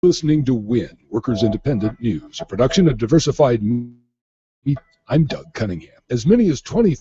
Listening to WIN, Workers Independent News, a production of Diversified Media. I'm Doug Cunningham. As many as 20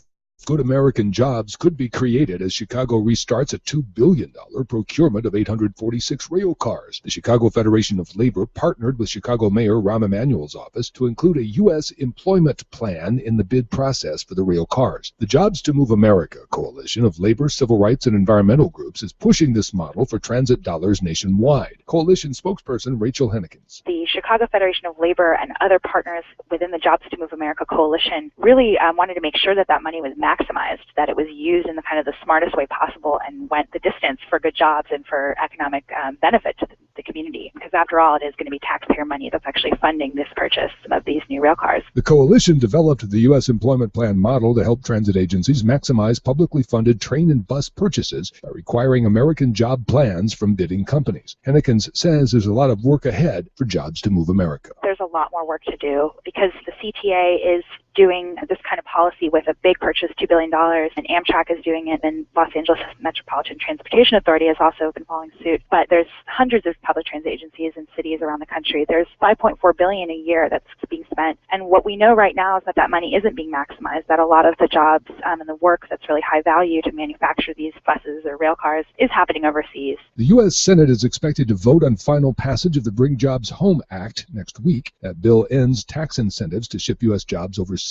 good American jobs could be created as Chicago restarts a $2 billion procurement of 846 rail cars. The Chicago Federation of Labor partnered with Chicago Mayor Rahm Emanuel's office to include a U.S. employment plan in the bid process for the rail cars. The Jobs to Move America coalition of labor, civil rights, and environmental groups is pushing this model for transit dollars nationwide. Coalition spokesperson Rachel Hennekens. The Chicago Federation of Labor and other partners within the Jobs to Move America coalition really wanted to make sure that that money was maximized, that it was used in the kind of the smartest way possible and went the distance for good jobs and for economic benefit to the community. Because after all, it is going to be taxpayer money that's actually funding this purchase of these new rail cars. The coalition developed the U.S. employment plan model to help transit agencies maximize publicly funded train and bus purchases by requiring American job plans from bidding companies. Hennekens says there's a lot of work ahead for Jobs to Move America. There's a lot more work to do because the CTA is doing this kind of policy with a big purchase, $2 billion, and Amtrak is doing it, and Los Angeles Metropolitan Transportation Authority has also been following suit. But there's hundreds of public transit agencies in cities around the country. There's $5.4 billion a year that's being spent. And what we know right now is that that money isn't being maximized, that a lot of the jobs and the work that's really high value to manufacture these buses or rail cars is happening overseas. The U.S. Senate is expected to vote on final passage of the Bring Jobs Home Act next week. That bill ends tax incentives to ship U.S. jobs overseas.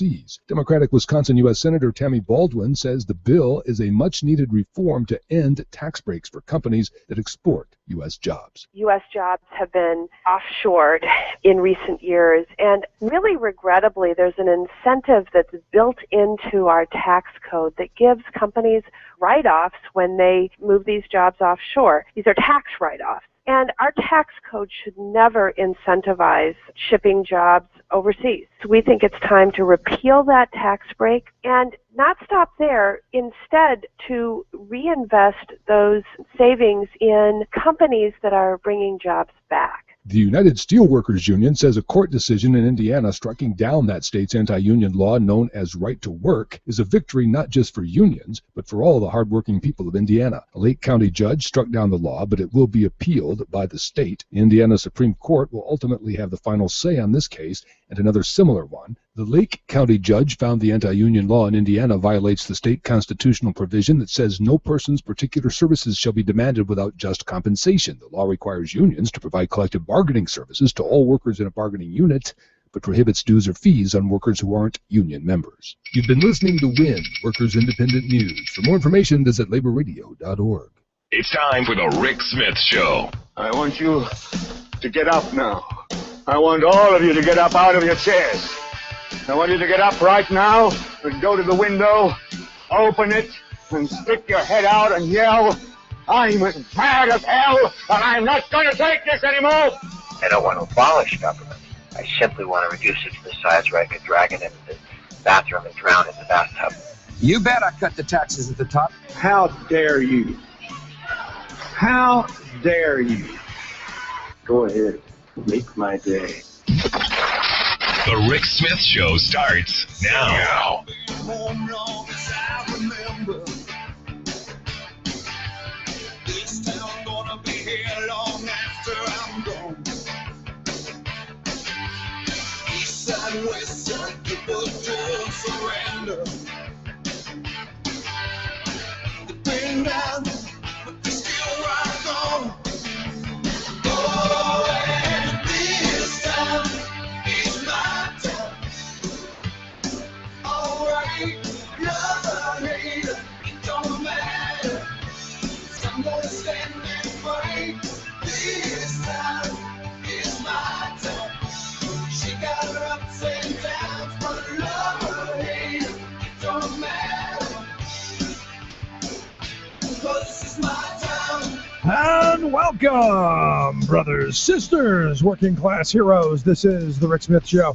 Democratic Wisconsin U.S. Senator Tammy Baldwin says the bill is a much-needed reform to end tax breaks for companies that export U.S. jobs. U.S. jobs have been offshored in recent years, and really regrettably, there's an incentive that's built into our tax code that gives companies write-offs when they move these jobs offshore. These are tax write-offs. And our tax code should never incentivize shipping jobs overseas. So we think it's time to repeal that tax break and not stop there, instead to reinvest those savings in companies that are bringing jobs back. The United Steelworkers Union says a court decision in Indiana striking down that state's anti-union law known as right to work is a victory not just for unions, but for all the hardworking people of Indiana. A Lake County judge struck down the law, but it will be appealed by the state. The Indiana Supreme Court will ultimately have the final say on this case and another similar one. The Lake County judge found the anti-union law in Indiana violates the state constitutional provision that says no person's particular services shall be demanded without just compensation. The law requires unions to provide collective bargaining services to all workers in a bargaining unit, but prohibits dues or fees on workers who aren't union members. You've been listening to WIN, Workers Independent News. For more information, visit laborradio.org. It's time for the Rick Smith Show. I want you to get up now. I want all of you to get up out of your chairs. I want you to get up right now and go to the window, open it, and stick your head out and yell, "I'm as mad as hell, and I'm not going to take this anymore!" I don't want to abolish government. I simply want to reduce it to the size where I could drag it into the bathroom and drown in the bathtub. You bet I cut the taxes at the top. How dare you? How dare you? Go ahead, make my day. The Rick Smith Show starts now. This town gonna be here long after I'm gone. East side, west side, people don't surrender. They've been down, but they still rock on. Oh, and this town is my town. All right, love or hate, it don't matter. I'm gonna stand and fight. This town is my town. She got her ups and downs, but love or hate, it don't matter. 'Cause this is my town. And welcome, brothers, sisters, working class heroes. This is the Rick Smith Show.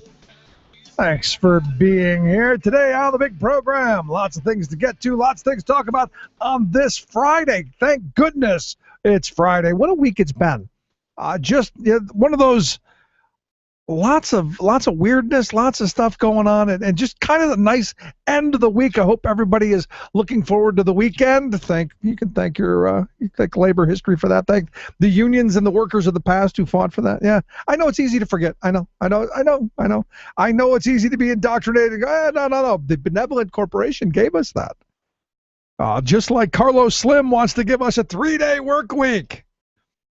Thanks for being here today on the big program. Lots of things to get to, lots of things to talk about on this Friday. Thank goodness it's Friday. What a week it's been. Just one of those lots of weirdness, lots of stuff going on, and just kind of a nice end of the week. I hope everybody is looking forward to the weekend. You can thank labor history for that. Thank the unions and the workers of the past who fought for that. Yeah, I know it's easy to forget. I know it's easy to be indoctrinated. No. The benevolent corporation gave us that. Just like Carlos Slim wants to give us a 3-day work week.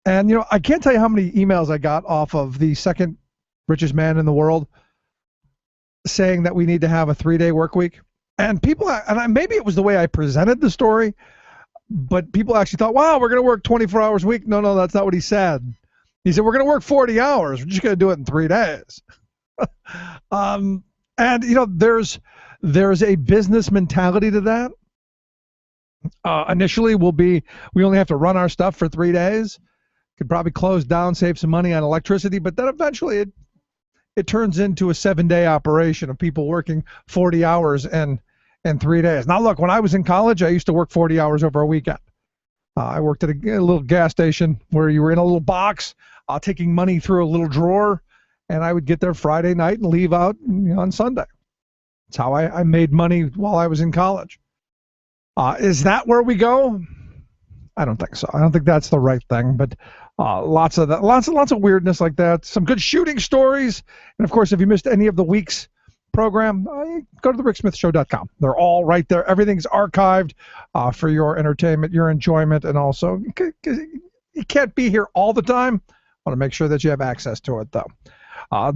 And, I can't tell you how many emails I got off of the second richest man in the world saying that we need to have a 3-day work week. And maybe it was the way I presented the story, but people actually thought, wow, we're going to work 24 hours a week. No, that's not what he said. He said, we're going to work 40 hours. We're just going to do it in 3 days. And, there's a business mentality to that. Initially we only have to run our stuff for 3 days. Could probably close down, save some money on electricity, but then eventually it turns into a 7-day operation of people working 40 hours in 3 days. Now, look, when I was in college, I used to work 40 hours over a weekend. I worked at a little gas station where you were in a little box, taking money through a little drawer, and I would get there Friday night and leave out on Sunday. That's how I made money while I was in college. Is that where we go? I don't think so. I don't think that's the right thing, but lots of weirdness like that. Some good shooting stories. And, of course, if you missed any of the week's program, go to thericksmithshow.com. They're all right there. Everything's archived for your entertainment, your enjoyment, and also you can't be here all the time. I want to make sure that you have access to it, though.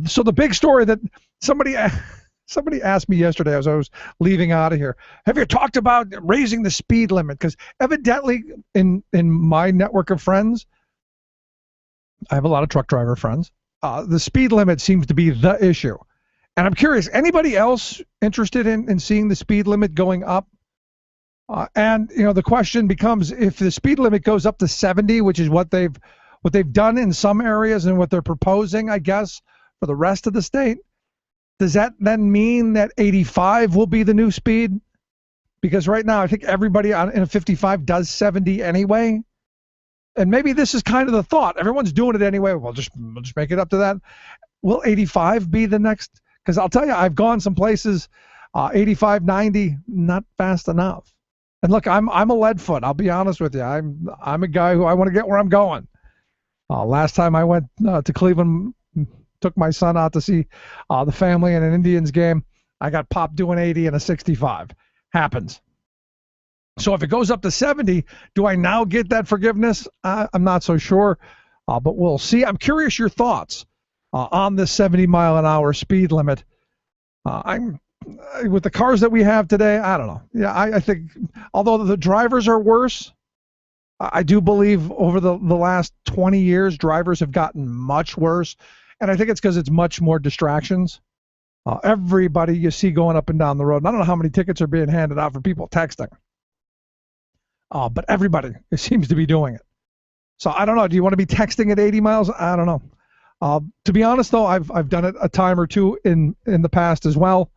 So the big story that somebody asked me yesterday as I was leaving out of here, have you talked about raising the speed limit? Because evidently in my network of friends, I have a lot of truck driver friends, the speed limit seems to be the issue. And I'm curious, anybody else interested in seeing the speed limit going up? And the question becomes, if the speed limit goes up to 70, which is what they've done in some areas and what they're proposing, I guess, for the rest of the state, does that then mean that 85 will be the new speed? Because right now, I think everybody in a 55 does 70 anyway. And maybe this is kind of the thought. Everyone's doing it anyway. We'll just make it up to that. Will 85 be the next? Because I'll tell you, I've gone some places, 85, 90, not fast enough. And look, I'm a lead foot. I'll be honest with you. I'm a guy who I want to get where I'm going. Last time I went to Cleveland, took my son out to see the family in an Indians game, I got popped doing 80 and a 65. Happens. So if it goes up to 70, do I now get that forgiveness? I'm not so sure, but we'll see. I'm curious your thoughts on this 70-mile-an-hour speed limit. With the cars that we have today, I don't know. Yeah, I think, although the drivers are worse, I do believe over the last 20 years, drivers have gotten much worse. And I think it's because it's much more distractions. Everybody you see going up and down the road, and I don't know how many tickets are being handed out for people texting. But everybody seems to be doing it. So I don't know. Do you want to be texting at 80 miles? I don't know. To be honest, though, I've done it a time or two in the past as well.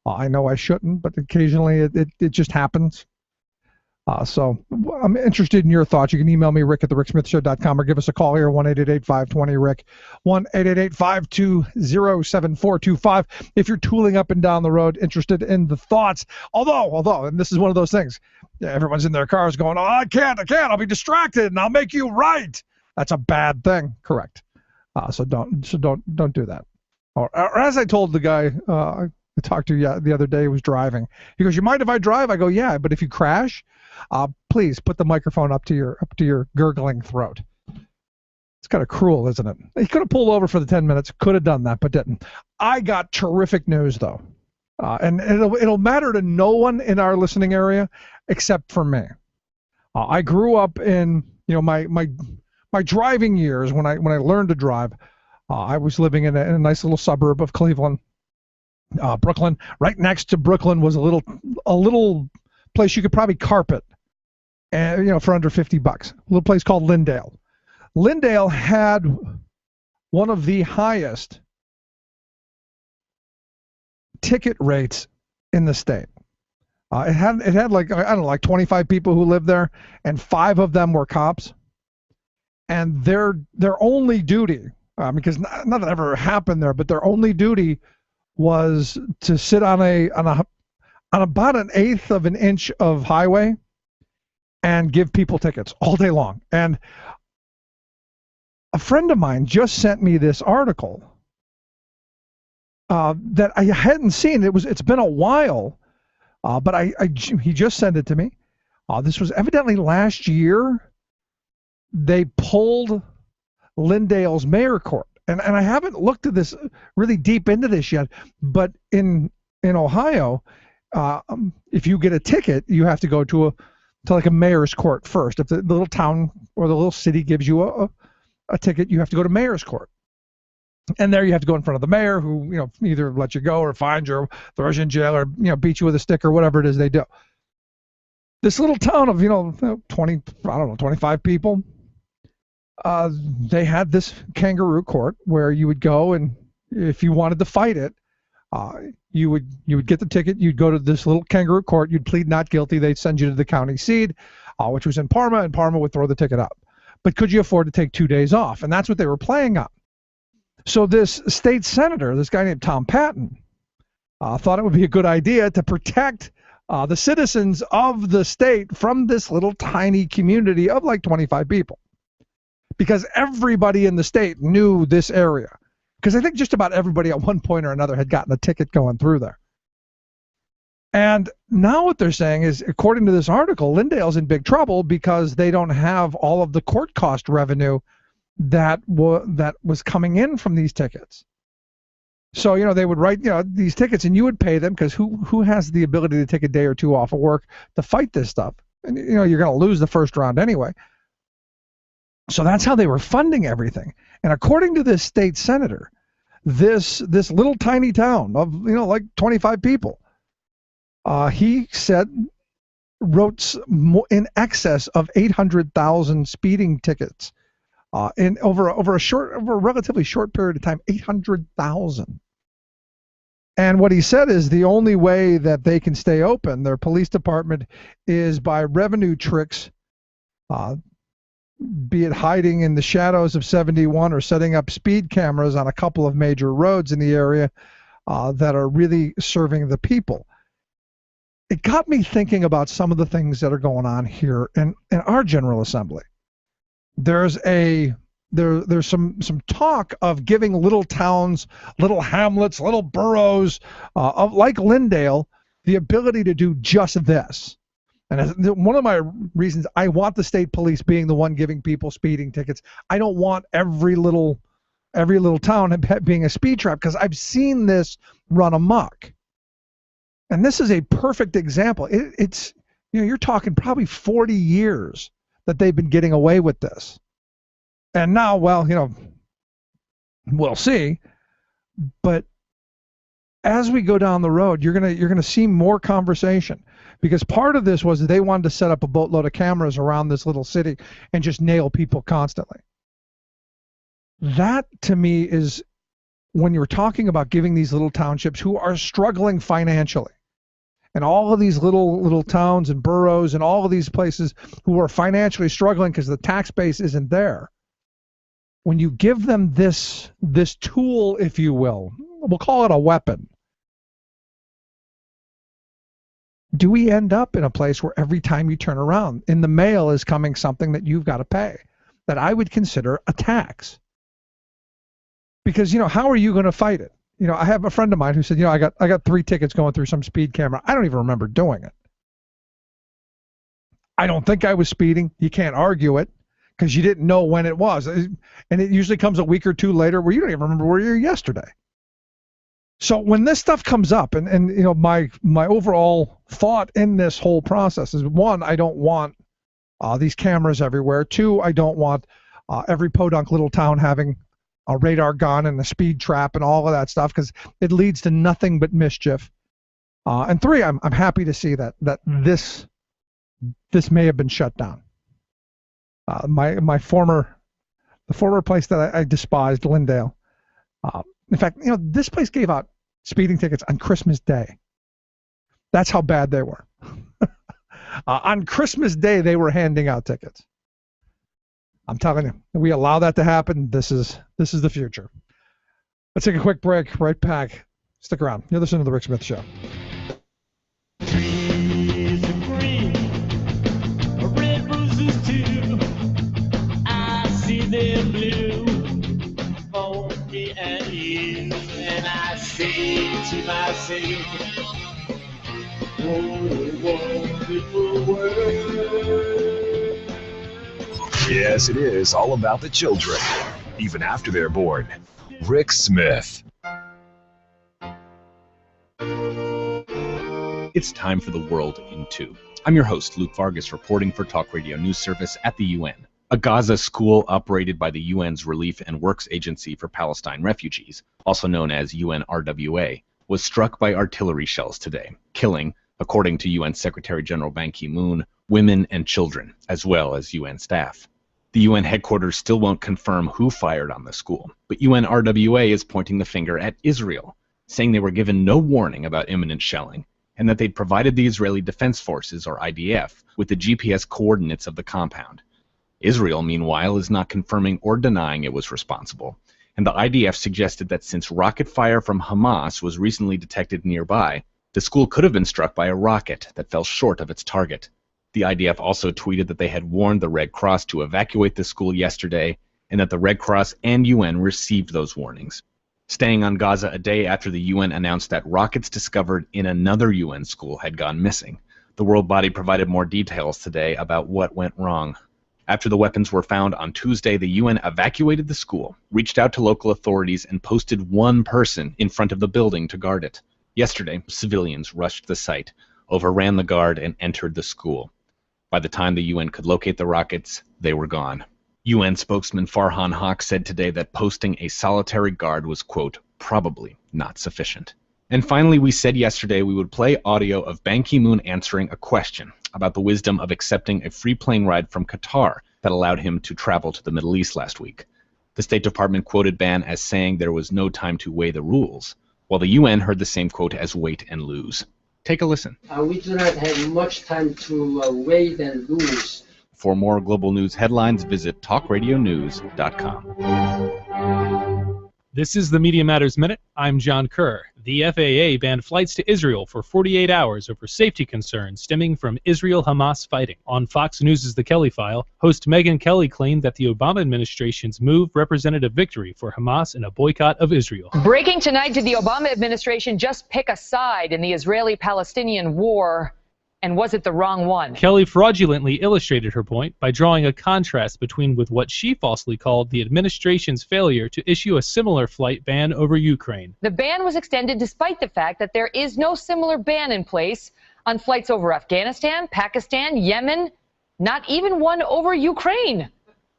I know I shouldn't, but occasionally it just happens. So I'm interested in your thoughts. You can email me, rick@thericksmithshow.com, or give us a call here, 1-888-520-RICK, 1-888-520-7425. If you're tooling up and down the road, interested in the thoughts. Although, and this is one of those things, everyone's in their cars going, oh, I can't, I'll be distracted, and I'll make you right. That's a bad thing. Correct. So don't do that. Or as I told the guy I talked to the other day who was driving, he goes, you mind if I drive? I go, yeah, but if you crash, please put the microphone up to your gurgling throat. It's kind of cruel, isn't it? He could have pulled over for the 10 minutes, could have done that, but didn't. I got terrific news, though. And it'll matter to no one in our listening area except for me. I grew up in, my driving years when I learned to drive. I was living in a nice little suburb of Cleveland, Brooklyn. Right next to Brooklyn was a little place you could probably carpet, and for under $50. A little place called Lyndale. Lyndale had one of the highest ticket rates in the state. It had like 25 people who lived there, and 5 of them were cops. And their only duty because nothing ever happened there, but their only duty was to sit on about 1/8 of an inch of highway and give people tickets all day long. And a friend of mine just sent me this article that I hadn't seen. It's been a while, but he just sent it to me. This was evidently last year. They pulled Lyndale's mayor court, and I haven't looked at this really deep into this yet. But in Ohio, if you get a ticket, you have to go to like a mayor's court first. If the little town or the little city gives you a ticket, you have to go to mayor's court. And there you have to go in front of the mayor, who either let you go or fines you or throws you in jail or beat you with a stick or whatever it is they do. This little town of 25 people, they had this kangaroo court where you would go, and if you wanted to fight it, you would get the ticket. You'd go to this little kangaroo court. You'd plead not guilty. They'd send you to the county seat, which was in Parma, and Parma would throw the ticket up. But could you afford to take 2 days off? And that's what they were playing on. So this state senator, this guy named Tom Patton, thought it would be a good idea to protect the citizens of the state from this little tiny community of like 25 people, because everybody in the state knew this area. Because I think just about everybody at one point or another had gotten a ticket going through there. And now what they're saying is, according to this article, Lyndale's in big trouble because they don't have all of the court cost revenue that was coming in from these tickets. So, they would write, these tickets, and you would pay them, because who has the ability to take a day or two off of work to fight this stuff? And, you're going to lose the first round anyway. So that's how they were funding everything. And according to this state senator, this little tiny town of, like 25 people, he said, wrote in excess of 800,000 speeding tickets in over a relatively short period of time. 800,000. And what he said is the only way that they can stay open, their police department, is by revenue tricks, be it hiding in the shadows of 71 or setting up speed cameras on a couple of major roads in the area that are really serving the people. It got me thinking about some of the things that are going on here in our General Assembly. There's some talk of giving little towns, little hamlets, little boroughs of like Lyndale the ability to do just this. And one of my reasons I want the state police being the one giving people speeding tickets. I don't want every little town being a speed trap, because I've seen this run amok. And this is a perfect example. It's you're talking probably 40 years that they've been getting away with this. And now, well, we'll see. But as we go down the road, you're gonna see more conversation, because part of this was they wanted to set up a boatload of cameras around this little city and just nail people constantly. That, to me, is when you're talking about giving these little townships who are struggling financially, and all of these little towns and boroughs and all of these places who are financially struggling because the tax base isn't there. When you give them this tool, if you will, we'll call it a weapon, do we end up in a place where every time you turn around, in the mail is coming something that you've got to pay, that I would consider a tax? Because, how are you going to fight it? I have a friend of mine who said, I got 3 tickets going through some speed camera. I don't even remember doing it. I don't think I was speeding. You can't argue it, because you didn't know when it was. And it usually comes a week or two later where you don't even remember where you were yesterday. So when this stuff comes up, and my overall thought in this whole process is, 1, I don't want these cameras everywhere. 2, I don't want every podunk little town having a radar gun and a speed trap and all of that stuff, because it leads to nothing but mischief. And 3, I'm happy to see that this may have been shut down. The former place that I despised, Lyndale. In fact, this place gave out speeding tickets on Christmas Day. That's how bad they were. On Christmas Day, they were handing out tickets. I'm telling you, we allow that to happen. This is the future. Let's take a quick break. Right back. Stick around. You're listening to The Rick Smith Show. Trees are green, red roses too. I see them blue for me and you. And I say to myself, wonderful world. Yes, it is all about the children, even after they're born. Rick Smith. It's time for the world in two. I'm your host, Luke Vargas, reporting for Talk Radio News Service at the UN. A Gaza school operated by the UN's Relief and Works Agency for Palestine Refugees, also known as UNRWA, was struck by artillery shells today, killing, according to UN Secretary General Ban Ki-moon, women and children, as well as UN staff. The UN headquarters still won't confirm who fired on the school, but UNRWA is pointing the finger at Israel, saying they were given no warning about imminent shelling, and that they'd provided the Israeli Defense Forces, or IDF, with the GPS coordinates of the compound. Israel, meanwhile, is not confirming or denying it was responsible, and the IDF suggested that since rocket fire from Hamas was recently detected nearby, the school could have been struck by a rocket that fell short of its target. The IDF also tweeted that they had warned the Red Cross to evacuate the school yesterday, and that the Red Cross and UN received those warnings. Staying on Gaza a day after the UN announced that rockets discovered in another UN school had gone missing, the world body provided more details today about what went wrong. After the weapons were found on Tuesday, the UN evacuated the school, reached out to local authorities, and posted one person in front of the building to guard it. Yesterday, civilians rushed the site, overran the guard, and entered the school. By the time the UN could locate the rockets, they were gone. UN spokesman Farhan Haq said today that posting a solitary guard was, quote, probably not sufficient. And finally, we said yesterday we would play audio of Ban Ki-moon answering a question about the wisdom of accepting a free plane ride from Qatar that allowed him to travel to the Middle East last week. The State Department quoted Ban as saying there was no time to weigh the rules, while the UN heard the same quote as wait and lose. Take a listen. We do not have much time to wait and lose. For more global news headlines, visit talkradionews.com. This is the Media Matters Minute. I'm John Kerr. The FAA banned flights to Israel for 48 hours over safety concerns stemming from Israel-Hamas fighting. On Fox News' The Kelly File, host Megyn Kelly claimed that the Obama administration's move represented a victory for Hamas in a boycott of Israel. Breaking tonight, did the Obama administration just pick a side in the Israeli-Palestinian war? And was it the wrong one? Kelly fraudulently illustrated her point by drawing a contrast between with what she falsely called the administration's failure to issue a similar flight ban over Ukraine. The ban was extended despite the fact that there is no similar ban in place on flights over Afghanistan, Pakistan, Yemen, not even one over Ukraine,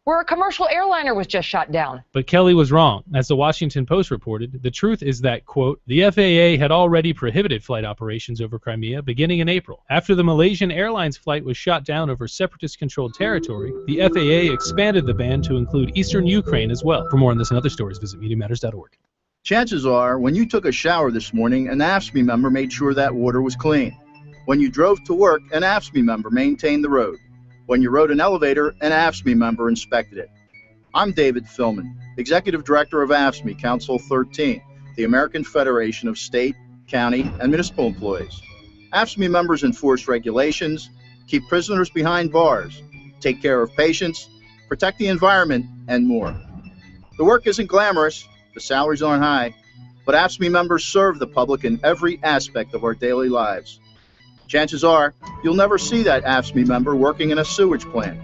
where a commercial airliner was just shot down. But Kelly was wrong. As the Washington Post reported, the truth is that, quote, the FAA had already prohibited flight operations over Crimea beginning in April. After the Malaysian Airlines flight was shot down over separatist-controlled territory, the FAA expanded the ban to include eastern Ukraine as well. For more on this and other stories, visit MediaMatters.org. Chances are, when you took a shower this morning, an AFSCME member made sure that water was clean. When you drove to work, an AFSCME member maintained the road. When you rode an elevator, an AFSCME member inspected it. I'm David Philman, Executive Director of AFSCME Council 13, the American Federation of State, County, and Municipal Employees. AFSCME members enforce regulations, keep prisoners behind bars, take care of patients, protect the environment, and more. The work isn't glamorous, the salaries aren't high, but AFSCME members serve the public in every aspect of our daily lives. Chances are, you'll never see that AFSCME member working in a sewage plant,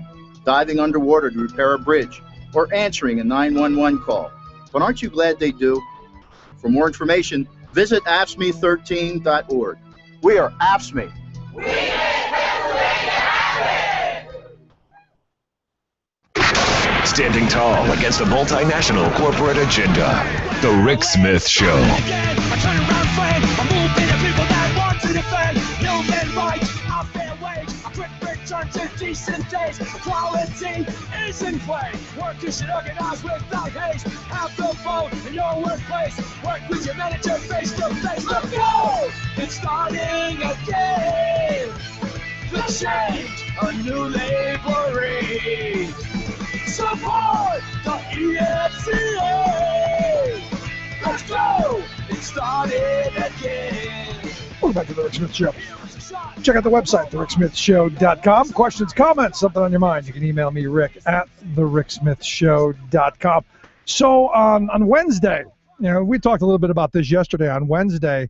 diving underwater to repair a bridge, or answering a 911 call. But aren't you glad they do? For more information, visit AFSCME13.org. We are AFSCME. We make Pennsylvania happen! Standing tall against the multinational corporate agenda. The Rick Smith Show. Decent days, quality is in play. Workers should organize without haste. Have the vote in your workplace. Work with your manager face to face. Let's go! It's starting again. The change, a new labor reign. Support the EFCA! Let's go! It started again. Welcome back to the Rick Smith Show. Check out the website, thericksmithshow.com. Questions, comments, something on your mind, you can email me, Rick, at thericksmithshow.com. So on Wednesday, we talked a little bit about this yesterday. On Wednesday,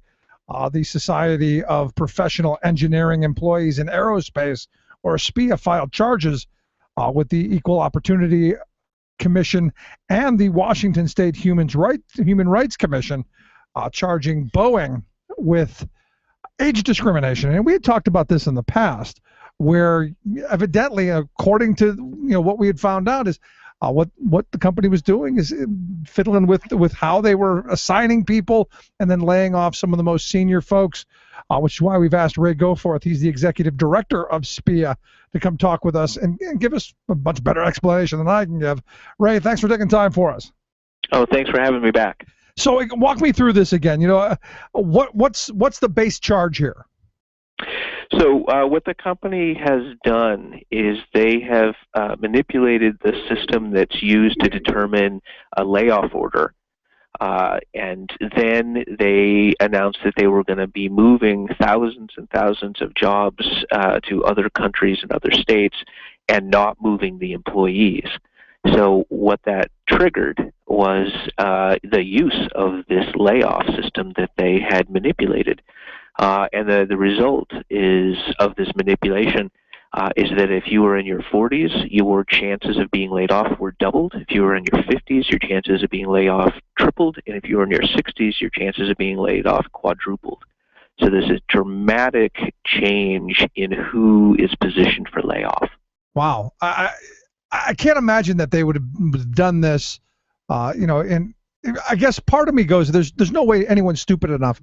the Society of Professional Engineering Employees in Aerospace, or SPEA, filed charges with the Equal Opportunity Commission and the Washington State Human Rights Commission, charging Boeing with age discrimination. And we had talked about this in the past, where evidently, according to what we had found out, is what the company was doing is fiddling with how they were assigning people and then laying off some of the most senior folks, which is why we've asked Ray Goforth, he's the executive director of SPEA, to come talk with us and give us a much better explanation than I can give. Ray, thanks for taking time for us. Oh, thanks for having me back. So walk me through this again. What's the base charge here? So what the company has done is they have manipulated the system that's used to determine a layoff order. And then they announced that they were going to be moving thousands and thousands of jobs to other countries and other states and not moving the employees. So what that triggered was the use of this layoff system that they had manipulated. And the result of this manipulation is that if you were in your 40s, your chances of being laid off were doubled. If you were in your 50s, your chances of being laid off tripled. And if you were in your 60s, your chances of being laid off quadrupled. So there's a dramatic change in who is positioned for layoff. Wow. I can't imagine that they would have done this, and I guess part of me goes, there's no way anyone's stupid enough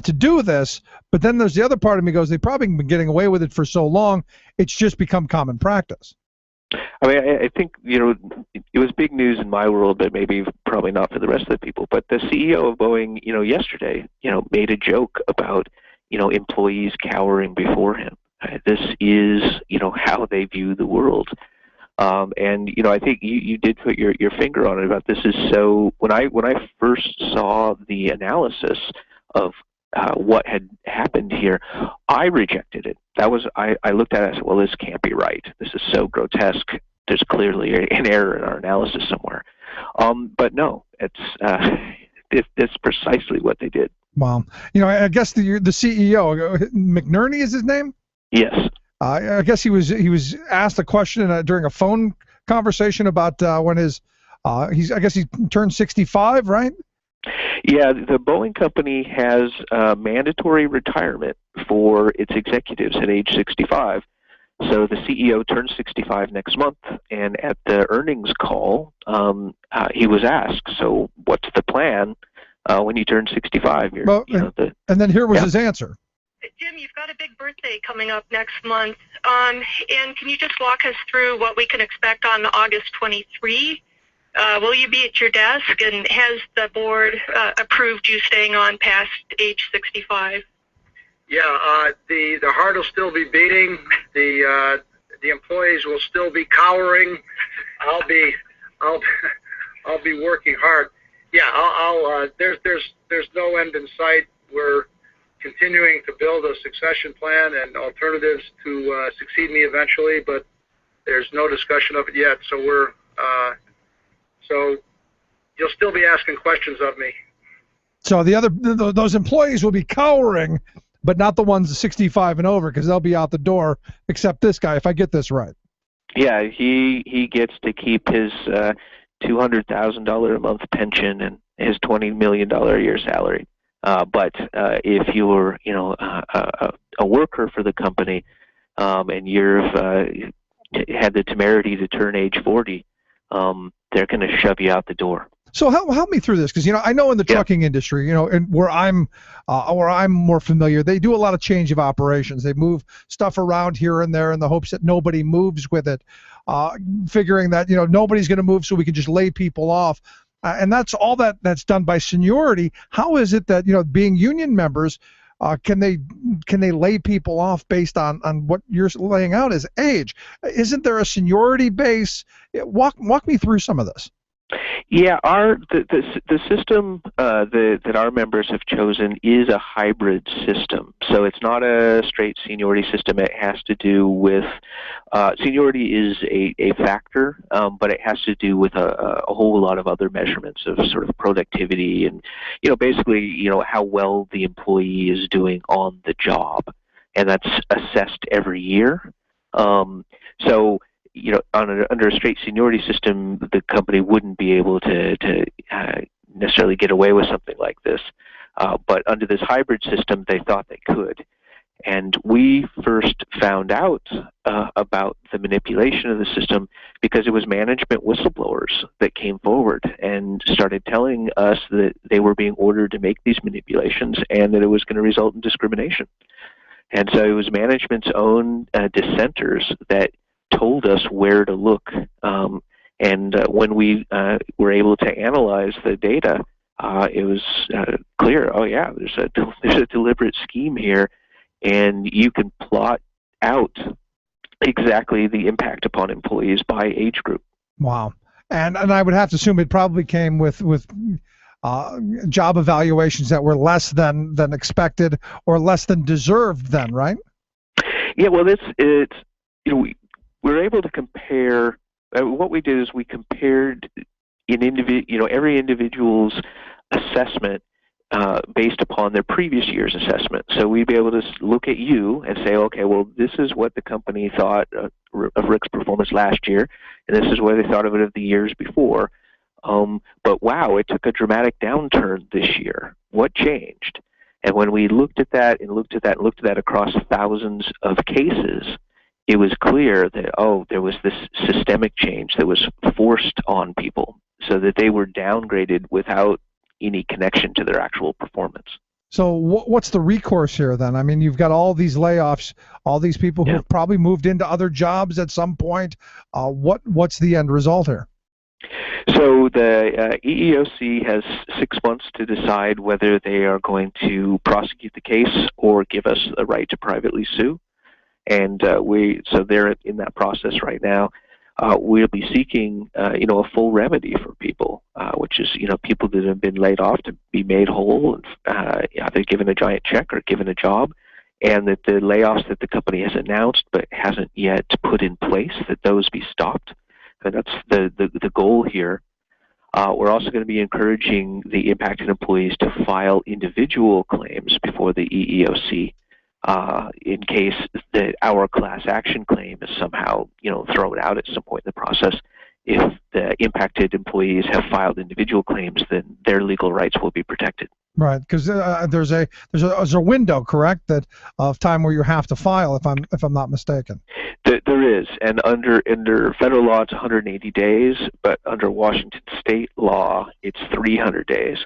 to do this, but then there's the other part of me goes, they've probably been getting away with it for so long, it's just become common practice. I mean, I think, it was big news in my world, but maybe probably not for the rest of the people. But the CEO of Boeing, yesterday, made a joke about, employees cowering before him. This is, how they view the world. And I think you did put your finger on it about this is so. When I first saw the analysis of what had happened here, I rejected it. I looked at it and said, well, this can't be right. This is so grotesque. There's clearly an error in our analysis somewhere. But no, it's precisely what they did. Wow. I guess the CEO, McNerney is his name? Yes. I guess he was asked a question during a phone conversation about when I guess he turned 65, right? Yeah, the Boeing company has mandatory retirement for its executives at age 65. So the CEO turns 65 next month, and at the earnings call, he was asked, so what's the plan when you turn 65? And then here was his answer. Jim, you've got a big birthday coming up next month, and can you just walk us through what we can expect on August 23? Will you be at your desk, and has the board approved you staying on past age 65? Yeah, the heart will still be beating. The employees will still be cowering. I'll be working hard. Yeah, there's no end in sight. We're continuing to build a succession plan and alternatives to succeed me eventually, but there's no discussion of it yet. So so you'll still be asking questions of me. So those employees will be cowering, but not the ones 65 and over, because they'll be out the door, except this guy, if I get this right. Yeah, he gets to keep his $200,000 a month pension and his $20 million a year salary. But if you're, a worker for the company, and you've had the temerity to turn age 40, they're going to shove you out the door. So help me through this, because I know in the trucking industry, and where I'm more familiar, they do a lot of change of operations. They move stuff around here and there in the hopes that nobody moves with it, figuring that nobody's going to move, so we can just lay people off. And that's all that's done by seniority. How is it that being union members, Can they lay people off based on what you're laying out as age? Isn't there a seniority base? Walk me through some of this. Yeah, the system that our members have chosen is a hybrid system. So it's not a straight seniority system. It has to do with seniority is a factor, but it has to do with a whole lot of other measurements of sort of productivity and basically how well the employee is doing on the job, and that's assessed every year. So under a straight seniority system, the company wouldn't be able to necessarily get away with something like this. But under this hybrid system, they thought they could. And we first found out about the manipulation of the system because it was management whistleblowers that came forward and started telling us that they were being ordered to make these manipulations and that it was going to result in discrimination. And so it was management's own dissenters that told us where to look, and when we were able to analyze the data, it was clear. Oh yeah, there's a deliberate scheme here, and you can plot out exactly the impact upon employees by age group. Wow, and I would have to assume it probably came with job evaluations that were less than expected or less than deserved. Then, right? Yeah. Well, it's we were able to compare. What we did is we compared every individual's assessment based upon their previous year's assessment. So we'd be able to look at you and say, okay, well, this is what the company thought of Rick's performance last year, and this is what they thought of it of the years before. But wow, it took a dramatic downturn this year. What changed? And when we looked at that across thousands of cases, it was clear that, there was this systemic change that was forced on people so that they were downgraded without any connection to their actual performance. So what's the recourse here then? I mean, you've got all these layoffs, all these people who have probably moved into other jobs at some point. What's the end result here? So the EEOC has 6 months to decide whether they are going to prosecute the case or give us the right to privately sue. And so they're in that process right now. We'll be seeking, a full remedy for people, which is, people that have been laid off to be made whole, and either given a giant check or given a job, and that the layoffs that the company has announced but hasn't yet put in place, that those be stopped. And that's the goal here. We're also going to be encouraging the impacted employees to file individual claims before the EEOC. In case that our class action claim is somehow, thrown out at some point in the process. If the impacted employees have filed individual claims, then their legal rights will be protected. Right, because there's a window, correct, that of time where you have to file, if I'm not mistaken. There is, and under federal law it's 180 days, but under Washington state law it's 300 days.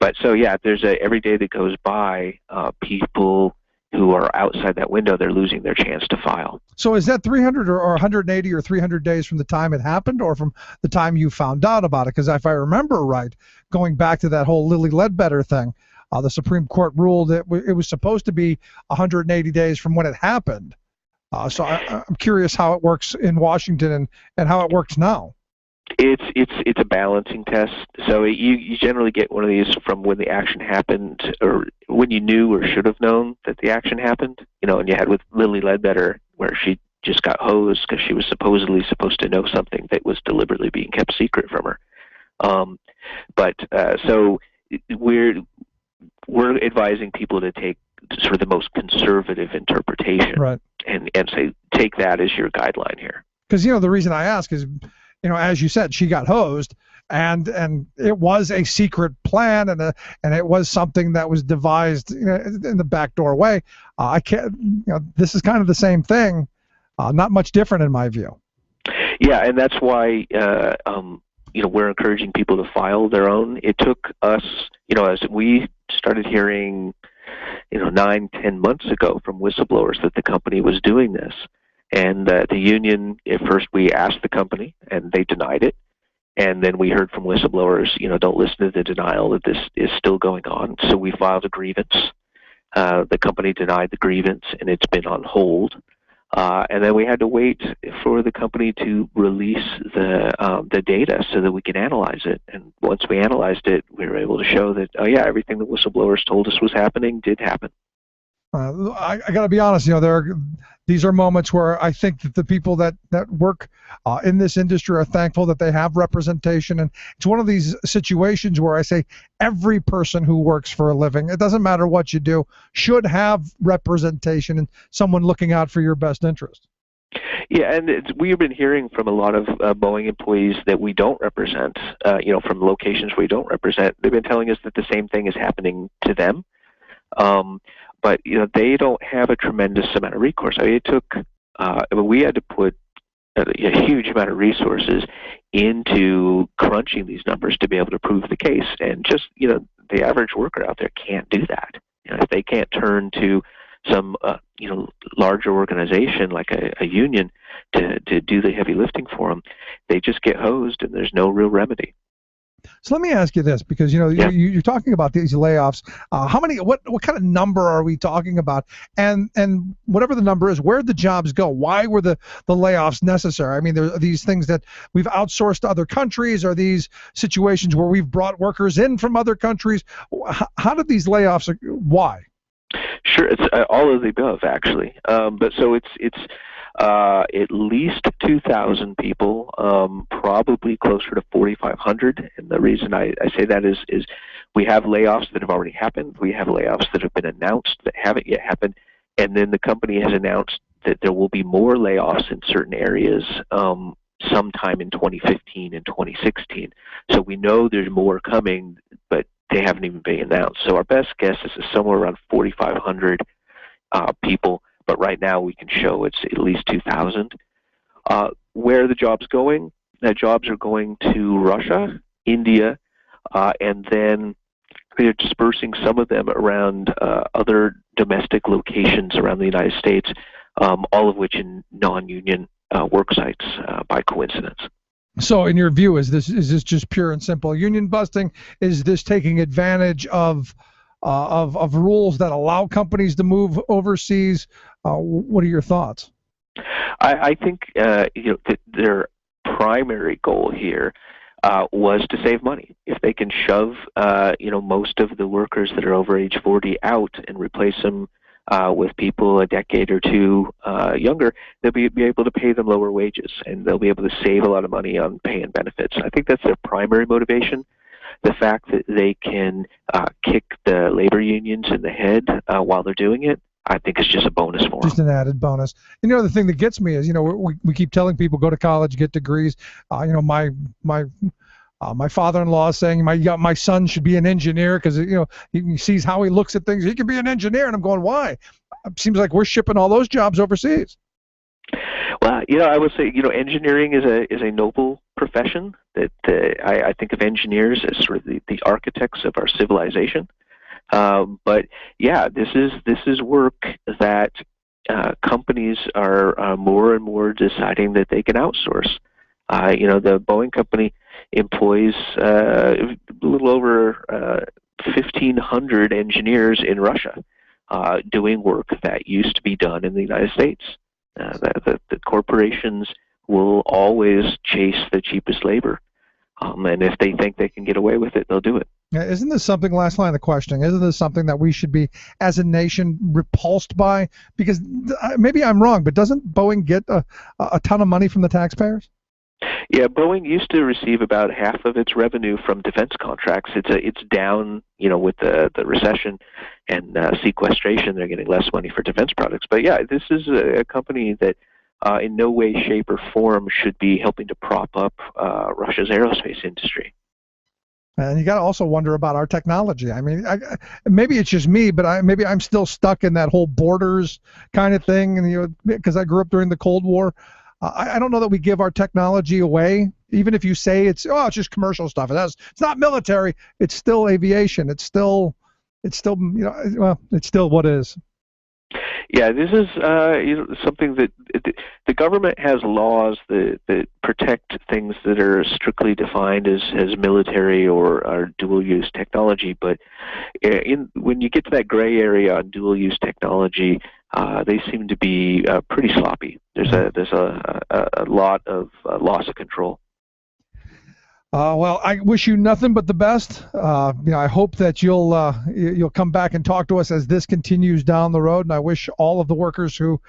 But so yeah, there's every day that goes by, people who are outside that window, they're losing their chance to file. So is that 300 or 180 or 300 days from the time it happened, or from the time you found out about it? Because if I remember right, going back to that whole Lilly Ledbetter thing, the Supreme Court ruled that it was supposed to be 180 days from when it happened. So I'm curious how it works in Washington and how it works now. It's a balancing test. So you generally get one of these from when the action happened, or when you knew or should have known that the action happened. And you had with Lilly Ledbetter, where she just got hosed because she was supposedly supposed to know something that was deliberately being kept secret from her. So we're advising people to take sort of the most conservative interpretation, right, and say take that as your guideline here. Because the reason I ask is, as you said, she got hosed, and it was a secret plan, and it was something that was devised in the backdoor way. I can't. This is kind of the same thing, not much different in my view. Yeah, and that's why we're encouraging people to file their own. It took us, as we started hearing, 9-10 months ago from whistleblowers that the company was doing this. And the union, at first we asked the company, and they denied it. And then we heard from whistleblowers, don't listen to the denial, that this is still going on. So we filed a grievance. The company denied the grievance, and it's been on hold. And then we had to wait for the company to release the data so that we can analyze it. And once we analyzed it, we were able to show that, oh yeah, everything the whistleblowers told us was happening did happen. I got to be honest, these are moments where I think that the people that work in this industry are thankful that they have representation. And it's one of these situations where I say every person who works for a living, it doesn't matter what you do, should have representation and someone looking out for your best interest. Yeah, and we've been hearing from a lot of Boeing employees that we don't represent, from locations we don't represent. They've been telling us that the same thing is happening to them. But they don't have a tremendous amount of recourse. I mean, it took we had to put a huge amount of resources into crunching these numbers to be able to prove the case. And just the average worker out there can't do that. If they can't turn to some larger organization like a union to do the heavy lifting for them, they just get hosed, and there's no real remedy. So let me ask you this, because you're talking about these layoffs. How many? What kind of number are we talking about? And whatever the number is, where'd the jobs go? Why were the layoffs necessary? I mean, there are these things that we've outsourced to other countries. Are these situations where we've brought workers in from other countries? How did these layoffs? Why? Sure, it's all of the above, actually. But so it's at least 2,000 people, probably closer to 4,500. And the reason I say that is we have layoffs that have already happened. We have layoffs that have been announced that haven't yet happened. And then the company has announced that there will be more layoffs in certain areas sometime in 2015 and 2016. So we know there's more coming, but they haven't even been announced. So our best guess is somewhere around 4,500 people. But right now we can show it's at least 2,000. Where are the jobs going? The jobs are going to Russia, India, and then they're dispersing some of them around other domestic locations around the United States, all of which in non-union work sites by coincidence. So in your view, is this just pure and simple union busting? Is this taking advantage of rules that allow companies to move overseas? What are your thoughts? I think that their primary goal here was to save money. If they can shove most of the workers that are over age 40 out and replace them with people a decade or two younger, they'll be able to pay them lower wages, and they'll be able to save a lot of money on pay and benefits. I think that's their primary motivation. The fact that they can kick the labor unions in the head while they're doing it, I think is just a bonus for them. Just an added bonus. And the thing that gets me is, we keep telling people go to college, get degrees. My father-in-law is saying my son should be an engineer because he sees how he looks at things. He can be an engineer, and I'm going, why? It seems like we're shipping all those jobs overseas. Well, I would say engineering is a noble profession. That I think of engineers as sort of the architects of our civilization. But yeah, this is work that companies are more and more deciding that they can outsource. The Boeing company employs a little over 1,500 engineers in Russia doing work that used to be done in the United States. The corporations will always chase the cheapest labor, and if they think they can get away with it, they'll do it. Isn't this something, last line of questioning, isn't this something that we should be, as a nation, repulsed by? Because maybe I'm wrong, but doesn't Boeing get a ton of money from the taxpayers? Yeah, Boeing used to receive about half of its revenue from defense contracts. It's down, with the recession and sequestration. They're getting less money for defense products. But yeah, this is a company that in no way, shape, or form should be helping to prop up Russia's aerospace industry. And you got to also wonder about our technology. I mean, maybe it's just me, but maybe I'm still stuck in that whole borders kind of thing, and because I grew up during the Cold War. I don't know that we give our technology away, even if you say it's just commercial stuff. It's not military. It's still aviation. It's still what is. Yeah, this is something that the government has laws that protect things that are strictly defined as military or dual-use technology. But when you get to that gray area on dual-use technology, they seem to be pretty sloppy. There's a lot of loss of control. Well, I wish you nothing but the best. I hope that you'll come back and talk to us as this continues down the road. And I wish all of the workers who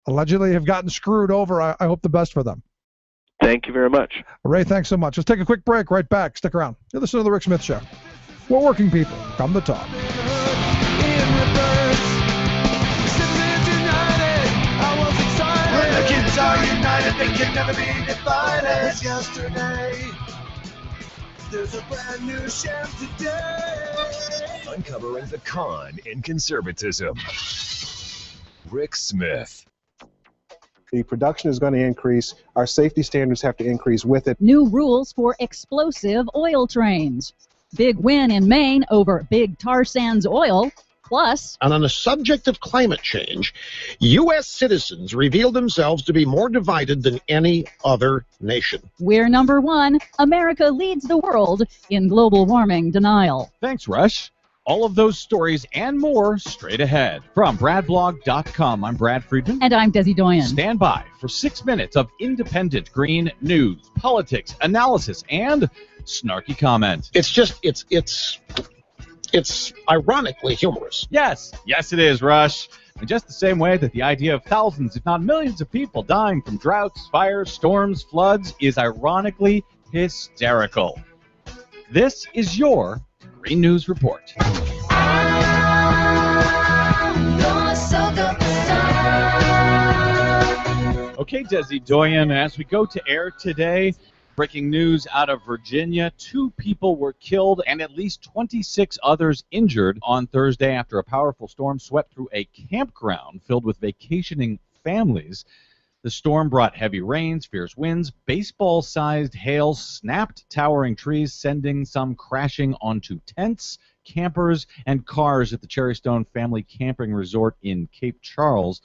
allegedly have gotten screwed over, I hope the best for them. Thank you very much. Ray, thanks so much. Let's take a quick break. Right back. Stick around. You're listening to The Rick Smith Show. We're working people. Come to talk. The kids are united, they can never be divided. As yesterday, there's a brand new chef today. Uncovering the con in conservatism. Rick Smith. The production is going to increase. Our safety standards have to increase with it. New rules for explosive oil trains. Big win in Maine over big tar sands oil. Plus, and on the subject of climate change, U.S. citizens reveal themselves to be more divided than any other nation. We're number one. America leads the world in global warming denial. Thanks, Rush. All of those stories and more straight ahead. From BradBlog.com, I'm Brad Friedman. And I'm Desi Doyen. Stand by for 6 minutes of independent green news, politics, analysis, and snarky comment. It's ironically humorous. Yes, it is, Rush. In just the same way that the idea of thousands, if not millions of people dying from droughts, fires, storms, floods is ironically hysterical. This is your Green News Report. Okay, Desi Doyen, as we go to air today, breaking news out of Virginia. 2 people were killed and at least 26 others injured on Thursday after a powerful storm swept through a campground filled with vacationing families. The storm brought heavy rains, fierce winds, baseball-sized hail, snapped towering trees, sending some crashing onto tents, campers, and cars at the Cherrystone Family Camping Resort in Cape Charles,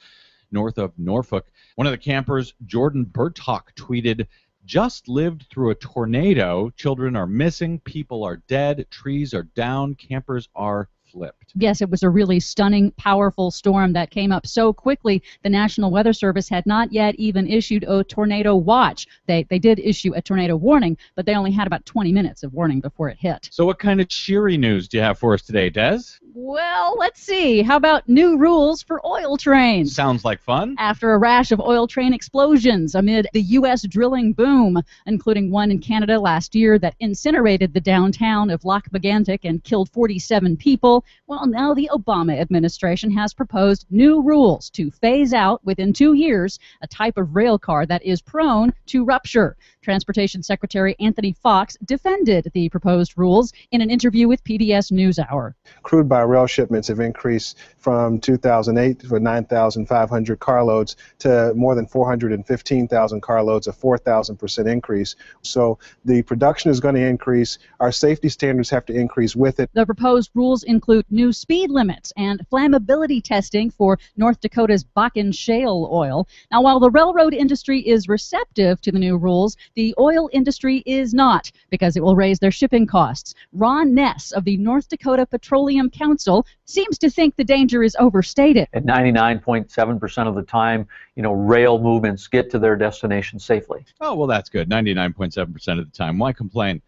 north of Norfolk. One of the campers, Jordan Burtock, tweeted, "Just lived through a tornado. Children are missing. People are dead. Trees are down. Campers are flipped." Yes, it was a really stunning, powerful storm that came up so quickly. The National Weather Service had not yet even issued a tornado watch. They did issue a tornado warning, but they only had about 20 minutes of warning before it hit. So what kind of cheery news do you have for us today, Des? Well, let's see. How about new rules for oil trains? Sounds like fun. After a rash of oil train explosions amid the U.S. drilling boom, including one in Canada last year that incinerated the downtown of Lac Megantic and killed 47 people, well, now the Obama administration has proposed new rules to phase out within 2 years a type of rail car that is prone to rupture. Transportation Secretary Anthony Fox defended the proposed rules in an interview with PBS NewsHour. Crude by rail shipments have increased from 2008 for 9,500 carloads to more than 415,000 carloads, a 4,000% increase. So the production is going to increase. Our safety standards have to increase with it. The proposed rules include new speed limits and flammability testing for North Dakota's Bakken shale oil. Now, while the railroad industry is receptive to the new rules, the oil industry is not, because it will raise their shipping costs. Ron Ness of the North Dakota Petroleum Council seems to think the danger is overstated. At 99.7% of the time, rail movements get to their destination safely. Oh, well, that's good. 99.7% of the time. Why complain?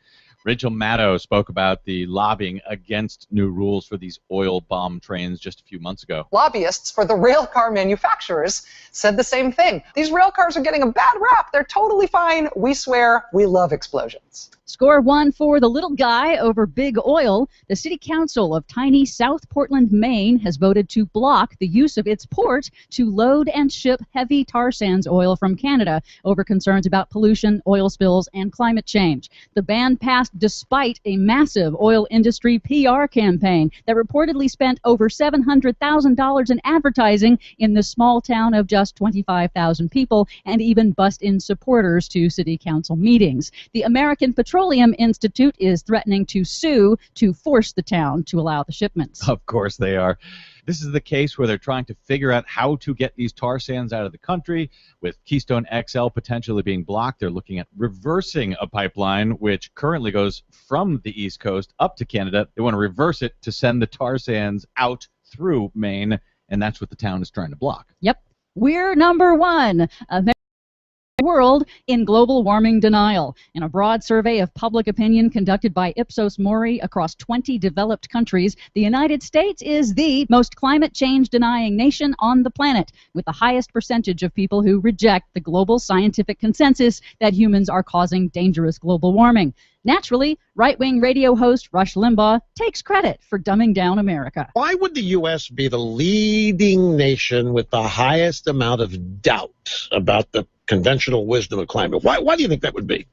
Rachel Maddow spoke about the lobbying against new rules for these oil bomb trains just a few months ago. Lobbyists for the rail car manufacturers said the same thing. These rail cars are getting a bad rap. They're totally fine. We swear we love explosions. Score one for the little guy over big oil. The City Council of tiny South Portland, Maine has voted to block the use of its port to load and ship heavy tar sands oil from Canada over concerns about pollution, oil spills, and climate change. The ban passed despite a massive oil industry PR campaign that reportedly spent over $700,000 in advertising in the small town of just 25,000 people and even bussed in supporters to City Council meetings. The American Petroleum Petroleum Institute is threatening to sue to force the town to allow the shipments. Of course they are. This is the case where they're trying to figure out how to get these tar sands out of the country. With Keystone XL potentially being blocked, they're looking at reversing a pipeline which currently goes from the East Coast up to Canada. They want to reverse it to send the tar sands out through Maine, and that's what the town is trying to block. Yep. We're number one. World in global warming denial. In a broad survey of public opinion conducted by Ipsos Mori across 20 developed countries, the United States is the most climate change denying nation on the planet, with the highest percentage of people who reject the global scientific consensus that humans are causing dangerous global warming. Naturally, right-wing radio host Rush Limbaugh takes credit for dumbing down America. Why would the U.S. be the leading nation with the highest amount of doubt about the conventional wisdom of climate? Why do you think that would be?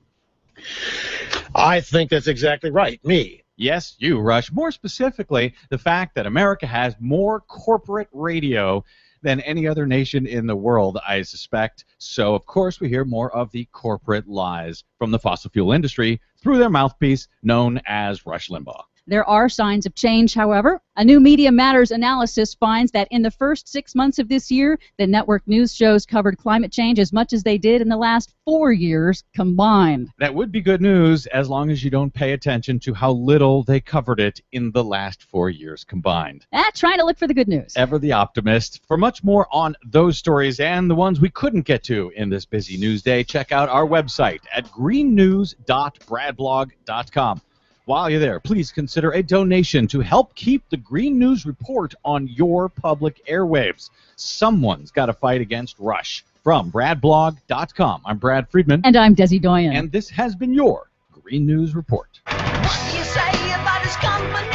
I think that's exactly right. Me. Yes, you, Rush. More specifically, the fact that America has more corporate radio than any other nation in the world, I suspect. So, of course, we hear more of the corporate lies from the fossil fuel industry through their mouthpiece known as Rush Limbaugh. There are signs of change, however. A new Media Matters analysis finds that in the first 6 months of this year, the network news shows covered climate change as much as they did in the last 4 years combined. That would be good news as long as you don't pay attention to how little they covered it in the last 4 years combined. Trying to look for the good news. Ever the optimist. For much more on those stories and the ones we couldn't get to in this busy news day, check out our website at greennews.bradblog.com. While you're there, please consider a donation to help keep the Green News Report on your public airwaves. Someone's got to fight against Rush. From bradblog.com, I'm Brad Friedman. And I'm Desi Doyen. And this has been your Green News Report. What you say about his company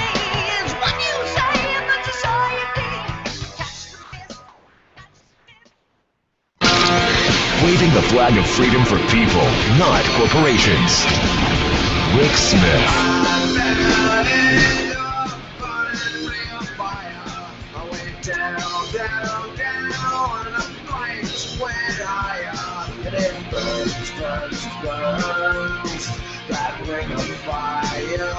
is what you say about society. Waving the flag of freedom for people, not corporations. Rick Smith. That ring of fire,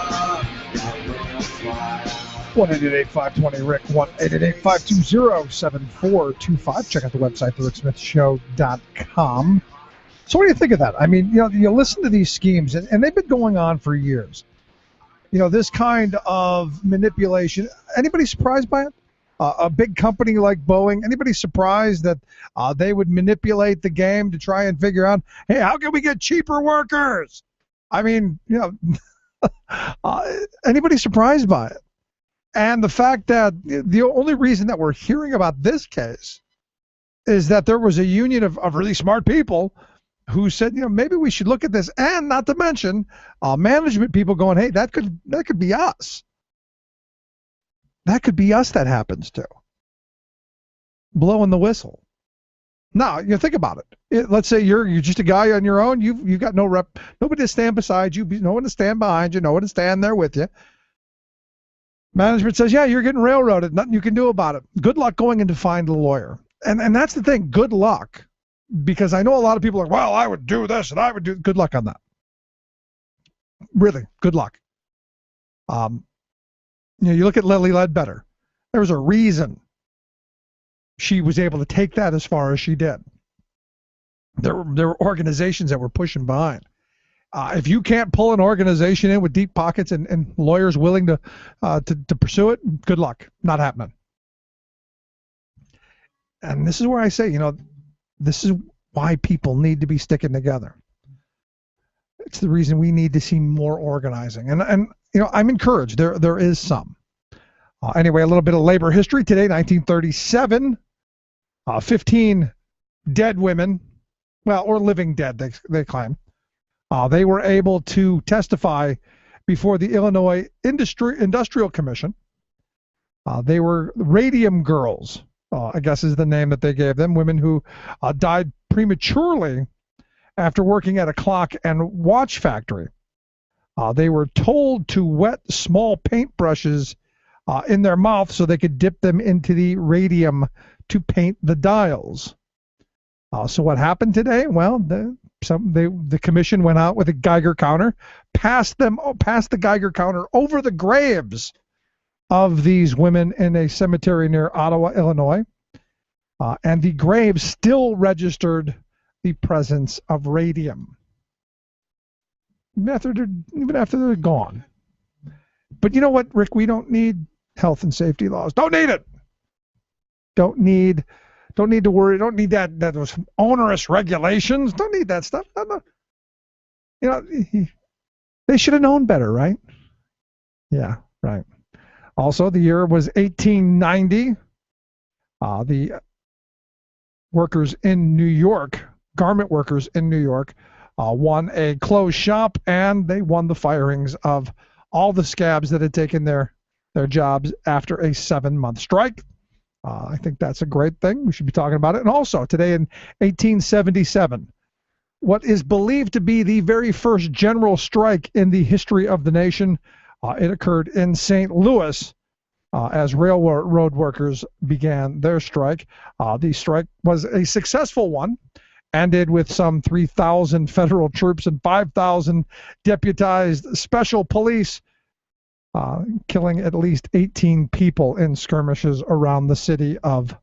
1-888-520-RICK, 1-888-520-7425. Check out the website, thericksmithshow.com. So what do you think of that? I mean, you listen to these schemes, and they've been going on for years. This kind of manipulation. Anybody surprised by it? A big company like Boeing, anybody surprised that they would manipulate the game to try and figure out, hey, how can we get cheaper workers? I mean, anybody surprised by it? And the fact that the only reason that we're hearing about this case is that there was a union of really smart people who said, maybe we should look at this, and not to mention management people going, hey, that could be us. That could be us that happens to. Blowing the whistle. Now, think about it. Let's say you're just a guy on your own. You've got no rep, nobody to stand beside you, no one to stand behind you, no one to stand there with you. Management says, yeah, you're getting railroaded. Nothing you can do about it. Good luck going in to find a lawyer. And that's the thing. Good luck. Because I know a lot of people are like, well, I would do this and I would do. Good luck on that. Really, good luck. You look at Lily Ledbetter. There was a reason she was able to take that as far as she did. There were organizations that were pushing behind. If you can't pull an organization in with deep pockets and lawyers willing to pursue it, good luck. Not happening. And this is where I say, this is why people need to be sticking together. It's the reason we need to see more organizing. And I'm encouraged. There is some. Anyway, a little bit of labor history today, 1937. 15 dead women, or living dead, they claim. They were able to testify before the Illinois Industrial Commission. They were radium girls, I guess is the name that they gave them, women who died prematurely after working at a clock and watch factory. They were told to wet small paintbrushes in their mouth so they could dip them into the radium to paint the dials. So what happened today? Well, the commission went out with a Geiger counter, passed the Geiger counter over the graves of these women in a cemetery near Ottawa, Illinois, and the graves still registered the presence of radium, even after they're gone. But you know what, Rick? We don't need health and safety laws. Don't need it. Don't need to worry. Don't need that those onerous regulations. Don't need that stuff. No. You know, they should have known better, right? Yeah, right. Also, the year was 1890. The workers in New York, garment workers in New York, won a closed shop, and they won the firings of all the scabs that had taken their jobs after a 7-month strike. I think that's a great thing. We should be talking about it. And also, today in 1877, what is believed to be the very first general strike in the history of the nation, it occurred in St. Louis as railroad workers began their strike. The strike was a successful one, ended with some 3,000 federal troops and 5,000 deputized special police killing at least 18 people in skirmishes around the city of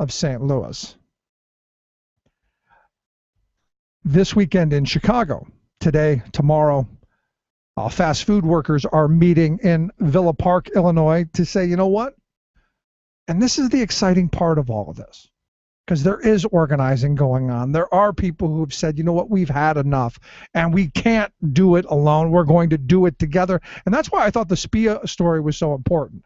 St. Louis. This weekend in Chicago, today, tomorrow, fast food workers are meeting in Villa Park, Illinois, to say, you know what? And this is the exciting part of all of this, because there is organizing going on. There are people who have said, you know what, we've had enough, and we can't do it alone. We're going to do it together. And that's why I thought the SPIA story was so important.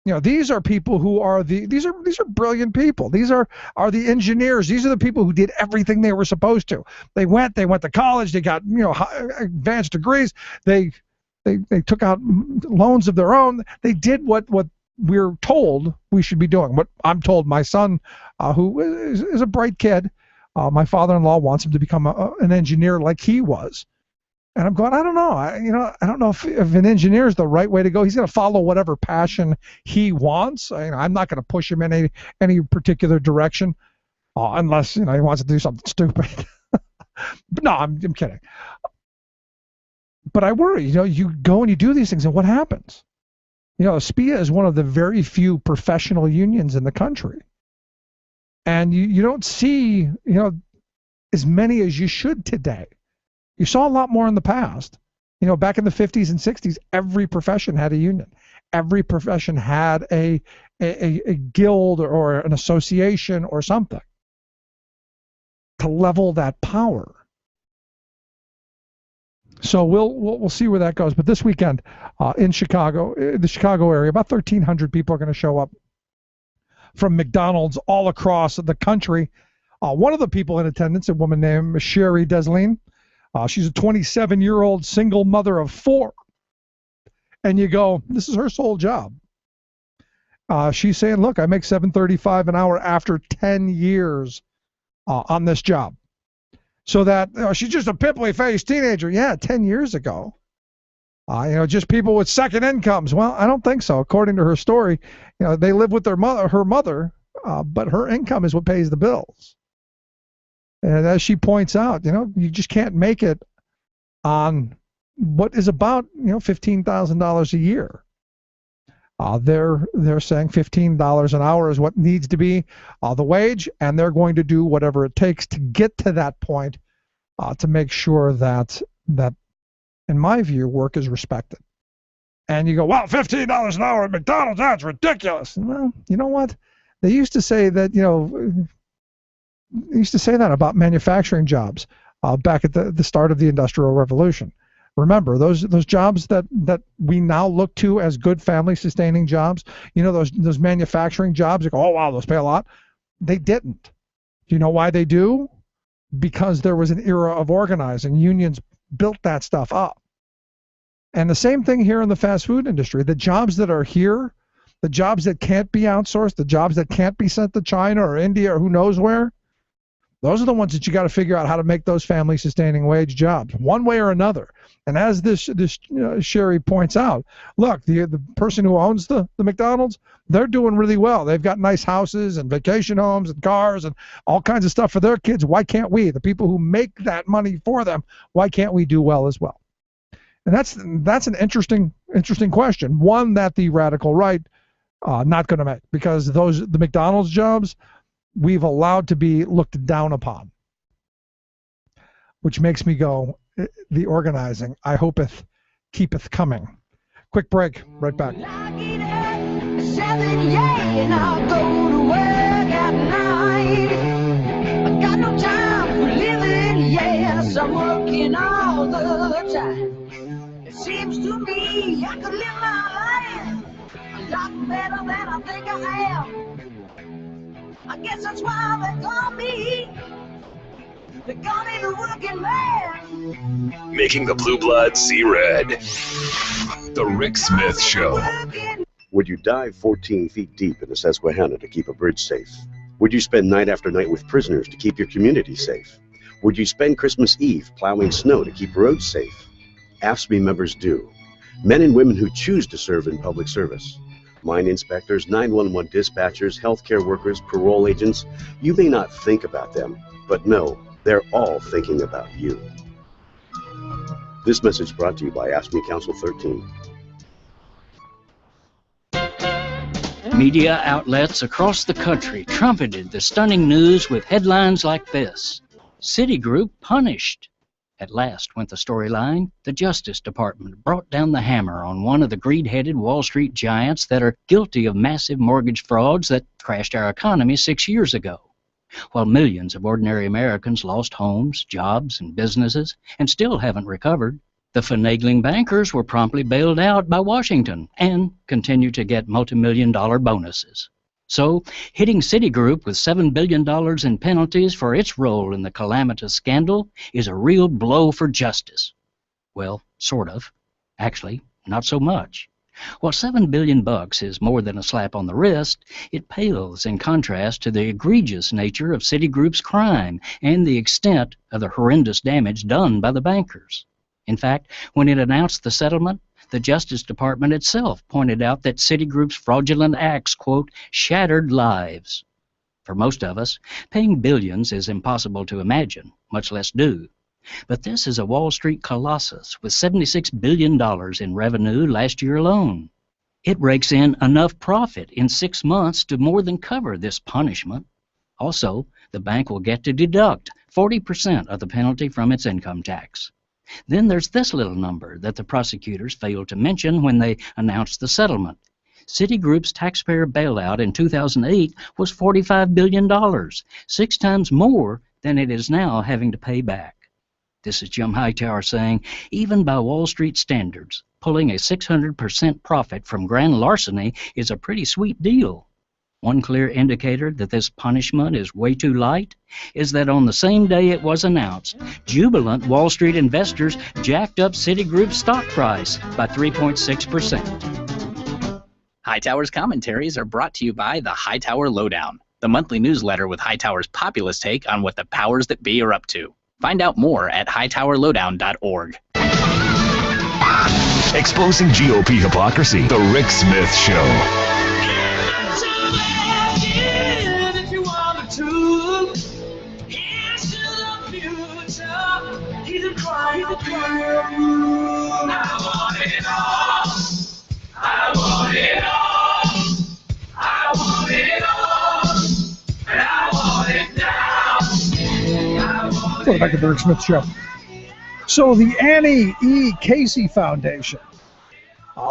You know, these are people who are these are brilliant people. These are the engineers. These are the people who did everything they were supposed to. They went to college. They got, you know, advanced degrees. They took out loans of their own. They did what we're told we should be doing. What I'm told my son, who is a bright kid, my father-in-law wants him to become an engineer like he was. And I'm going, I don't know. I don't know if an engineer is the right way to go. He's going to follow whatever passion he wants. I'm not going to push him in any particular direction, unless he wants to do something stupid. But no, I'm kidding. But I worry. You go and you do these things, and what happens? SPIA is one of the very few professional unions in the country, and you don't see as many as you should today. You saw a lot more in the past. Back in the 50s and 60s, every profession had a union. Every profession had a guild or an association or something to level that power. So we'll see where that goes. But this weekend in Chicago, the Chicago area, about 1,300 people are going to show up from McDonald's all across the country. One of the people in attendance, a woman named Sherry Desline. She's a 27-year-old single mother of 4. And you go, this is her sole job. She's saying, look, I make $7.35 an hour after 10 years on this job. So that she's just a pimply-faced teenager. Yeah, 10 years ago. Just people with second incomes. Well, I don't think so. According to her story, they live with her mother, but her income is what pays the bills. And as she points out, you just can't make it on what is about, $15,000 a year. They're saying $15 an hour is what needs to be the wage, and they're going to do whatever it takes to get to that point to make sure that, in my view, work is respected. And you go, well, $15 an hour at McDonald's, that's ridiculous. Well, you know what? They used to say that, about manufacturing jobs back at the start of the Industrial Revolution. Remember, those jobs that we now look to as good family-sustaining jobs, those manufacturing jobs, you go, oh, wow, those pay a lot. They didn't. Do you know why they do? Because there was an era of organizing. Unions built that stuff up. And the same thing here in the fast food industry. The jobs that are here, the jobs that can't be outsourced, the jobs that can't be sent to China or India or who knows where, Those are the ones that you got to figure out how to make those family-sustaining wage jobs, one way or another. And as this Sherry points out, look, the person who owns the McDonald's, they're doing really well. They've got nice houses and vacation homes and cars and all kinds of stuff for their kids. Why can't we, the people who make that money for them, why can't we do well as well? And that's an interesting question, one that the radical right not going to make, because the McDonald's jobs we've allowed to be looked down upon, which makes me go, the organizing, I hopeth keepeth coming. Quick break, right back. 7, and I'll go to work at night. I got no time for living, yes, I'm working all the time. It seems to me I could live my life a lot better than I think I have. I guess that's why they call me the working man. Making the blue blood see red. The Rick Smith Show. Would you dive 14 feet deep in the Susquehanna to keep a bridge safe? Would you spend night after night with prisoners to keep your community safe? Would you spend Christmas Eve plowing snow to keep roads safe? AFSCME members do. Men and women who choose to serve in public service. Mine inspectors, 911 dispatchers, healthcare workers, parole agents. You may not think about them, but no, they're all thinking about you. This message brought to you by AFSCME Council 13. Media outlets across the country trumpeted the stunning news with headlines like this: Citigroup punished. At last went the storyline. The Justice Department brought down the hammer on one of the greed-headed Wall Street giants that are guilty of massive mortgage frauds that crashed our economy 6 years ago. While millions of ordinary Americans lost homes, jobs, and businesses and still haven't recovered, the finagling bankers were promptly bailed out by Washington and continue to get multi-million-dollar bonuses. So, hitting Citigroup with $7 billion in penalties for its role in the calamitous scandal is a real blow for justice. Well, sort of. Actually, not so much. While $7 billion is more than a slap on the wrist, it pales in contrast to the egregious nature of Citigroup's crime and the extent of the horrendous damage done by the bankers. In fact, when it announced the settlement, the Justice Department itself pointed out that Citigroup's fraudulent acts, quote, shattered lives. For most of us, paying billions is impossible to imagine, much less do. But this is a Wall Street colossus with $76 billion in revenue last year alone. It rakes in enough profit in 6 months to more than cover this punishment. Also, the bank will get to deduct 40% of the penalty from its income tax. Then there's this little number that the prosecutors failed to mention when they announced the settlement. Citigroup's taxpayer bailout in 2008 was $45 billion, 6 times more than it is now having to pay back. This is Jim Hightower saying, even by Wall Street standards, pulling a 600% profit from grand larceny is a pretty sweet deal. One clear indicator that this punishment is way too light is that on the same day it was announced, jubilant Wall Street investors jacked up Citigroup's stock price by 3.6%. Hightower's commentaries are brought to you by the Hightower Lowdown, the monthly newsletter with Hightower's populist take on what the powers that be are up to. Find out more at hightowerlowdown.org. Exposing GOP hypocrisy. The Rick Smith Show. Welcome back to the Rick Smith Show. So the Annie E. Casey Foundation,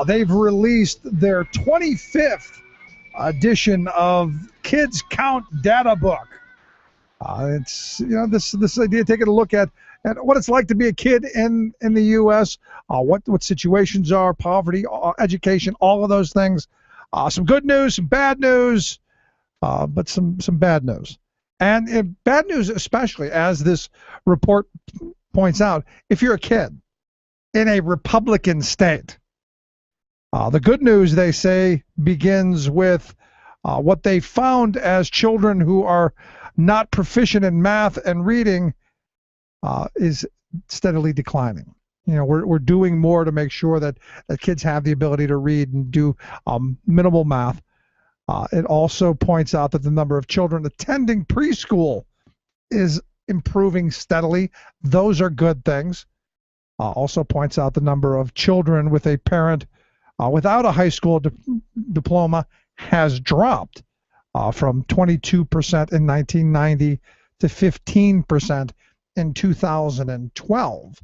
they've released their 25th edition of Kids Count Data Book. It's this idea, taking a look at what it's like to be a kid in the U.S., what situations are, poverty, education, all of those things. Some good news, some bad news, but some bad news. And bad news especially, as this report points out, if you're a kid in a Republican state. The good news, they say, begins with what they found as children who are not proficient in math and reading is steadily declining. You know, we're doing more to make sure that kids have the ability to read and do minimal math. It also points out that the number of children attending preschool is improving steadily. Those are good things. Also points out the number of children with a parent without a high school diploma has dropped from 22% in 1990 to 15% in 2012.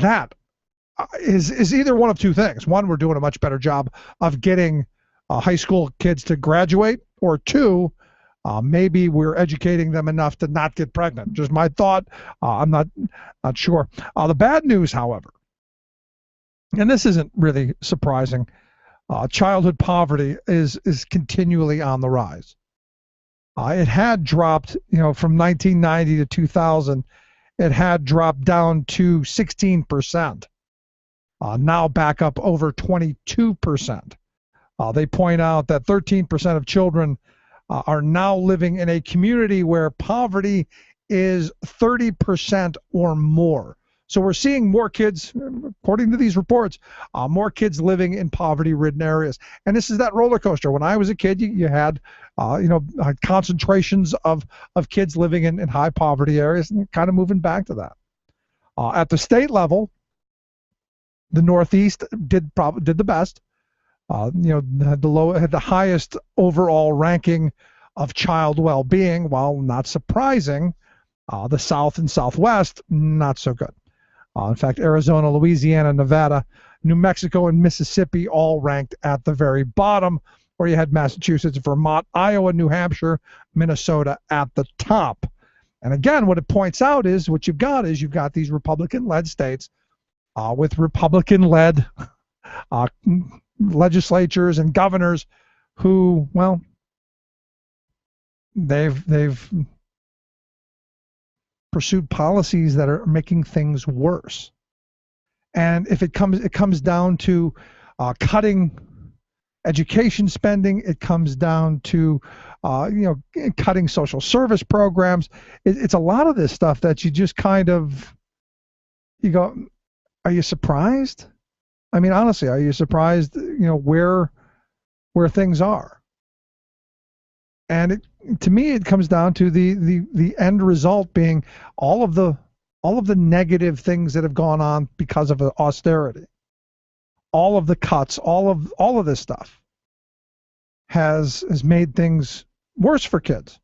That is either one of two things. One, we're doing a much better job of getting high school kids to graduate, or two, maybe we're educating them enough to not get pregnant. Just my thought. I'm not sure. The bad news, however, and this isn't really surprising, childhood poverty is continually on the rise. It had dropped, from 1990 to 2000. It had dropped down to 16%. Now back up over 22%. They point out that 13% of children are now living in a community where poverty is 30% or more. So we're seeing more kids, according to these reports, more kids living in poverty-ridden areas. And this is that roller coaster. When I was a kid, you had, concentrations of kids living in high poverty areas, and kind of moving back to that. At the state level, the Northeast did the best. Had the highest overall ranking of child well-being. While not surprising, the South and Southwest not so good. In fact, Arizona, Louisiana, Nevada, New Mexico, and Mississippi all ranked at the very bottom, where you had Massachusetts, Vermont, Iowa, New Hampshire, Minnesota at the top. And again, what it points out is you've got these Republican-led states with Republican-led legislatures and governors who, well, they've pursued policies that are making things worse. And if it comes down to cutting education spending, it comes down to cutting social service programs. It's a lot of this stuff that you just you go, are you surprised? I mean, honestly, are you surprised, where things are? And to me, it comes down to the end result being all of the negative things that have gone on because of austerity. All of the cuts, all of this stuff has made things worse for kids.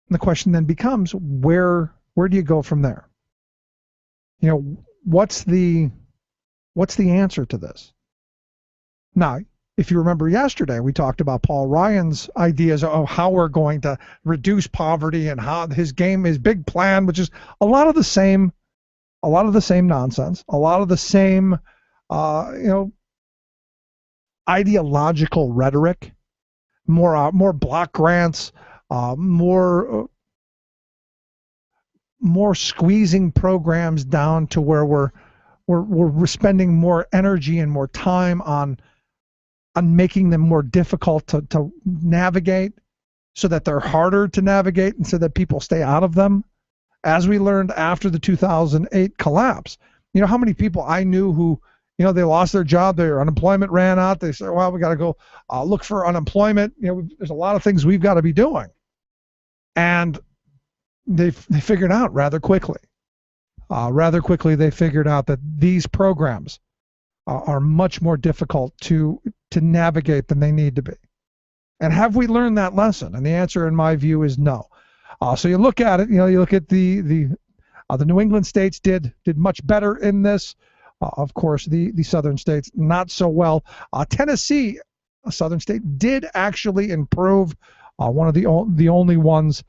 And the question then becomes, where do you go from there? What's the answer to this? Now, if you remember yesterday, we talked about Paul Ryan's ideas of how we're going to reduce poverty and how his big plan, which is a lot of the same nonsense, a lot of the same, ideological rhetoric, more block grants, more squeezing programs down to where we're spending more energy and more time on making them more difficult to navigate, so that they're harder to navigate and so that people stay out of them. As we learned after the 2008 collapse, how many people I knew who, they lost their job, their unemployment ran out. They said, well, we got to go look for unemployment. There's a lot of things we've got to be doing. And they figured out rather quickly. They figured out that these programs are much more difficult to navigate than they need to be. And have we learned that lesson? And the answer, in my view, is no. So you look at it. You look at the New England states did much better in this. Of course, the southern states not so well. Tennessee, a southern state, did actually improve. One of the only ones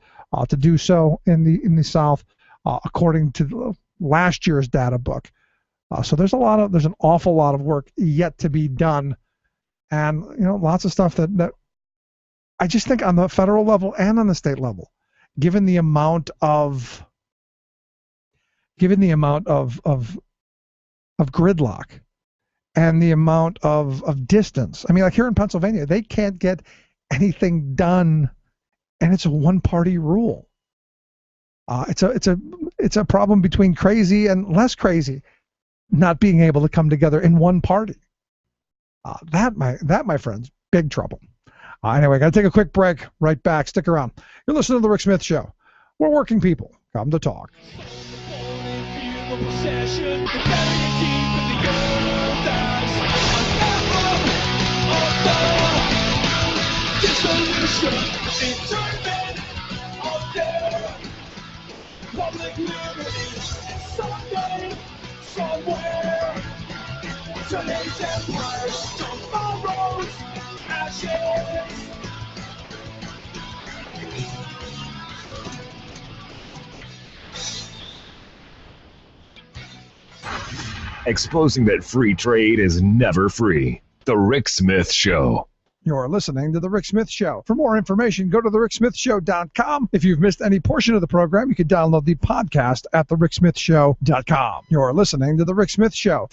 to do so in the South, according to last year's data book. So there's an awful lot of work yet to be done, and lots of stuff that I just think on the federal level and on the state level, given the amount of gridlock and the amount of distance. I mean, like here in Pennsylvania, they can't get anything done, and it's a one-party rule. It's a problem between crazy and less crazy, not being able to come together in one party. That, my friends, big trouble. Anyway, got to take a quick break. Right back. Stick around. You're listening to The Rick Smith Show. We're working people. Come to talk. Public liberty, someday, somewhere. Today's empires, tomorrow's ashes. Exposing that free trade is never free. The Rick Smith Show. You're listening to The Rick Smith Show. For more information, go to thericksmithshow.com. If you've missed any portion of the program, you can download the podcast at thericksmithshow.com. You're listening to The Rick Smith Show.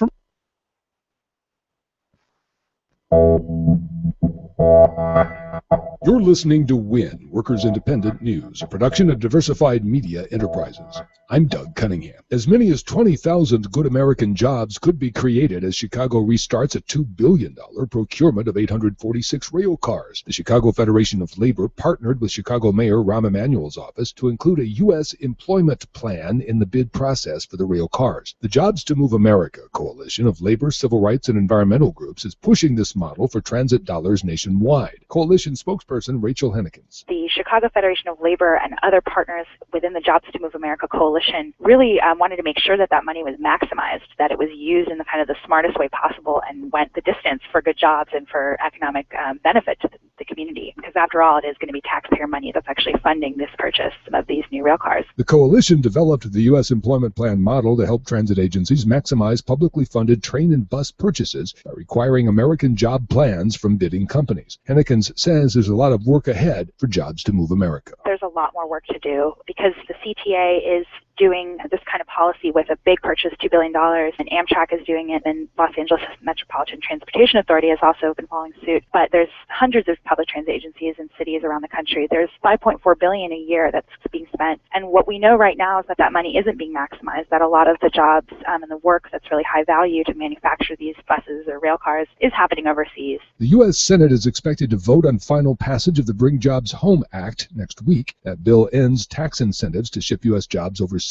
You're listening to WIN, Workers Independent News, a production of Diversified Media Enterprises. I'm Doug Cunningham. As many as 20,000 good American jobs could be created as Chicago restarts a $2 billion procurement of 846 rail cars. The Chicago Federation of Labor partnered with Chicago Mayor Rahm Emanuel's office to include a U.S. employment plan in the bid process for the rail cars. The Jobs to Move America coalition of labor, civil rights, and environmental groups is pushing this model for transit dollars nationwide. Coalition spokesperson Rachel Hennekens. The Chicago Federation of Labor and other partners within the Jobs to Move America coalition really wanted to make sure that that money was maximized, that it was used in the kind of the smartest way possible and went the distance for good jobs and for economic benefit to the community. Because after all, it is going to be taxpayer money that's actually funding this purchase of these new rail cars. The coalition developed the U.S. employment plan model to help transit agencies maximize publicly funded train and bus purchases by requiring American job plans from bidding companies. Hennekens says there's a lot of work ahead for Jobs to Move America. There's a lot more work to do because the CTA is doing this kind of policy with a big purchase, $2 billion, and Amtrak is doing it, and Los Angeles Metropolitan Transportation Authority has also been following suit. But there's hundreds of public transit agencies in cities around the country. There's $5.4 billion a year that's being spent. And what we know right now is that that money isn't being maximized, that a lot of the jobs and the work that's really high value to manufacture these buses or rail cars is happening overseas. The U.S. Senate is expected to vote on final passage of the Bring Jobs Home Act next week. That bill ends tax incentives to ship U.S. jobs overseas.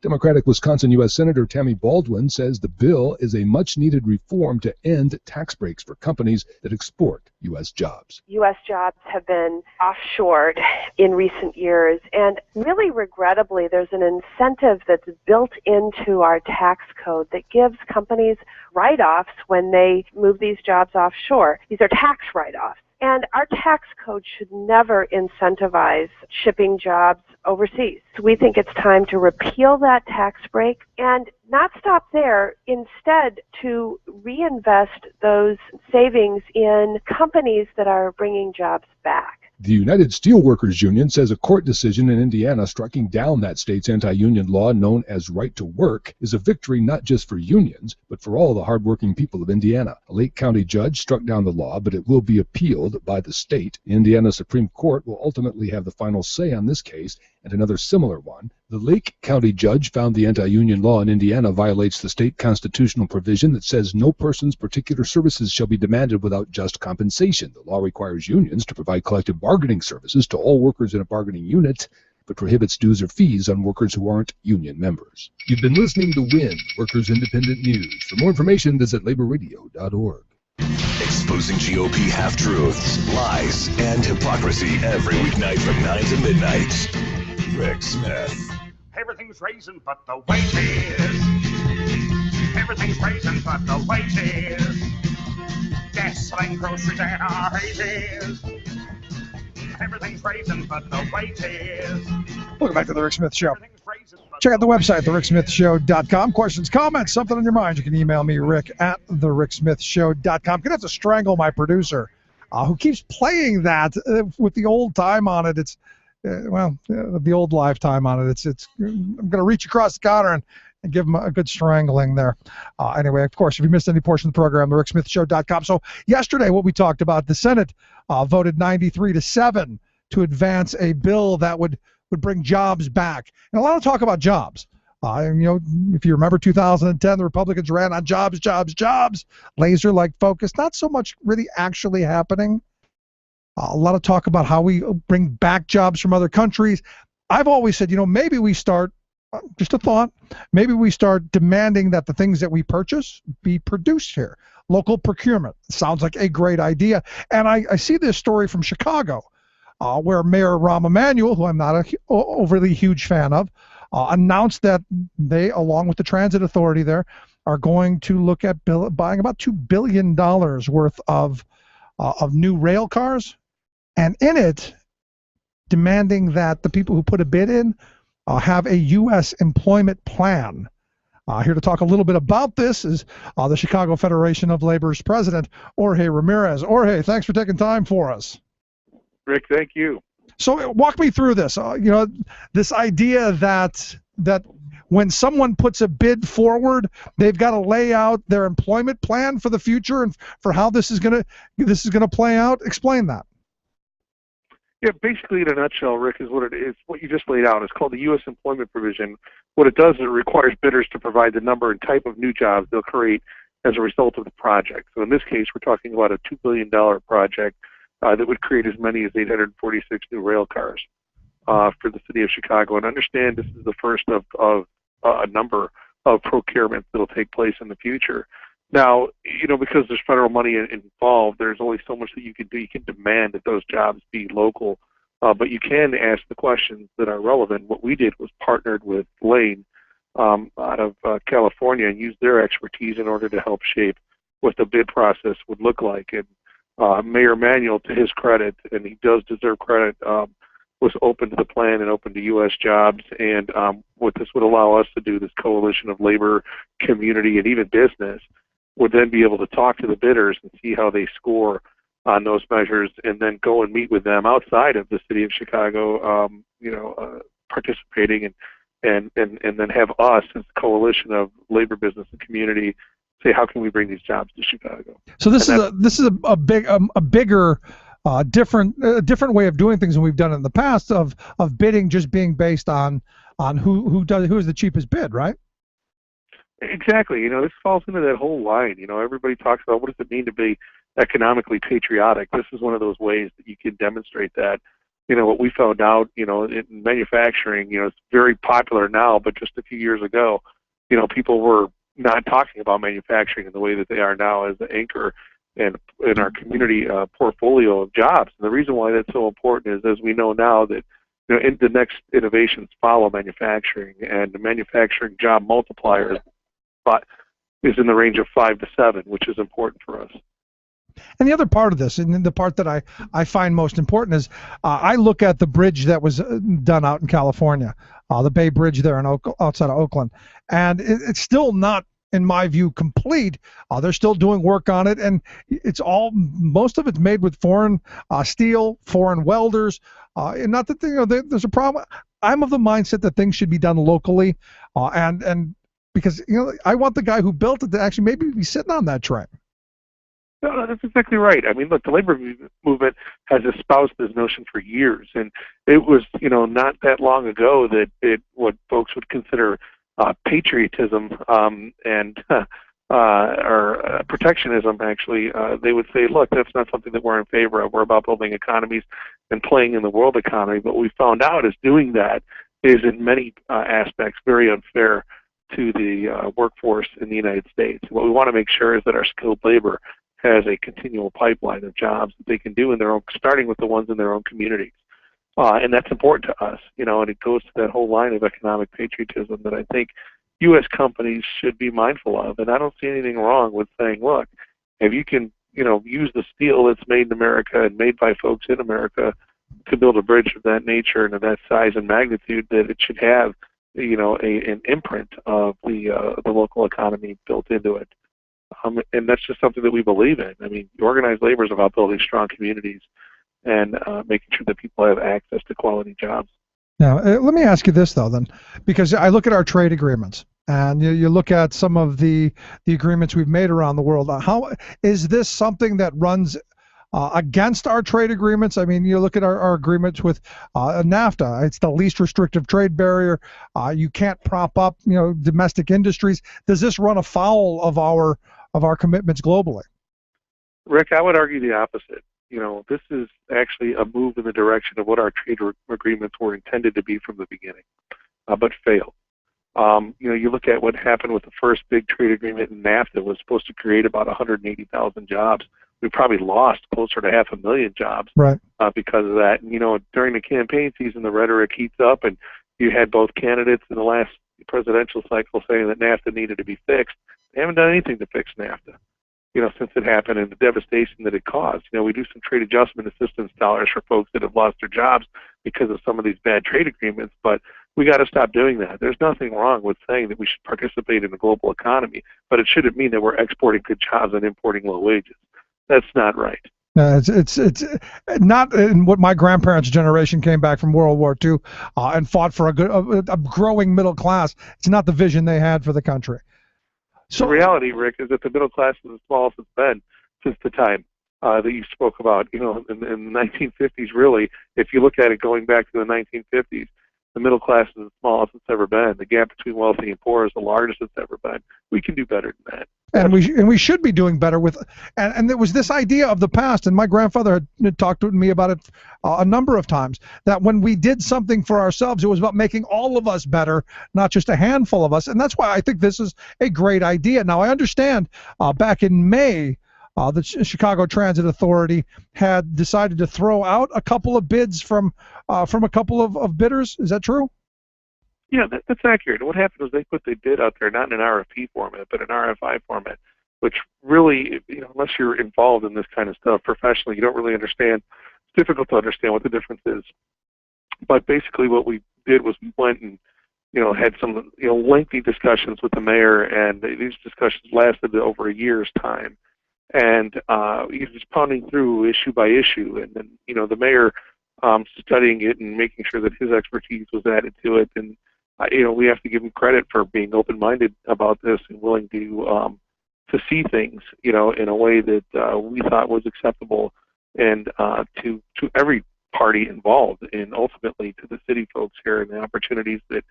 Democratic Wisconsin U.S. Senator Tammy Baldwin says the bill is a much-needed reform to end tax breaks for companies that export U.S. jobs. U.S. jobs have been offshored in recent years, and really regrettably, there's an incentive that's built into our tax code that gives companies write-offs when they move these jobs offshore. These are tax write-offs. And our tax code should never incentivize shipping jobs overseas. So we think it's time to repeal that tax break and not stop there, instead to reinvest those savings in companies that are bringing jobs back. The United Steelworkers Union says a court decision in Indiana striking down that state's anti-union law known as right to work is a victory not just for unions, but for all the hardworking people of Indiana. A Lake County judge struck down the law, but it will be appealed by the state. The Indiana Supreme Court will ultimately have the final say on this case and another similar one. The Lake County judge found the anti-union law in Indiana violates the state constitutional provision that says no person's particular services shall be demanded without just compensation. The law requires unions to provide collective bargaining services to all workers in a bargaining unit, but prohibits dues or fees on workers who aren't union members. You've been listening to WIN, Workers Independent News. For more information, visit laborradio.org. Exposing GOP half-truths, lies, and hypocrisy every weeknight from 9 to midnight. Rick Smith. Everything's raising but the wages. Everything's raising but the wages. Gasoline, groceries, and our raises. Everything's raising but the wages. Welcome back to The Rick Smith Show. Check out the website, thericksmithshow.com. Questions, comments, something on your mind, you can email me, rick at thericksmithshow.com. I'm going to have to strangle my producer, who keeps playing that with the old time on it. It's, the old live time on it. I'm going to reach across the counter and give them a good strangling there. Anyway, of course, if you missed any portion of the program, thericksmithshow.com. So yesterday, what we talked about, the Senate voted 93-7 to advance a bill that would bring jobs back. And a lot of talk about jobs. If you remember 2010, the Republicans ran on jobs, laser-like focus. Not so much really actually happening. A lot of talk about how we bring back jobs from other countries. I've always said, maybe we start, just a thought, maybe we start demanding that the things that we purchase be produced here. Local procurement. Sounds like a great idea. And I see this story from Chicago, where Mayor Rahm Emanuel, who I'm not an overly huge fan of, announced that they, along with the transit authority there, are going to look at buying about $2 billion worth of new rail cars, and in it, demanding that the people who put a bid in have a U.S. employment plan. Here to talk a little bit about this is the Chicago Federation of Labor's president, Jorge Ramirez. Jorge, thanks for taking time for us. Rick, thank you. So walk me through this. This idea that when someone puts a bid forward, they've got to lay out their employment plan for the future and for how this is going to play out. Explain that. Yeah, basically in a nutshell, Rick, is what it is. What you just laid out. It's called the U.S. employment provision. What it does is it requires bidders to provide the number and type of new jobs they'll create as a result of the project. So in this case, we're talking about a $2 billion project that would create as many as 846 new rail cars for the city of Chicago. And understand this is the first of a number of procurements that will take place in the future. Now, because there's federal money involved, there's only so much that you can do. You can demand that those jobs be local, but you can ask the questions that are relevant. What we did was partnered with Lane out of California and used their expertise in order to help shape what the bid process would look like. And Mayor Emanuel, to his credit, and he does deserve credit, was open to the plan and open to U.S. jobs. And what this would allow us to do, this coalition of labor, community, and even business, would then be able to talk to the bidders and see how they score on those measures, and then go and meet with them outside of the city of Chicago, participating, and then have us as a coalition of labor, business, and community say, how can we bring these jobs to Chicago? So this is a bigger, different way of doing things than we've done in the past, of bidding just being based on who is the cheapest bid, right? Exactly. This falls into that whole line. Everybody talks about what does it mean to be economically patriotic. This is one of those ways that you can demonstrate that. What we found out, in manufacturing, it's very popular now, but just a few years ago, people were not talking about manufacturing in the way that they are now as the anchor in our community portfolio of jobs. And the reason why that's so important is, as we know now, that the next innovations follow manufacturing, and the manufacturing job multiplier is in the range of 5 to 7, which is important for us. And the other part of this, and the part that I find most important, is I look at the bridge that was done out in California, the Bay Bridge there outside of Oakland, and it's still not, in my view, complete. They're still doing work on it, and most of it's made with foreign steel, foreign welders, and not that there's a problem. I'm of the mindset that things should be done locally, and because I want the guy who built it to actually maybe be sitting on that train. No, that's exactly right. I mean, look, the labor movement has espoused this notion for years, and it was, not that long ago that what folks would consider patriotism and or protectionism, actually, they would say, look, that's not something that we're in favor of. We're about building economies and playing in the world economy. But what we found out is doing that is, in many aspects, very unfair to the workforce in the United States. What we want to make sure is that our skilled labor has a continual pipeline of jobs that they can do in their own, starting with the ones in their own communities. And that's important to us, and it goes to that whole line of economic patriotism that I think U.S. companies should be mindful of. And I don't see anything wrong with saying, look, if you can, use the steel that's made in America and made by folks in America to build a bridge of that nature and of that size and magnitude, that it should have, an imprint of the local economy built into it. And that's just something that we believe in. I mean, organized labor is about building strong communities and making sure that people have access to quality jobs. Now, let me ask you this, though, then, because I look at our trade agreements, And you look at some of the agreements we've made around the world. How is this something that runs against our trade agreements? I mean, you look at our agreements with NAFTA. It's the least restrictive trade barrier. You can't prop up, domestic industries. Does this run afoul of our commitments globally? Rick, I would argue the opposite. This is actually a move in the direction of what our trade agreements were intended to be from the beginning, but failed. You look at what happened with the first big trade agreement in NAFTA. It was supposed to create about 180,000 jobs. We probably lost closer to 500,000 jobs because of that. And, during the campaign season, the rhetoric heats up, and you had both candidates in the last presidential cycle saying that NAFTA needed to be fixed. They haven't done anything to fix NAFTA, since it happened and the devastation that it caused. We do some trade adjustment assistance dollars for folks that have lost their jobs because of some of these bad trade agreements, but we got to stop doing that. There's nothing wrong with saying that we should participate in the global economy, but it shouldn't mean that we're exporting good jobs and importing low wages. That's not right. It's not in what my grandparents' generation came back from World War II and fought for a growing middle class. It's not the vision they had for the country. So the reality, Rick, is that the middle class is the smallest it's been since the time that you spoke about. In the 1950s, really, if you look at it going back to the 1950s, the middle class is the smallest it's ever been. The gap between wealthy and poor is the largest it's ever been. We can do better than that. And we should be doing better with, and there was this idea of the past, and my grandfather had talked to me about it a number of times, that when we did something for ourselves, it was about making all of us better, not just a handful of us. And that's why I think this is a great idea. Now, I understand back in May, the Chicago Transit Authority had decided to throw out a couple of bids from a couple of bidders. Is that true? Yeah, that's accurate. What happened was they put the bid out there not in an RFP format, but an RFI format, which really, unless you're involved in this kind of stuff professionally, you don't really understand. It's difficult to understand what the difference is. But basically what we did was we went and, had some, lengthy discussions with the mayor, and these discussions lasted over a year's time. And he was pounding through issue by issue, and then, the mayor studying it and making sure that his expertise was added to it. And we have to give him credit for being open-minded about this and willing to see things, in a way that we thought was acceptable, and to every party involved, and ultimately to the city folks here, and the opportunities that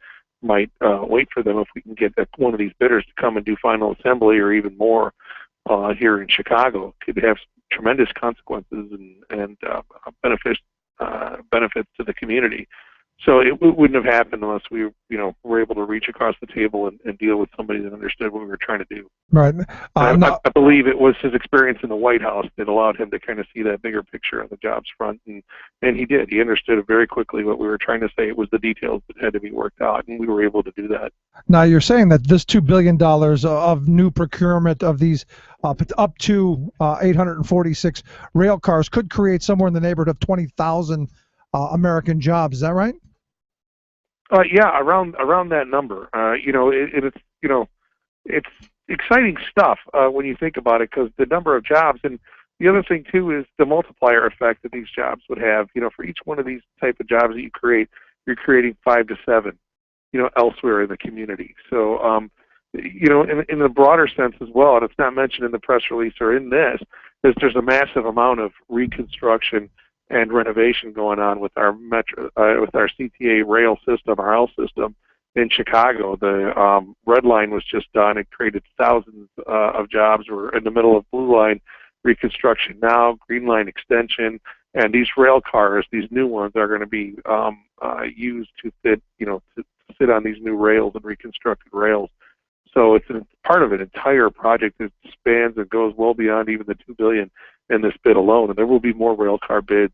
might wait for them if we can get one of these bidders to come and do final assembly or even more here in Chicago. Could have tremendous consequences and benefits to the community. So it wouldn't have happened unless we, were able to reach across the table and deal with somebody that understood what we were trying to do. Right. I believe it was his experience in the White House that allowed him to kind of see that bigger picture on the jobs front, and he did. He understood it very quickly what we were trying to say. It was the details that had to be worked out, and we were able to do that. Now, you're saying that this $2 billion of new procurement of these up to 846 rail cars could create somewhere in the neighborhood of 20,000 American jobs. Is that right? Yeah, around that number. It's exciting stuff when you think about it, because the number of jobs, and the other thing too is the multiplier effect that these jobs would have. For each one of these type of jobs that you create, you're creating 5 to 7, elsewhere in the community. So, in the broader sense as well, and it's not mentioned in the press release or in this, is there's a massive amount of reconstruction and renovation going on with our with our CTA rail system, our L system in Chicago. The Red Line was just done. It created thousands of jobs. We're in the middle of Blue Line reconstruction now, Green Line extension, and these rail cars, these new ones, are going to be used to fit, to sit on these new rails and reconstructed rails. So it's part of an entire project that spans and goes well beyond even the $2 billion in this bid alone, and there will be more rail car bids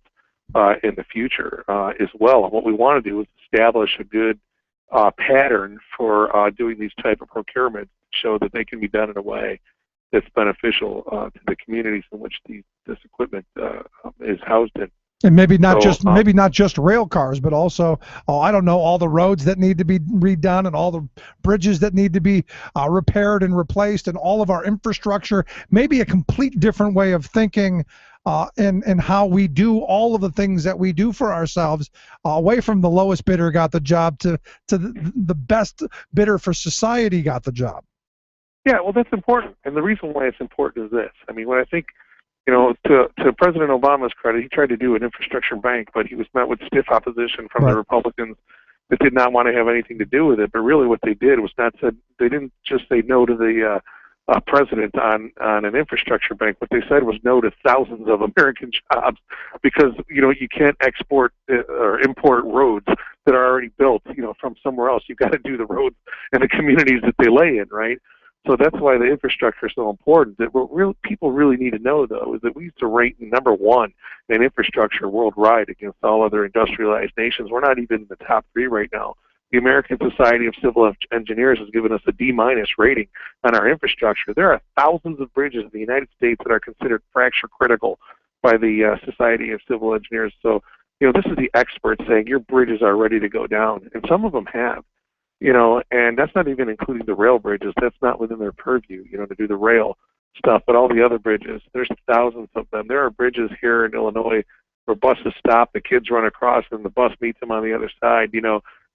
in the future as well. And what we want to do is establish a good pattern for doing these type of procurements, show that they can be done in a way that's beneficial to the communities in which this equipment is housed in. And maybe not So, just rail cars, but also, I don't know, all the roads that need to be redone and all the bridges that need to be repaired and replaced, and all of our infrastructure. Maybe a complete different way of thinking and how we do all of the things that we do for ourselves, away from the lowest bidder got the job to the best bidder for society got the job. Yeah, well, that's important. And the reason why it's important is this. I mean, when I think, to President Obama's credit, he tried to do an infrastructure bank, but he was met with stiff opposition from the Republicans that did not want to have anything to do with it. But really what they did was they didn't just say no to the president on an infrastructure bank. What they said was no to thousands of American jobs, because you can't export or import roads that are already built from somewhere else. You've got to do the roads and the communities that they lay in, right? So that's why the infrastructure is so important. That what people really need to know, though, is that we used to rank number one in infrastructure worldwide against all other industrialized nations. We're not even in the top 3 right now. The American Society of Civil Engineers has given us a D- rating on our infrastructure. There are thousands of bridges in the United States that are considered fracture critical by the Society of Civil Engineers. So, this is the experts saying your bridges are ready to go down, and some of them have. And that's not even including the rail bridges. That's not within their purview, to do the rail stuff. But all the other bridges, there's thousands of them. There are bridges here in Illinois where buses stop, the kids run across, and the bus meets them on the other side,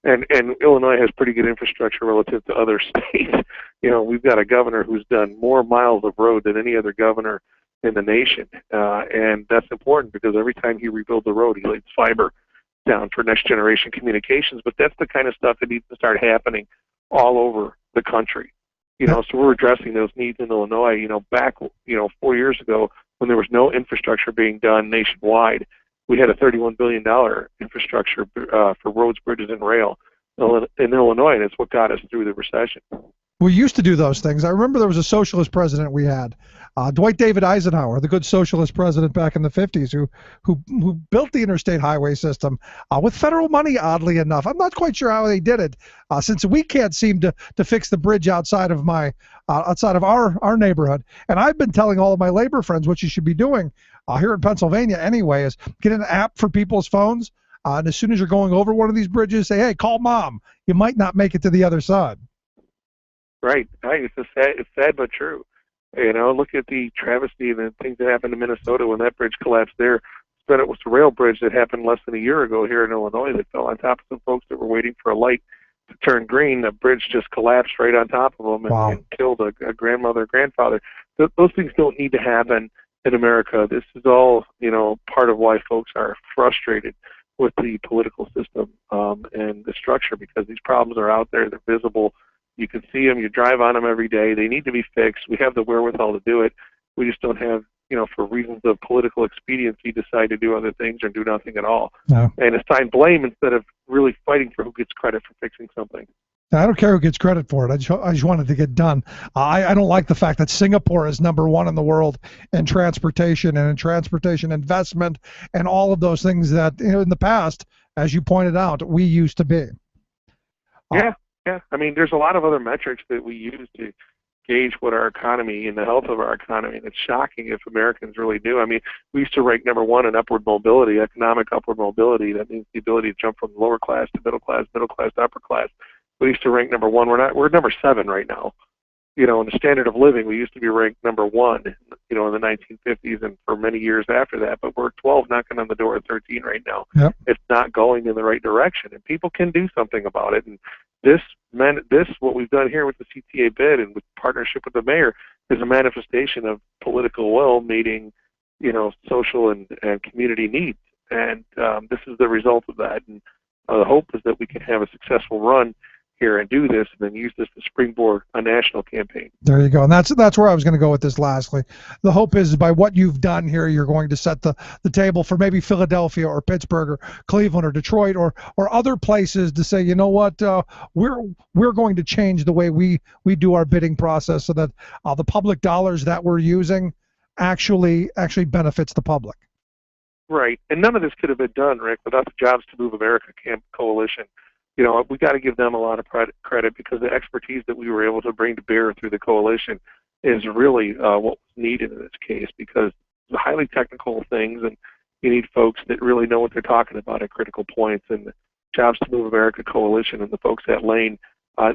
And Illinois has pretty good infrastructure relative to other states. We've got a governor who's done more miles of road than any other governor in the nation. And that's important because every time he rebuilds a road, he lays fiber down for next generation communications. But that's the kind of stuff that needs to start happening all over the country. So we're addressing those needs in Illinois. Back 4 years ago, when there was no infrastructure being done nationwide, we had a $31 billion infrastructure for roads, bridges, and rail in Illinois, and it's what got us through the recession. We used to do those things. I remember there was a socialist president we had, Dwight David Eisenhower, the good socialist president back in the 50s, who built the interstate highway system with federal money, oddly enough. I'm not quite sure how they did it, since we can't seem to fix the bridge outside of our neighborhood. And I've been telling all of my labor friends what you should be doing here in Pennsylvania anyway is get an app for people's phones, and as soon as you're going over one of these bridges, say, hey, call mom. You might not make it to the other side. Right. It's sad but true. Look at the travesty and the things that happened in Minnesota when that bridge collapsed there. But it was the rail bridge that happened less than a year ago here in Illinois that fell on top of some folks that were waiting for a light to turn green. The bridge just collapsed right on top of them and killed a grandmother, grandfather. Those things don't need to happen in America. This is all, part of why folks are frustrated with the political system and the structure, because these problems are out there. They're visible. You can see them. You drive on them every day. They need to be fixed. We have the wherewithal to do it. We just don't have, for reasons of political expediency, decide to do other things or do nothing at all. No. And assign blame instead of really fighting for who gets credit for fixing something. I don't care who gets credit for it. I just want it to get done. I don't like the fact that Singapore is number one in the world in transportation and in transportation investment and all of those things that in the past, as you pointed out, we used to be. Yeah. I mean, there's a lot of other metrics that we use to gauge what our economy and the health of our economy, and it's shocking if Americans really do. I mean, we used to rank number one in upward mobility, economic upward mobility. That means the ability to jump from lower class to middle class to upper class. We used to rank number one. We're number 7 right now. In the standard of living, we used to be ranked number 1, in the 1950s and for many years after that. But we're 12, knocking on the door at 13 right now. Yep. It's not going in the right direction, and people can do something about it. And what we've done here with the CTA bid and with partnership with the mayor is a manifestation of political will meeting, social and community needs. And this is the result of that. And the hope is that we can have a successful run here and do this, and then use this to springboard a national campaign. There you go. And that's where I was going to go with this lastly. The hope is by what you've done here, you're going to set the table for maybe Philadelphia or Pittsburgh or Cleveland or Detroit or other places to say, you know what, we're going to change the way we do our bidding process so that the public dollars that we're using actually benefits the public. Right. And none of this could have been done, Rick, without the Jobs to Move America coalition. We got to give them a lot of credit because the expertise that we were able to bring to bear through the coalition is really what was needed in this case, because the highly technical things and You need folks that really know what they're talking about at critical points. And the Jobs to Move America Coalition and the folks at Lane,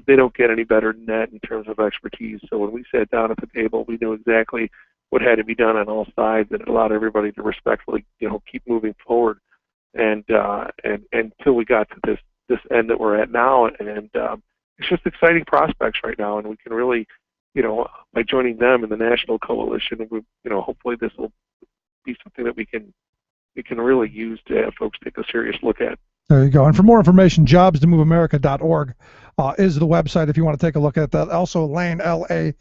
they don't get any better than that in terms of expertise. So when we sat down at the table, we knew exactly what had to be done on all sides, and it allowed everybody to respectfully, keep moving forward. And until we got to this end that we're at now, and it's just exciting prospects right now, and we can really, by joining them in the national coalition, hopefully this will be something that we can really use to have folks take a serious look at. There you go. And for more information, jobstomoveamerica.org is the website if you want to take a look at that. Also, Lane, LAANE.org.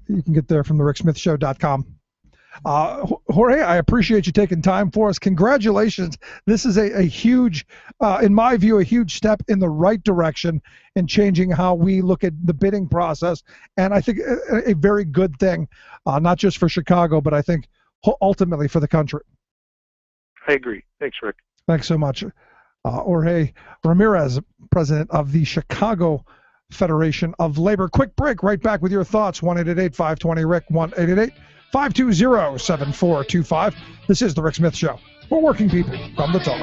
You can get there from the ricksmithshow.com. Jorge, I appreciate you taking time for us. Congratulations. This is a huge, in my view, a huge step in the right direction in changing how we look at the bidding process. And I think a very good thing, not just for Chicago, but I think ultimately for the country. I agree. Thanks, Rick. Thanks so much. Jorge Ramirez, president of the Chicago Federation of Labor. Quick break. Right back with your thoughts. 1-888-520-RICK. 1-888-520-7425. This is The Rick Smith Show. For working people from the talk.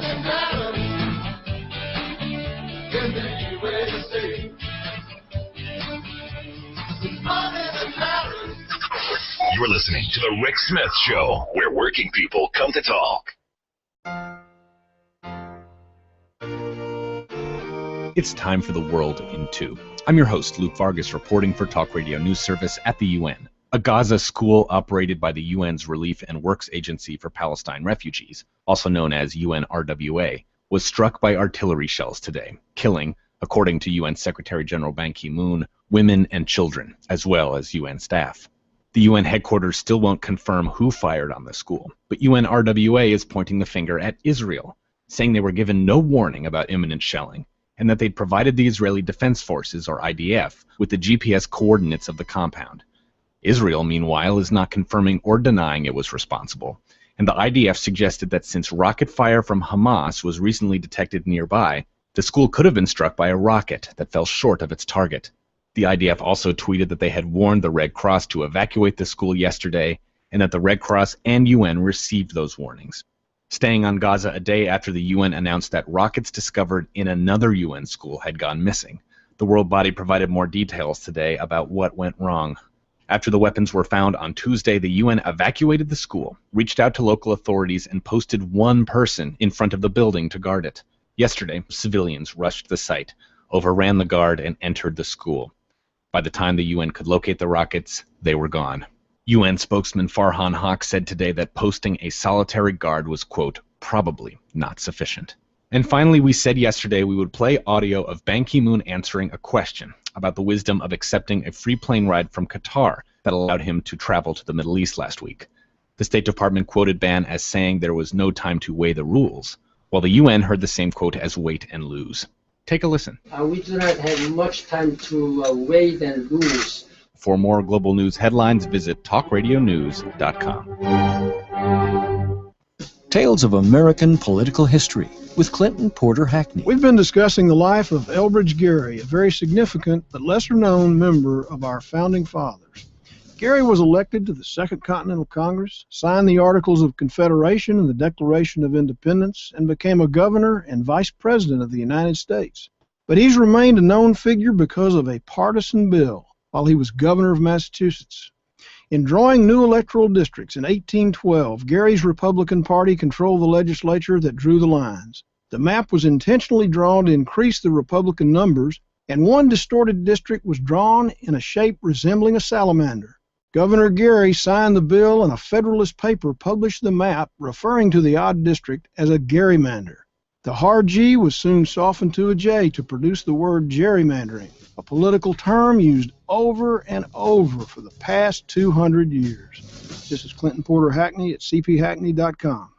You're listening to The Rick Smith Show, where working people come to talk. It's time for the world in 2. I'm your host, Luke Vargas, reporting for Talk Radio News Service at the UN. A Gaza school operated by the UN's Relief and Works Agency for Palestine Refugees, also known as UNRWA, was struck by artillery shells today, killing, according to UN Secretary General Ban Ki-moon, women and children, as well as UN staff. The UN headquarters still won't confirm who fired on the school, but UNRWA is pointing the finger at Israel, saying they were given no warning about imminent shelling, and that they'd provided the Israeli Defense Forces, or IDF, with the GPS coordinates of the compound. Israel, meanwhile, is not confirming or denying it was responsible, and the IDF suggested that since rocket fire from Hamas was recently detected nearby, the school could have been struck by a rocket that fell short of its target. The IDF also tweeted that they had warned the Red Cross to evacuate the school yesterday, and that the Red Cross and UN received those warnings. Staying on Gaza a day after the UN announced that rockets discovered in another UN school had gone missing, the world body provided more details today about what went wrong. After the weapons were found on Tuesday, the UN evacuated the school, reached out to local authorities, and posted one person in front of the building to guard it. Yesterday, civilians rushed the site, overran the guard, and entered the school. By the time the UN could locate the rockets, they were gone. UN spokesman Farhan Haq said today that posting a solitary guard was, quote, probably not sufficient. And finally, we said yesterday we would play audio of Ban Ki-moon answering a question about the wisdom of accepting a free plane ride from Qatar that allowed him to travel to the Middle East last week. The State Department quoted Ban as saying there was no time to weigh the rules, while the UN heard the same quote as wait and lose. Take a listen. We do not have much time to wait and lose. For more global news headlines, visit talkradionews.com. Tales of American Political History with Clinton Porter Hackney. We've been discussing the life of Elbridge Gerry, a very significant but lesser-known member of our Founding Fathers. Gerry was elected to the Second Continental Congress, signed the Articles of Confederation and the Declaration of Independence, and became a governor and vice president of the United States. But he's remained a known figure because of a partisan bill while he was governor of Massachusetts. In drawing new electoral districts in 1812, Gerry's Republican Party controlled the legislature that drew the lines. The map was intentionally drawn to increase the Republican numbers, and one distorted district was drawn in a shape resembling a salamander. Governor Gerry signed the bill, and a Federalist paper published the map referring to the odd district as a gerrymander. The hard G was soon softened to a J to produce the word gerrymandering, a political term used over and over for the past 200 years. This is Clinton Porter Hackney at cphackney.com.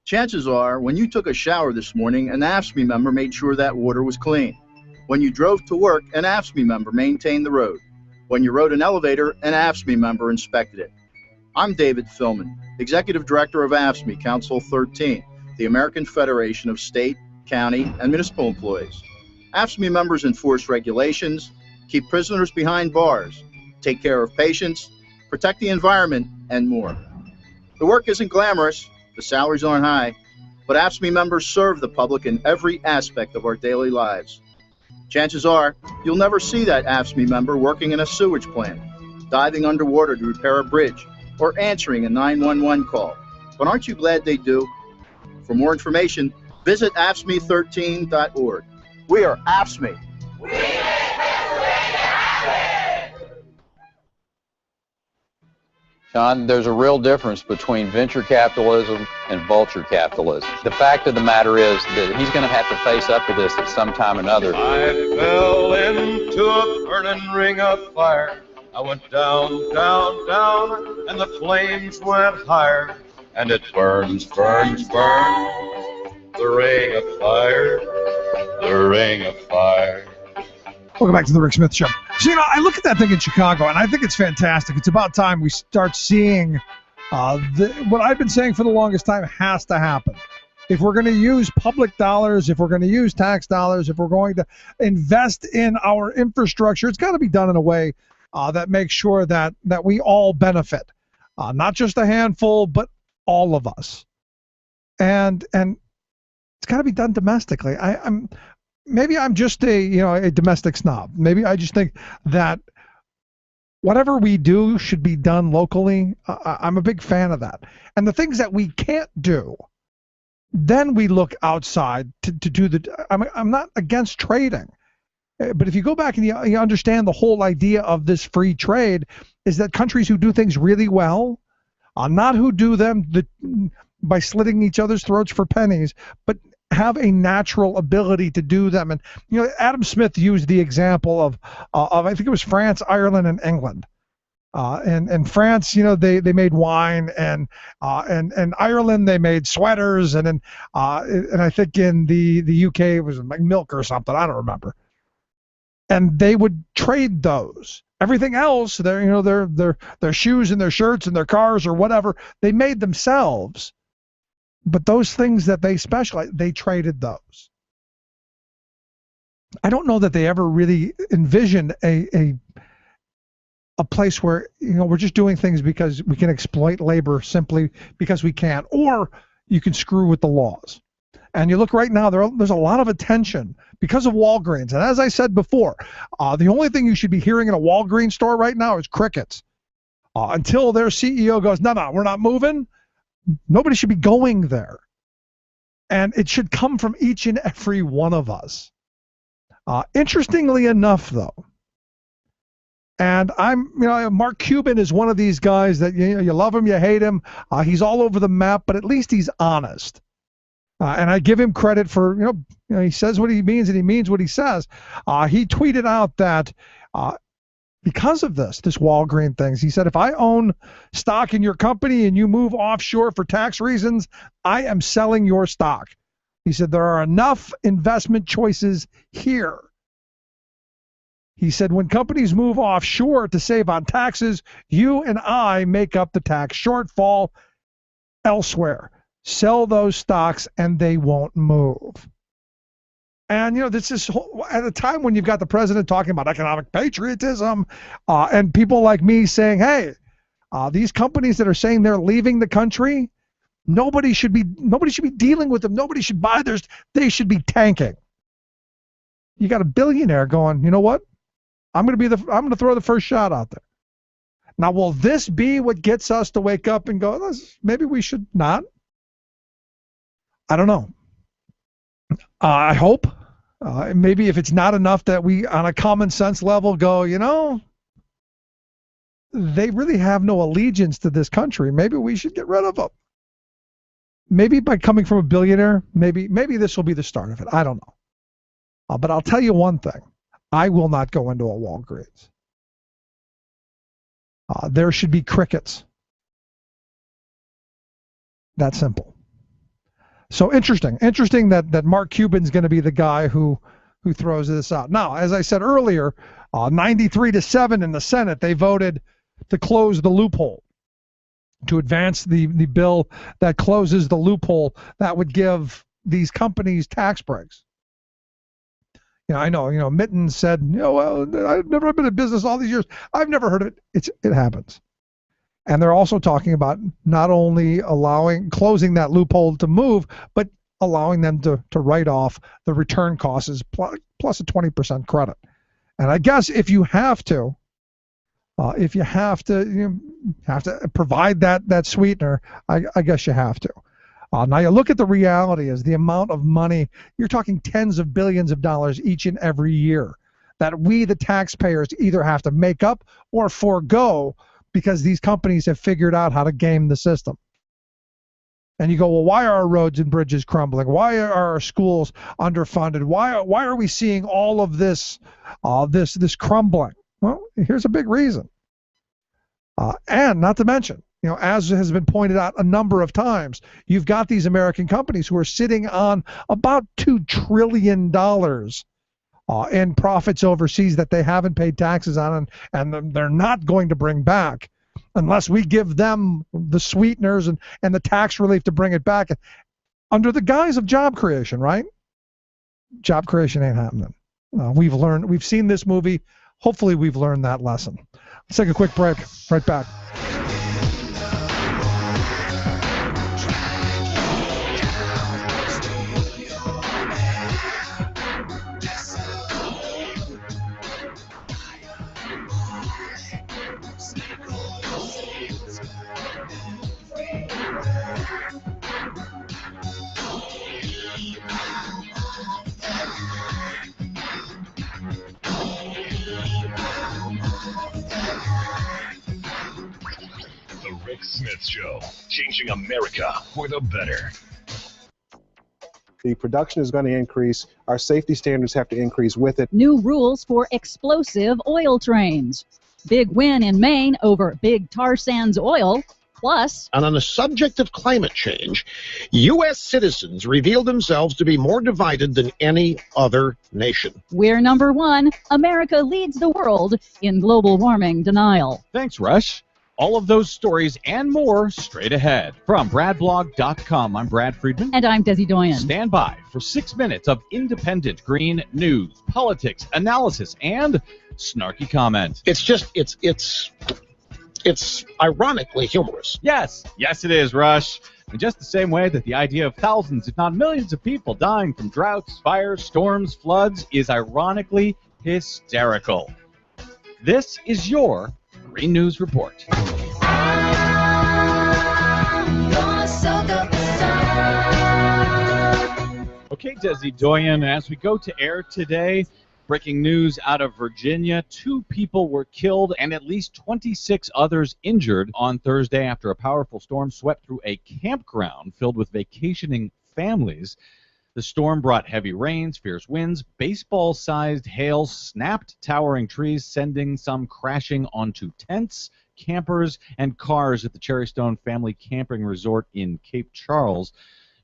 Chances are, when you took a shower this morning, an AFSCME member made sure that water was clean. When you drove to work, an AFSCME member maintained the road. When you rode an elevator, an AFSCME member inspected it. I'm David Philman, Executive Director of AFSCME Council 13, the American Federation of State, County, and Municipal Employees. AFSCME members enforce regulations, keep prisoners behind bars, take care of patients, protect the environment, and more. The work isn't glamorous, the salaries aren't high, but AFSCME members serve the public in every aspect of our daily lives. Chances are, you'll never see that AFSCME member working in a sewage plant, diving underwater to repair a bridge, or answering a 911 call. But aren't you glad they do? For more information, visit AFSCME13.org. We are AFSCME. John, there's a real difference between venture capitalism and vulture capitalism. The fact of the matter is that he's going to have to face up to this at some time or another. I fell into a burning ring of fire. I went down, down, down, and the flames went higher. And it burns, burns, burns, the ring of fire, the ring of fire. Welcome back to the Rick Smith Show. So, I look at that thing in Chicago, and I think it's fantastic. It's about time we start seeing what I've been saying for the longest time has to happen. If we're going to use public dollars, if we're going to use tax dollars, if we're going to invest in our infrastructure, it's got to be done in a way that makes sure that we all benefit. Not just a handful, but all of us. And it's got to be done domestically. Maybe I'm just a domestic snob. Maybe I just think that whatever we do should be done locally. I'm a big fan of that. And the things that we can't do, then we look outside to do the. I'm not against trading, but if you go back and you understand the whole idea of this free trade is that countries who do things really well, not who do them by slitting each other's throats for pennies, but have a natural ability to do them. And Adam Smith used the example of I think it was France, Ireland, and England. And France, they made wine, and Ireland they made sweaters, and I think in the UK it was like milk or something. I don't remember. And they would trade those. Everything else, their shoes and their shirts and their cars or whatever, they made themselves. But those things that they specialize, they traded those. I don't know that they ever really envisioned a place where we're just doing things because we can exploit labor simply because we can, or you can screw with the laws. And you look right now, there's a lot of attention because of Walgreens. And as I said before, the only thing you should be hearing in a Walgreens store right now is crickets. Until their CEO goes, no, we're not moving. Nobody should be going there. And it should come from each and every one of us. Interestingly enough, though, and Mark Cuban is one of these guys that you love him, you hate him. He's all over the map, but at least he's honest. And I give him credit for, he says what he means and he means what he says. He tweeted out that because of this Walgreens things, he said, if I own stock in your company and you move offshore for tax reasons, I am selling your stock. He said, there are enough investment choices here. He said, when companies move offshore to save on taxes, you and I make up the tax shortfall elsewhere. Sell those stocks and they won't move. And, this is at a time when you've got the president talking about economic patriotism and people like me saying, hey, these companies that are saying they're leaving the country, nobody should be dealing with them. Nobody should buy theirs. They should be tanking. You got a billionaire going, you know what? I'm going to throw the first shot out there. Now, will this be what gets us to wake up and go, maybe we should not? I don't know. I hope. Maybe if it's not enough that we, on a common sense level, go, they really have no allegiance to this country. Maybe we should get rid of them. Maybe by coming from a billionaire, maybe this will be the start of it. I don't know. But I'll tell you one thing. I will not go into a Walgreens. There should be crickets. That simple. So interesting that Mark Cuban's going to be the guy who throws this out. Now, as I said earlier, 93-7 in the Senate, they voted to close the loophole, to advance the bill that closes the loophole that would give these companies tax breaks. I know, Mittens said, well, I've never been in business all these years. I've never heard of it. It happens. And they're also talking about not only closing that loophole to move, but allowing them to write off the return costs plus a 20% credit. And I guess if you have to provide that sweetener, I guess you have to. Now you look at the reality is the amount of money, you're talking tens of billions of dollars each and every year that we, the taxpayers, either have to make up or forego because these companies have figured out how to game the system. And you go, well, why are our roads and bridges crumbling? Why are our schools underfunded? Why are we seeing all of this crumbling? Well, here's a big reason. And not to mention, as has been pointed out a number of times, you've got these American companies who are sitting on about $2 trillion in profits overseas that they haven't paid taxes on, and they're not going to bring back unless we give them the sweeteners and the tax relief to bring it back under the guise of job creation, right? Job creation ain't happening. We've seen this movie. Hopefully we've learned that lesson. Let's take a quick break. Right back. Rick Smith Show, changing America for the better. The production is going to increase. Our safety standards have to increase with it. New rules for explosive oil trains. Big win in Maine over big tar sands oil. Plus, and on the subject of climate change, U.S. citizens reveal themselves to be more divided than any other nation. We're number one. America leads the world in global warming denial. Thanks, Rush. All of those stories and more straight ahead. From BradBlog.com, I'm Brad Friedman. And I'm Desi Doyen. Stand by for 6 minutes of independent green news, politics, analysis, and snarky comment. It's ironically humorous. Yes, it is, Rush. In just the same way that the idea of thousands, if not millions of people dying from droughts, fires, storms, floods is ironically hysterical. This is your Green News Report. Okay, Desi Doyen, as we go to air today, breaking news out of Virginia. 2 people were killed and at least 26 others injured on Thursday after a powerful storm swept through a campground filled with vacationing families. The storm brought heavy rains, fierce winds, baseball-sized hail, snapped towering trees, sending some crashing onto tents, campers, and cars at the Cherrystone Family Camping Resort in Cape Charles,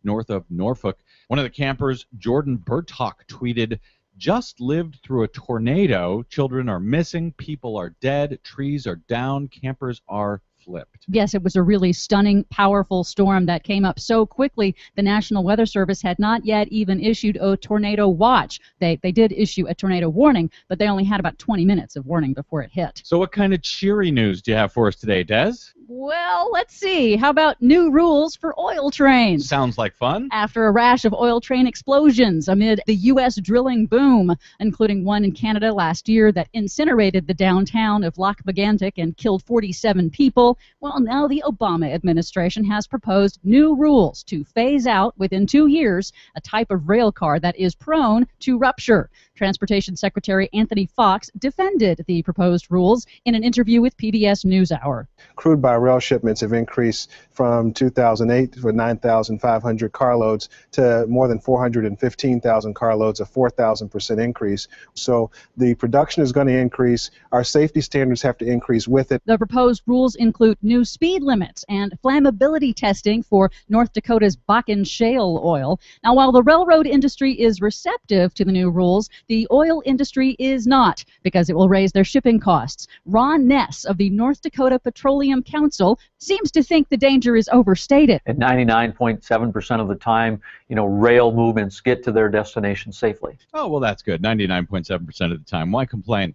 north of Norfolk. One of the campers, Jordan Burtock, tweeted, "Just lived through a tornado. Children are missing. People are dead. Trees are down. Campers are flipped." Yes, it was a really stunning, powerful storm that came up so quickly. The National Weather Service had not yet even issued a tornado watch. They did issue a tornado warning, but they only had about 20 minutes of warning before it hit. So what kind of cheery news do you have for us today, Des? Well, let's see. How about new rules for oil trains? Sounds like fun. After a rash of oil train explosions amid the U.S. drilling boom, including one in Canada last year that incinerated the downtown of Lac-Mégantic and killed 47 people, well, now the Obama administration has proposed new rules to phase out within 2 years a type of rail car that is prone to rupture. Transportation Secretary Anthony Fox defended the proposed rules in an interview with PBS NewsHour. Crude by rail shipments have increased from 2008 for 9,500 carloads to more than 415,000 carloads, a 4,000% increase. So the production is going to increase. Our safety standards have to increase with it. The proposed rules include new speed limits and flammability testing for North Dakota's Bakken shale oil. Now, while the railroad industry is receptive to the new rules, the oil industry is not, because it will raise their shipping costs. Ron Ness of the North Dakota Petroleum Council seems to think the danger is overstated. At 99.7% of the time, rail movements get to their destination safely. Oh, well, that's good. 99.7% of the time. Why complain?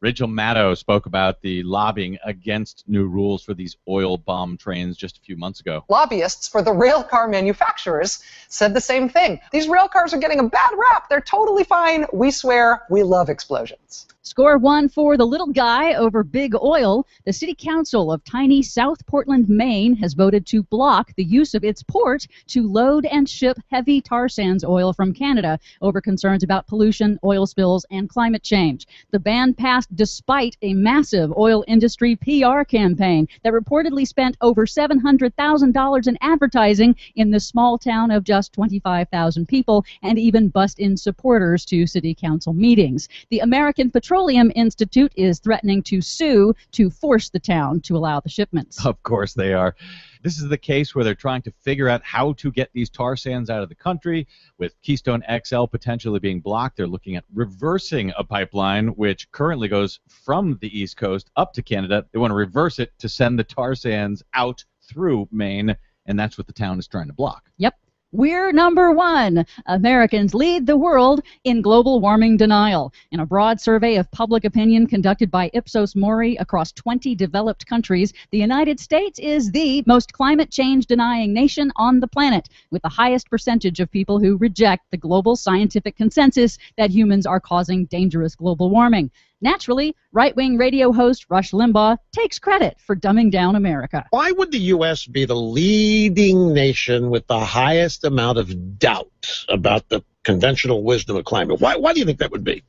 Rachel Maddow spoke about the lobbying against new rules for these oil bomb trains just a few months ago. Lobbyists for the rail car manufacturers said the same thing. These rail cars are getting a bad rap. They're totally fine. We swear we love explosions. Score one for the little guy over big oil. The City Council of tiny South Portland, Maine has voted to block the use of its port to load and ship heavy tar sands oil from Canada over concerns about pollution, oil spills, and climate change. The ban passed despite a massive oil industry PR campaign that reportedly spent over $700,000 in advertising in the small town of just 25,000 people and even bussed in supporters to City Council meetings. The American Petroleum Institute is threatening to sue to force the town to allow the shipments. Of course they are. This is the case where they're trying to figure out how to get these tar sands out of the country. With Keystone XL potentially being blocked, they're looking at reversing a pipeline which currently goes from the East Coast up to Canada. They want to reverse it to send the tar sands out through Maine, and that's what the town is trying to block. Yep. We're number one. Americans lead the world in global warming denial. In a broad survey of public opinion conducted by Ipsos Mori across 20 developed countries, the United States is the most climate change denying nation on the planet, with the highest percentage of people who reject the global scientific consensus that humans are causing dangerous global warming. Naturally, right-wing radio host Rush Limbaugh takes credit for dumbing down America. Why would the U.S. be the leading nation with the highest amount of doubt about the conventional wisdom of climate? Why do you think that would be?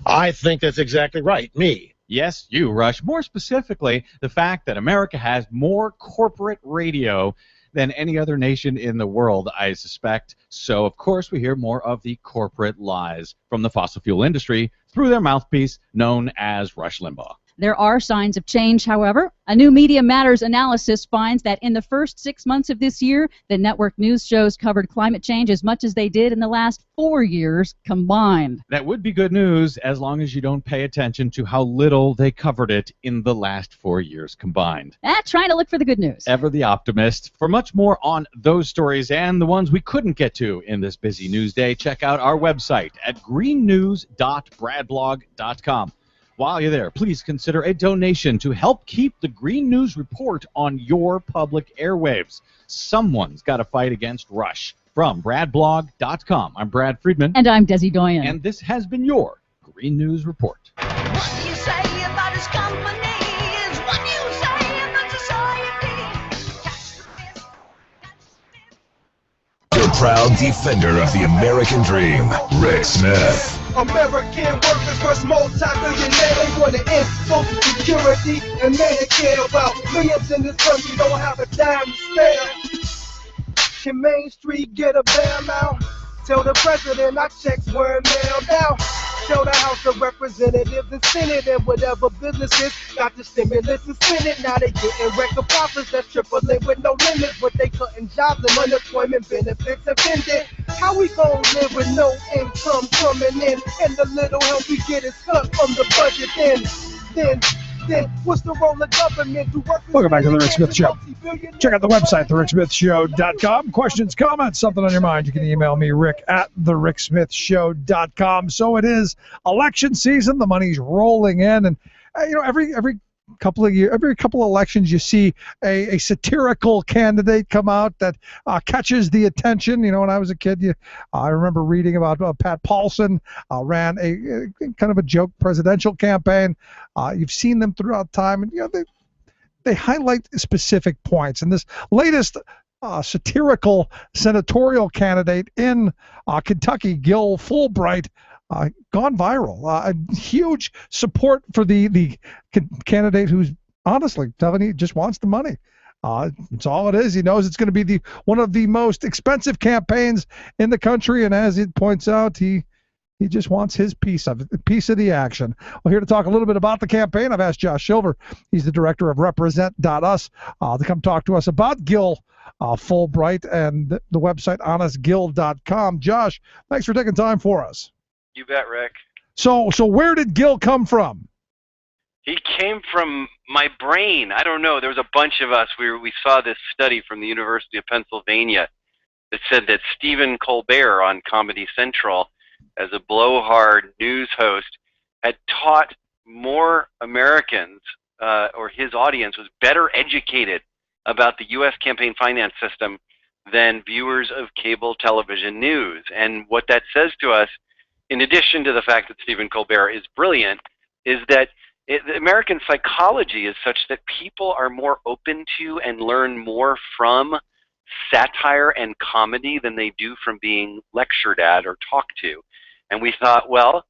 I think that's exactly right. Me. Yes, you, Rush. More specifically, the fact that America has more corporate radio than any other nation in the world, I suspect. So, of course, we hear more of the corporate lies from the fossil fuel industry through their mouthpiece known as Rush Limbaugh. There are signs of change, however. A new Media Matters analysis finds that in the first 6 months of this year, the network news shows covered climate change as much as they did in the last 4 years combined. That would be good news as long as you don't pay attention to how little they covered it in the last 4 years combined. Trying to look for the good news. Ever the optimist. For much more on those stories and the ones we couldn't get to in this busy news day, check out our website at greennews.bradblog.com. While you're there, please consider a donation to help keep the Green News Report on your public airwaves. Someone's got to fight against Rush. From bradblog.com, I'm Brad Friedman. And I'm Desi Doyen. And this has been your Green News Report. What you say about his company is what you say about society. The proud defender of the American dream, Rick Smith. American workers versus multi-billionaire. They want to end Social Security, and Medicare. About millions in this country don't have a dime to spare. Can Main Street get a bailout? Tell the president our checks weren't mailed out. Tell the House of Representatives and Senate and whatever businesses got the stimulus and Senate. Now they getting record profits that's tripling with no limits, but they cutting jobs and unemployment benefits have ended. How we gon' live with no income coming in, and the little help we get is cut from the budget? Then what's the role of government? Welcome back to the Rick Smith Show. Check out the website, thericksmithshow.com. Questions, comments, something on your mind, you can email me, Rick, at thericksmithshow.com. So it is election season. The money's rolling in. And, every couple of years, every couple of elections, you see a satirical candidate come out that catches the attention. When I was a kid, I remember reading about Pat Paulson ran a kind of a joke presidential campaign. You've seen them throughout time, and they highlight specific points. And this latest satirical senatorial candidate in Kentucky, Gil Fulbright, gone viral. Huge support for the candidate who's honestly telling you just wants the money. It's all it is. He knows it's going to be one of the most expensive campaigns in the country, and as it points out, he just wants his piece of the action. Well, here to talk a little bit about the campaign, I've asked Josh Silver. He's the director of Represent.us to come talk to us about Gil Fulbright and the website honestgil.com. Josh, thanks for taking time for us. You bet, Rick. So where did Gil come from? He came from my brain. I don't know. There was a bunch of us. We saw this study from the University of Pennsylvania that said that Stephen Colbert on Comedy Central, as a blowhard news host, had taught more Americans, or his audience was better educated about the U.S. campaign finance system than viewers of cable television news. And what that says to us, in addition to the fact that Stephen Colbert is brilliant, is that American psychology is such that people are more open to and learn more from satire and comedy than they do from being lectured at or talked to. And we thought, well,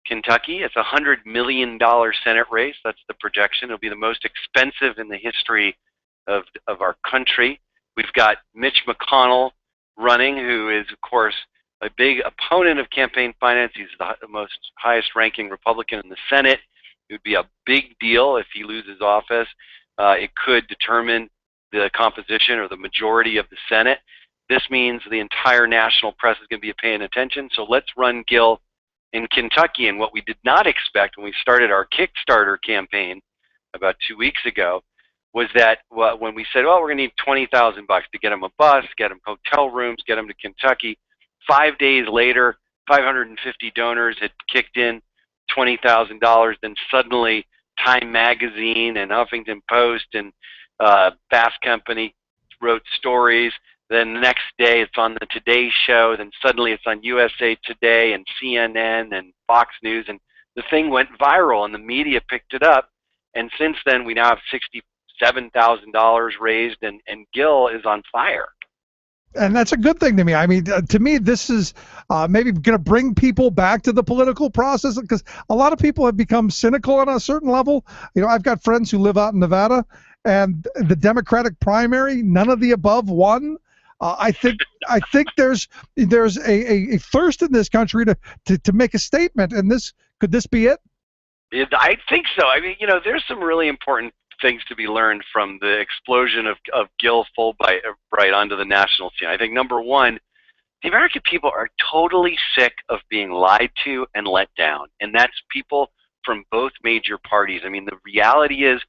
Kentucky, it's a $100 million Senate race. That's the projection. It'll be the most expensive in the history of our country. We've got Mitch McConnell running, who is, of course, a big opponent of campaign finance. He's the most highest-ranking Republican in the Senate. It would be a big deal if he loses office. It could determine the composition or the majority of the Senate. This means the entire national press is going to be paying attention. So let's run Gil in Kentucky. And what we did not expect when we started our Kickstarter campaign about 2 weeks ago was that when we said, well, we're going to need $20,000 to get him a bus, get him hotel rooms, get him to Kentucky. 5 days later, 550 donors had kicked in $20,000. Then suddenly Time Magazine and Huffington Post and Fast Company wrote stories. Then the next day it's on the Today Show. Then suddenly it's on USA Today and CNN and Fox News. And the thing went viral and the media picked it up. And since then we now have $67,000 raised, and Gil is on fire. And that's a good thing to me. I mean, to me, this is maybe going to bring people back to the political process, because a lot of people have become cynical on a certain level. You know, I've got friends who live out in Nevada, and the Democratic primary, none of the above won. I think there's a thirst in this country to make a statement, and could this be it? I think so. I mean, you know, there's some really important things to be learned from the explosion of Gil Fulbright onto the national scene. I think number one, the American people are totally sick of being lied to and let down, and that's people from both major parties. I mean, the reality is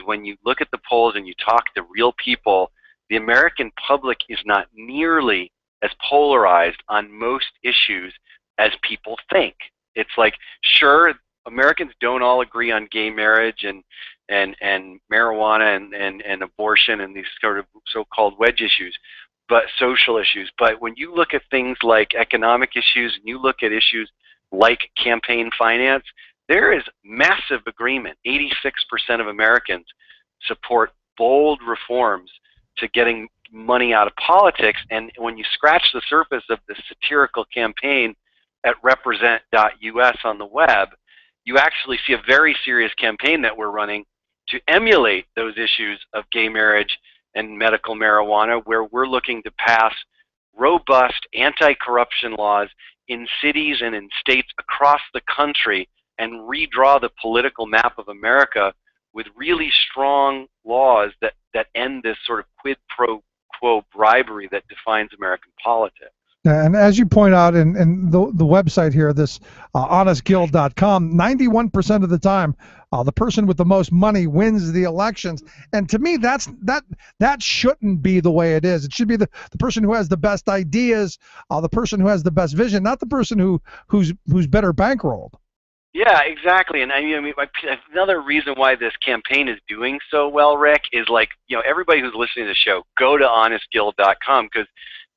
when you look at the polls and you talk to real people, the American public is not nearly as polarized on most issues as people think. It's like, sure, Americans don't all agree on gay marriage and marijuana and abortion and these sort of so-called wedge issues, but social issues. But when you look at things like economic issues and you look at issues like campaign finance, there is massive agreement. 86% of Americans support bold reforms to getting money out of politics. And when you scratch the surface of the satirical campaign at represent.us on the web, you actually see a very serious campaign that we're running to emulate those issues of gay marriage and medical marijuana, where we're looking to pass robust anti-corruption laws in cities and in states across the country and redraw the political map of America with really strong laws that end this sort of quid pro quo bribery that defines American politics. And as you point out in the website here, this honestgil.com, 91% of the time, the person with the most money wins the elections. And to me, that shouldn't be the way it is. It should be the person who has the best ideas, the person who has the best vision, not the person who's better bankrolled. Yeah, exactly. And I mean, another reason why this campaign is doing so well, Rick, is like, you know, everybody who's listening to the show, go to honestgil.com, because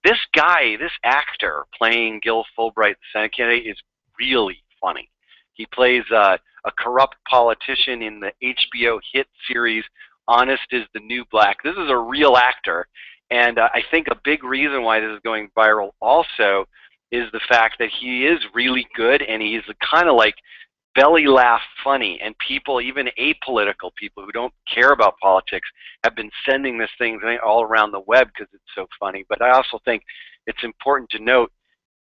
this guy, this actor playing Gil Fulbright, the Senate candidate, is really funny. He plays a corrupt politician in the HBO hit series Honest is the New Black. This is a real actor, and I think a big reason why this is going viral also is the fact that he is really good, and he's kind of like belly laugh funny, and people, even apolitical people who don't care about politics, have been sending this thing all around the web because it's so funny. But I also think it's important to note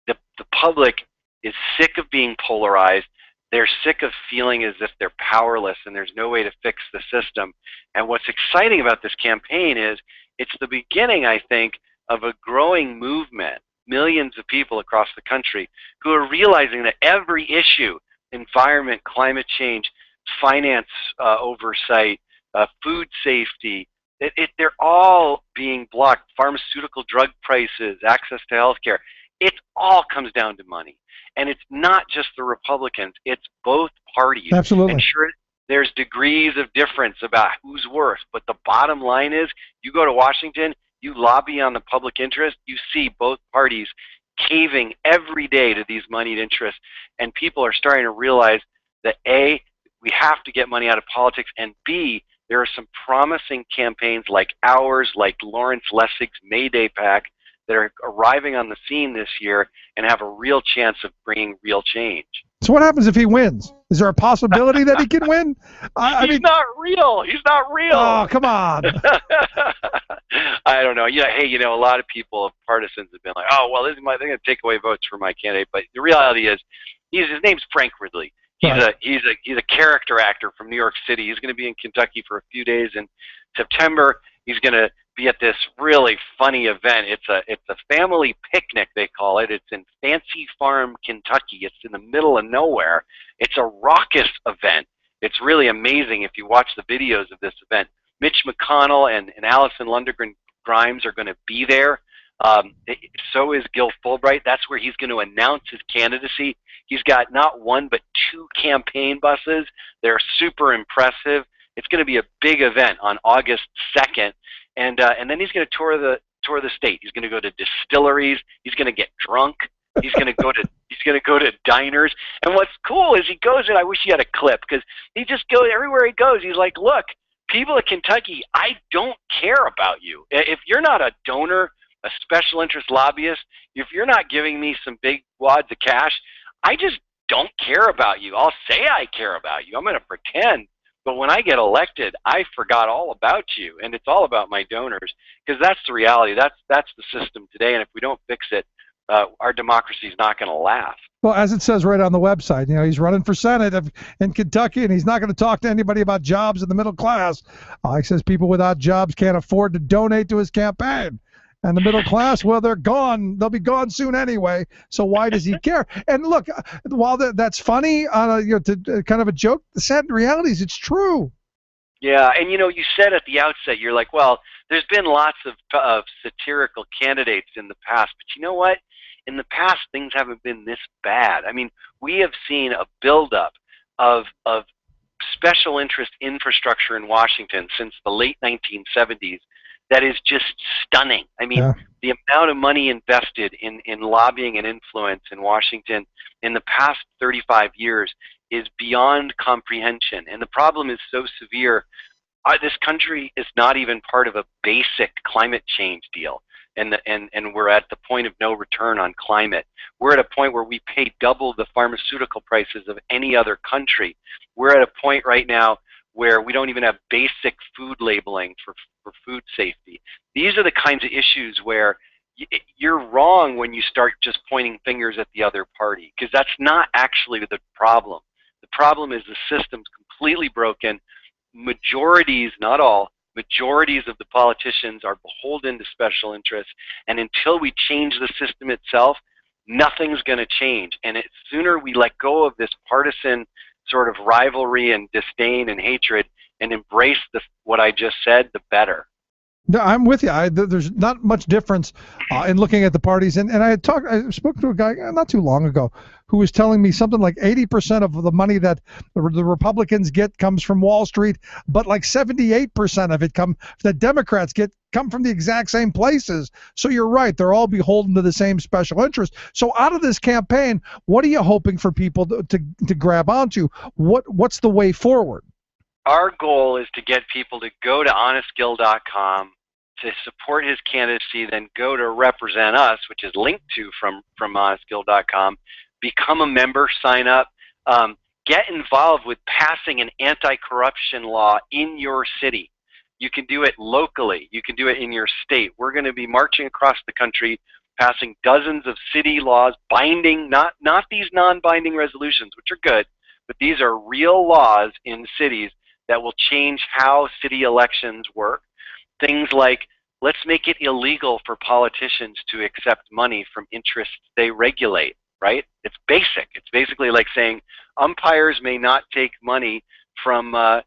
that the public is sick of being polarized. They're sick of feeling as if they're powerless and there's no way to fix the system. And what's exciting about this campaign is it's the beginning, I think, of a growing movement, millions of people across the country who are realizing that every issue, environment, climate change, finance oversight, food safety, they're all being blocked. Pharmaceutical drug prices, access to healthcare. It all comes down to money. And it's not just the Republicans, it's both parties. Absolutely. And sure, there's degrees of difference about who's worse, but the bottom line is, you go to Washington, you lobby on the public interest, you see both parties caving every day to these moneyed interests, and people are starting to realize that A, we have to get money out of politics, and B, there are some promising campaigns like ours, like Lawrence Lessig's Mayday PAC, that are arriving on the scene this year and have a real chance of bringing real change. So what happens if he wins? Is there a possibility that he can win? He's not real. He's not real. Oh, come on. I don't know. Yeah, hey, a lot of people, partisans, have been like, oh, well, they're going to take away votes for my candidate. But the reality is, his name's Frank Ridley. He's a character actor from New York City. He's going to be in Kentucky for a few days in September. He's going to be at this really funny event. It's a family picnic, they call it. It's in Fancy Farm, Kentucky. It's in the middle of nowhere. It's a raucous event. It's really amazing if you watch the videos of this event. Mitch McConnell and Allison Lundgren Grimes are going to be there. So is Gil Fulbright. That's where he's going to announce his candidacy. He's got not one but 2 campaign buses. They're super impressive. It's going to be a big event on August 2nd. And then he's going to tour the state. He's going to go to distilleries. He's going to get drunk. He's going to go to diners. And what's cool is he goes in. I wish he had a clip, because he just goes everywhere he goes. He's like, look, people of Kentucky, I don't care about you. If you're not a donor, a special interest lobbyist, if you're not giving me some big wads of cash, I just don't care about you. I'll say I care about you. I'm going to pretend. But when I get elected, I forgot all about you, and it's all about my donors, because that's the reality. That's the system today, and if we don't fix it, our democracy is not going to last. Well, as it says right on the website, he's running for Senate in Kentucky, and he's not going to talk to anybody about jobs in the middle class. He says people without jobs can't afford to donate to his campaign. And the middle class, well, they're gone. They'll be gone soon anyway. So why does he care? And look, while that's funny, kind of a joke, the sad reality is it's true. Yeah, and you said at the outset, you're like, well, there's been lots of satirical candidates in the past, but you know what? In the past, things haven't been this bad. I mean, we have seen a buildup of special interest infrastructure in Washington since the late 1970s. That is just stunning. I mean, the amount of money invested in lobbying and influence in Washington in the past 35 years is beyond comprehension. And the problem is so severe. This country is not even part of a basic climate change deal. And we're at the point of no return on climate. We're at a point where we pay double the pharmaceutical prices of any other country. We're at a point right now where we don't even have basic food labeling for food safety. These are the kinds of issues where you're wrong when you start just pointing fingers at the other party, because that's not actually the problem. The problem is the system's completely broken. Majorities, not all, majorities of the politicians are beholden to special interests, and until we change the system itself, nothing's going to change. And sooner we let go of this partisan sort of rivalry and disdain and hatred and embrace what I just said, the better. No, I'm with you. There's not much difference in looking at the parties. And I spoke to a guy not too long ago who was telling me something like 80% of the money that the Republicans get comes from Wall Street, but like 78% of it that Democrats get come from the exact same places. So you're right. They're all beholden to the same special interest. So out of this campaign, what are you hoping for people to grab onto? What's the way forward? Our goal is to get people to go to honestgil.com to support his candidacy, then go to Represent Us, which is linked to from honestgil.com, become a member, sign up, get involved with passing an anti-corruption law in your city. You can do it locally. You can do it in your state. We're going to be marching across the country, passing dozens of city laws, binding, not these non-binding resolutions, which are good, but these are real laws in cities that will change how city elections work. Things like, let's make it illegal for politicians to accept money from interests they regulate, right? It's basic. It's basically like saying umpires may not take money from the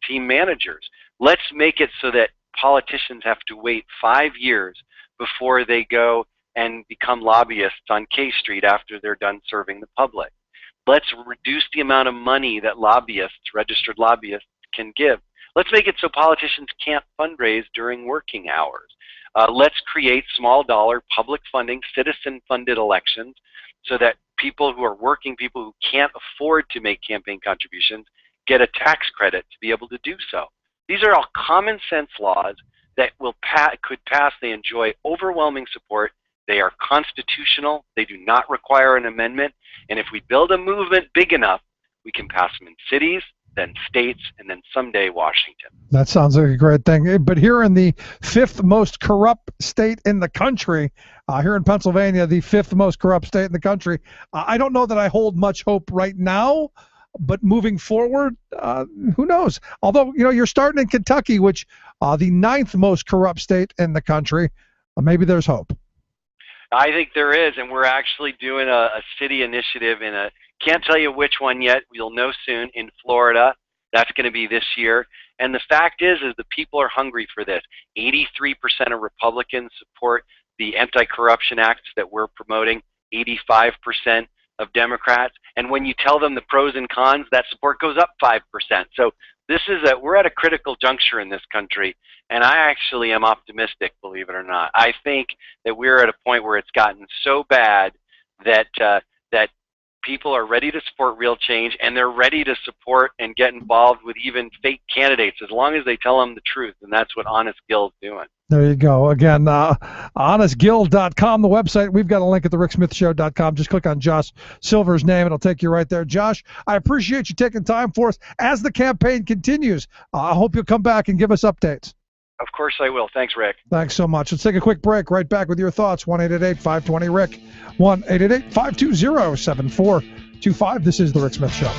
team managers. Let's make it so that politicians have to wait 5 years before they go and become lobbyists on K Street after they're done serving the public. Let's reduce the amount of money that lobbyists, registered lobbyists, can give. Let's make it so politicians can't fundraise during working hours. Let's create small dollar public funding, citizen funded elections so that people who are working, people who can't afford to make campaign contributions, get a tax credit to be able to do so. These are all common sense laws that could pass. They enjoy overwhelming support. They are constitutional. They do not require an amendment. And if we build a movement big enough, we can pass them in cities, then states, and then someday Washington. That sounds like a great thing. But here in the 5th most corrupt state in the country, here in Pennsylvania, the 5th most corrupt state in the country, I don't know that I hold much hope right now, but moving forward, who knows? Although, you're starting in Kentucky, which the 9th most corrupt state in the country, maybe there's hope. I think there is, and we're actually doing a city initiative can't tell you which one yet. We'll know soon, in Florida. That's going to be this year. And the fact is the people are hungry for this. 83% of Republicans support the anti-corruption acts that we're promoting. 85% of Democrats. And when you tell them the pros and cons, that support goes up 5%. So we're at a critical juncture in this country. And I actually am optimistic, believe it or not. I think that we're at a point where it's gotten so bad that people are ready to support real change, and they're ready to support and get involved with even fake candidates as long as they tell them the truth, and that's what Honest Gill's doing. There you go. Again, honestgill.com, the website. We've got a link at thericksmithshow.com. Just click on Josh Silver's name. It'll take you right there. Josh, I appreciate you taking time for us as the campaign continues. I hope you'll come back and give us updates. Of course I will. Thanks, Rick. Thanks so much. Let's take a quick break. Right back with your thoughts. 1-888-520-RICK. 1-888-520-7425. This is The Rick Smith Show.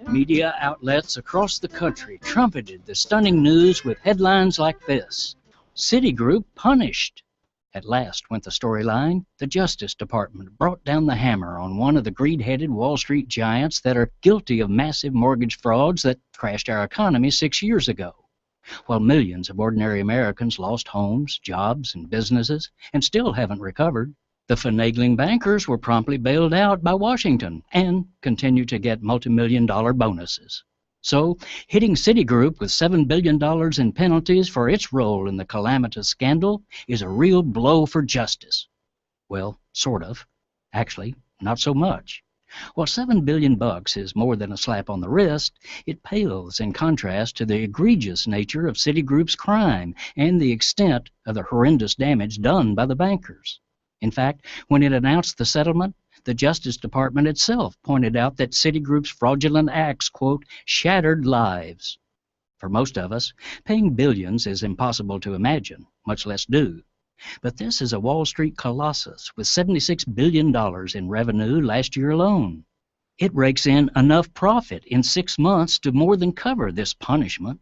Media outlets across the country trumpeted the stunning news with headlines like this: Citigroup punished. At last went the storyline. The Justice Department brought down the hammer on one of the greed-headed Wall Street giants that are guilty of massive mortgage frauds that crashed our economy 6 years ago. While millions of ordinary Americans lost homes, jobs, and businesses and still haven't recovered, the finagling bankers were promptly bailed out by Washington and continue to get multi-million-dollar bonuses. So, hitting Citigroup with $7 billion in penalties for its role in the calamitous scandal is a real blow for justice. Well, sort of. Actually, not so much. While $7 billion is more than a slap on the wrist, it pales in contrast to the egregious nature of Citigroup's crime and the extent of the horrendous damage done by the bankers. In fact, when it announced the settlement, the Justice Department itself pointed out that Citigroup's fraudulent acts, quote, shattered lives. For most of us, paying billions is impossible to imagine, much less do. But this is a Wall Street colossus with $76 billion in revenue last year alone. It rakes in enough profit in 6 months to more than cover this punishment.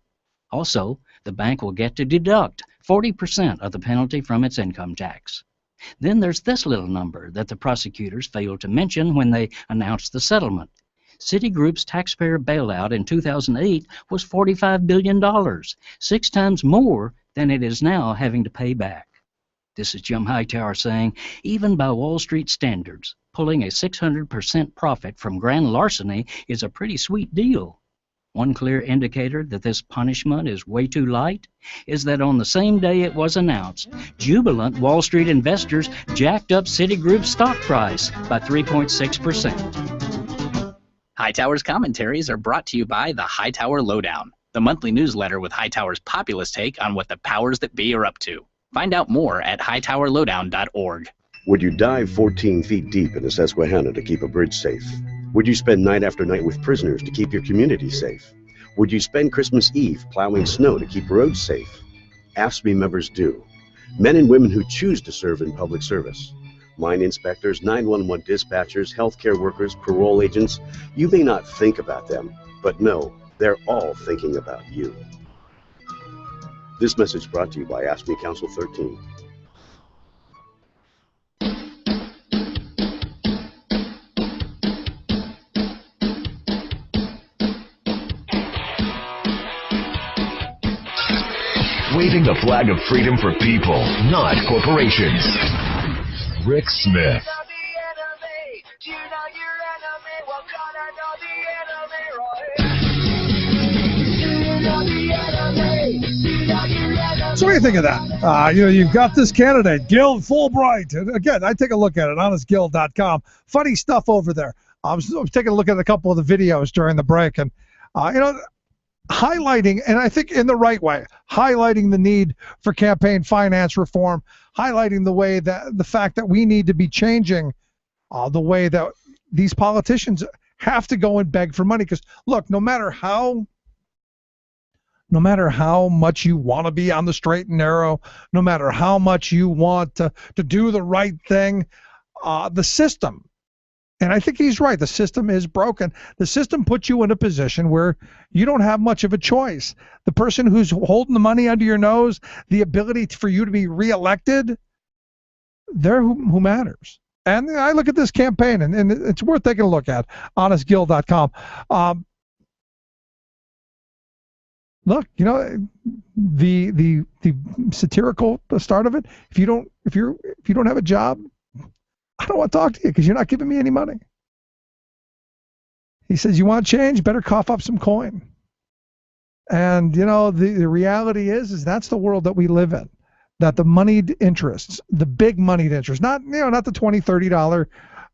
Also, the bank will get to deduct 40% of the penalty from its income tax. Then there's this little number that the prosecutors failed to mention when they announced the settlement. Citigroup's taxpayer bailout in 2008 was $45 billion, 6 times more than it is now having to pay back. This is Jim Hightower saying, even by Wall Street standards, pulling a 600% profit from grand larceny is a pretty sweet deal. One clear indicator that this punishment is way too light is that on the same day it was announced, jubilant Wall Street investors jacked up Citigroup's stock price by 3.6%. Hightower's commentaries are brought to you by the Hightower Lowdown, the monthly newsletter with Hightower's populist take on what the powers that be are up to. Find out more at hightowerlowdown.org. Would you dive 14 feet deep in the Susquehanna to keep a bridge safe? Would you spend night after night with prisoners to keep your community safe? Would you spend Christmas Eve plowing snow to keep roads safe? AFSCME members do. Men and women who choose to serve in public service. Mine inspectors, 911 dispatchers, healthcare workers, parole agents. You may not think about them, but no, they're all thinking about you. This message brought to you by AFSCME Council 13. waving the flag of freedom for people, not corporations. Rick Smith. So what do you think of that? You've got this candidate, Gil Fulbright. And again, I take a look at it, honestgil.com. Funny stuff over there. I was taking a look at a couple of the videos during the break, and highlighting, and I think in the right way, highlighting the need for campaign finance reform, highlighting the fact that we need to be changing the way that these politicians have to go and beg for money. Because look, no matter how much you want to be on the straight and narrow, no matter how much you want to do the right thing, the system, and I think he's right, the system is broken. The system puts you in a position where you don't have much of a choice. The person who's holding the money under your nose, the ability for you to be reelected, they're who matters. And I look at this campaign, and it's worth taking a look at, honestgil.com. Look, the satirical start of it. If you don't have a job, I don't want to talk to you because you're not giving me any money. He says, you want change? Better cough up some coin. And the reality is that's the world that we live in. That the moneyed interests, the big moneyed interests, not the $20,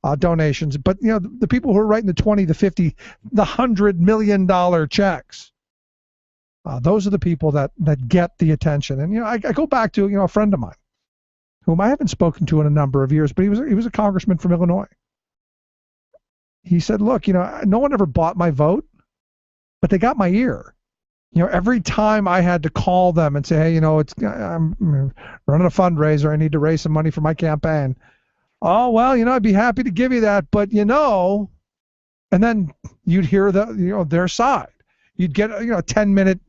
$30 donations, but the people who are writing the $20, the $50, the $100 million checks. Those are the people that get the attention. And I go back to a friend of mine, whom I haven't spoken to in a number of years, but he was a congressman from Illinois. He said, look, no one ever bought my vote, but they got my ear. Every time I had to call them and say, hey, I'm running a fundraiser, I need to raise some money for my campaign. Oh, well, I'd be happy to give you that, but and then you'd hear their side. You'd get a 10-minute,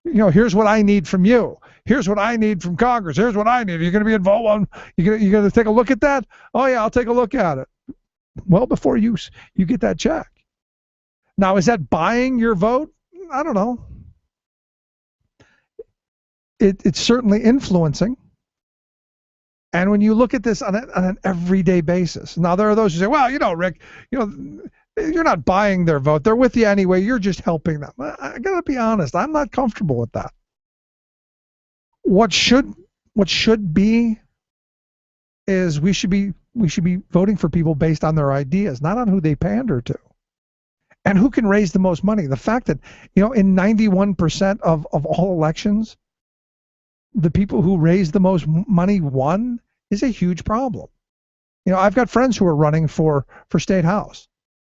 here's what I need from you. Here's what I need from Congress. Here's what I need. You're going to be involved. You're going to take a look at that? Oh, yeah, I'll take a look at it. Well, before you get that check. Now, is that buying your vote? I don't know. It's certainly influencing. And when you look at this on an everyday basis, now there are those who say, well, Rick, you're not buying their vote. They're with you anyway. You're just helping them. I got to be honest. I'm not comfortable with that. What should be is we should be voting for people based on their ideas, not on who they pander to, and who can raise the most money. The fact that in 91% of all elections, the people who raise the most money won is a huge problem. I've got friends who are running for state house.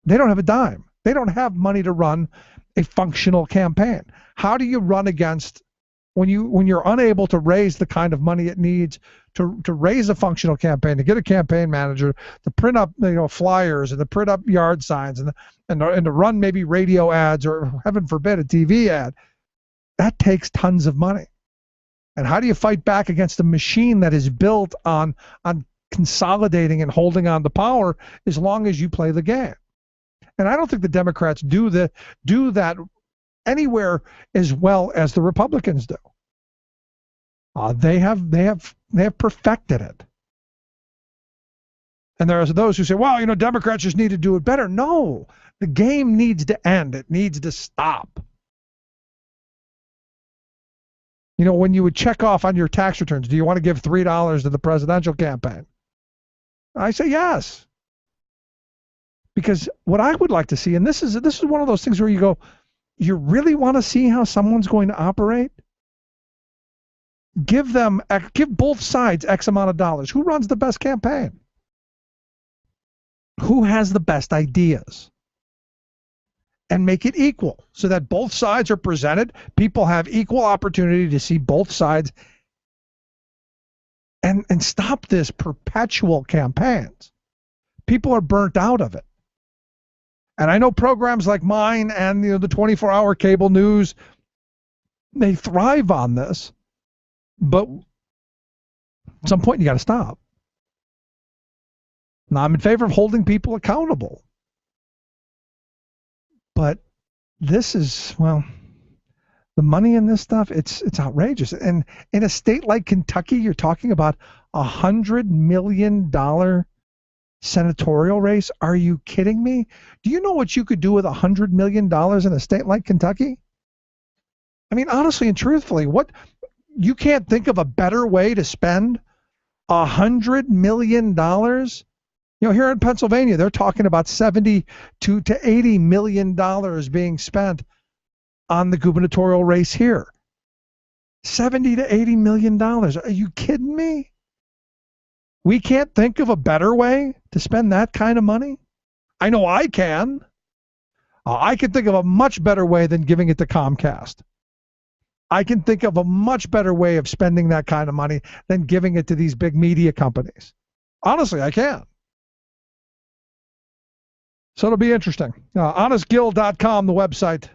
They don't have a dime. They don't have money to run a functional campaign. How do you run against when you're unable to raise the kind of money it needs to raise a functional campaign, to get a campaign manager, to print up flyers and to print up yard signs and to run maybe radio ads or, heaven forbid, a TV ad? That takes tons of money. And how do you fight back against a machine that is built on consolidating and holding on to power as long as you play the game? And I don't think the Democrats do that anywhere as well as the Republicans do. They have perfected it. And there are those who say, well, Democrats just need to do it better. No, the game needs to end. It needs to stop. When you would check off on your tax returns, do you want to give $3 to the presidential campaign? I say yes. Because what I would like to see, and this is one of those things where you go, you really want to see how someone's going to operate? Give both sides X amount of dollars. Who runs the best campaign? Who has the best ideas? And make it equal so that both sides are presented. People have equal opportunity to see both sides and stop this perpetual campaigns. People are burnt out of it. And I know programs like mine and the 24-hour cable news, they thrive on this, but at some point you got to stop. Now, I'm in favor of holding people accountable, but this is, well, The money in this stuff, it's outrageous. And in a state like Kentucky, you're talking about $100 million senatorial race. Are you kidding me? Do you know what you could do with $100 million in a state like Kentucky? I mean, honestly and truthfully, you can't think of a better way to spend $100 million? Here in Pennsylvania, they're talking about $70 to $80 million being spent on the gubernatorial race here. $70 to $80 million. Are you kidding me? We can't think of a better way to spend that kind of money? I know I can. I can think of a much better way than giving it to Comcast. I can think of a much better way of spending that kind of money than giving it to these big media companies. Honestly, I can. So it'll be interesting. HonestGill.com, the website.